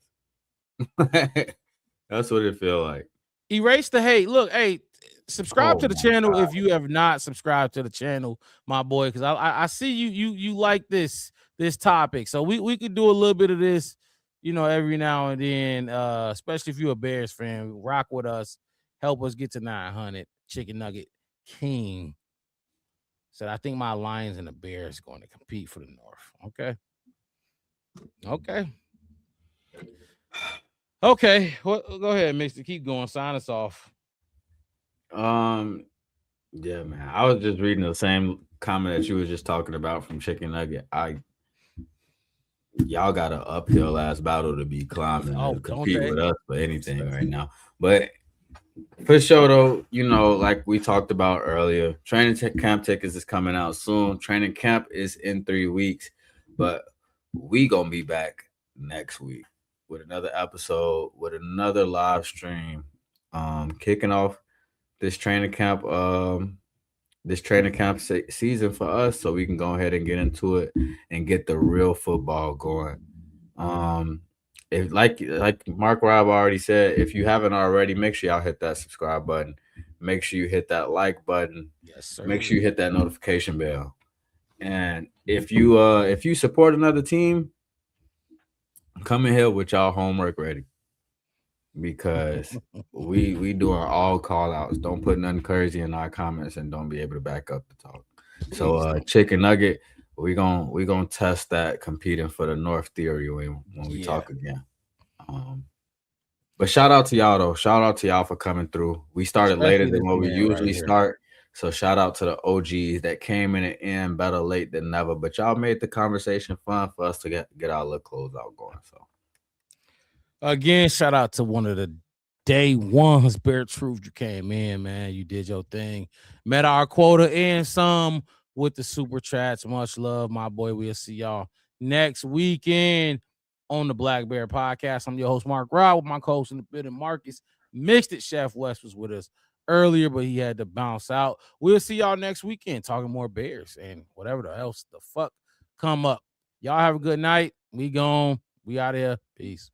That's what it feel like. Erase the hate. Look, hey, subscribe to the channel if you have not subscribed to the channel, my boy, because I see you like this topic. So we could do a little bit of this, every now and then, especially if you're a Bears fan. Rock with us. Help us get to 900. Chicken Nugget King said, I think my Lions and the Bears going to compete for the North. Okay. Well, go ahead, Mixer. Keep going. Sign us off. Yeah, man. I was just reading the same comment that you were just talking about from Chicken Nugget. Y'all got an uphill ass battle to be climbing to compete with us for anything right now. But for sure, though, like we talked about earlier, training camp tickets is coming out soon. Training camp is in 3 weeks, but we gonna be back next week with another episode, with another live stream, kicking off this training camp season for us, so we can go ahead and get into it and get the real football going. If like Mark Rob already said, if you haven't already, make sure y'all hit that subscribe button. Make sure you hit that like button. Yes, sir. Make sure you hit that notification bell. And if you support another team, come in here with y'all homework ready, because we doing all call outs. Don't put nothing crazy in our comments and don't be able to back up the talk. So Chicken Nugget, we gonna test that competing for the North theory when we talk again. But shout out to y'all though. Shout out to y'all for coming through. We started later than what we usually start. So shout out to the OGs that came in the end, better late than never. But y'all made the conversation fun for us to get our little close out going. So again, shout out to one of the day ones, Bear Truth. You came in, man. You did your thing. Met our quota and some with the super chats. Much love, my boy. We'll see y'all next weekend on the Black Bear Podcast. I'm your host, Mark Rod, with my co-host in the building, Marcus. Mixed it. Chef West was with us earlier, but he had to bounce out. We'll see y'all next weekend talking more Bears and whatever else the fuck come up. Y'all have a good night. We gone. We out of here. Peace.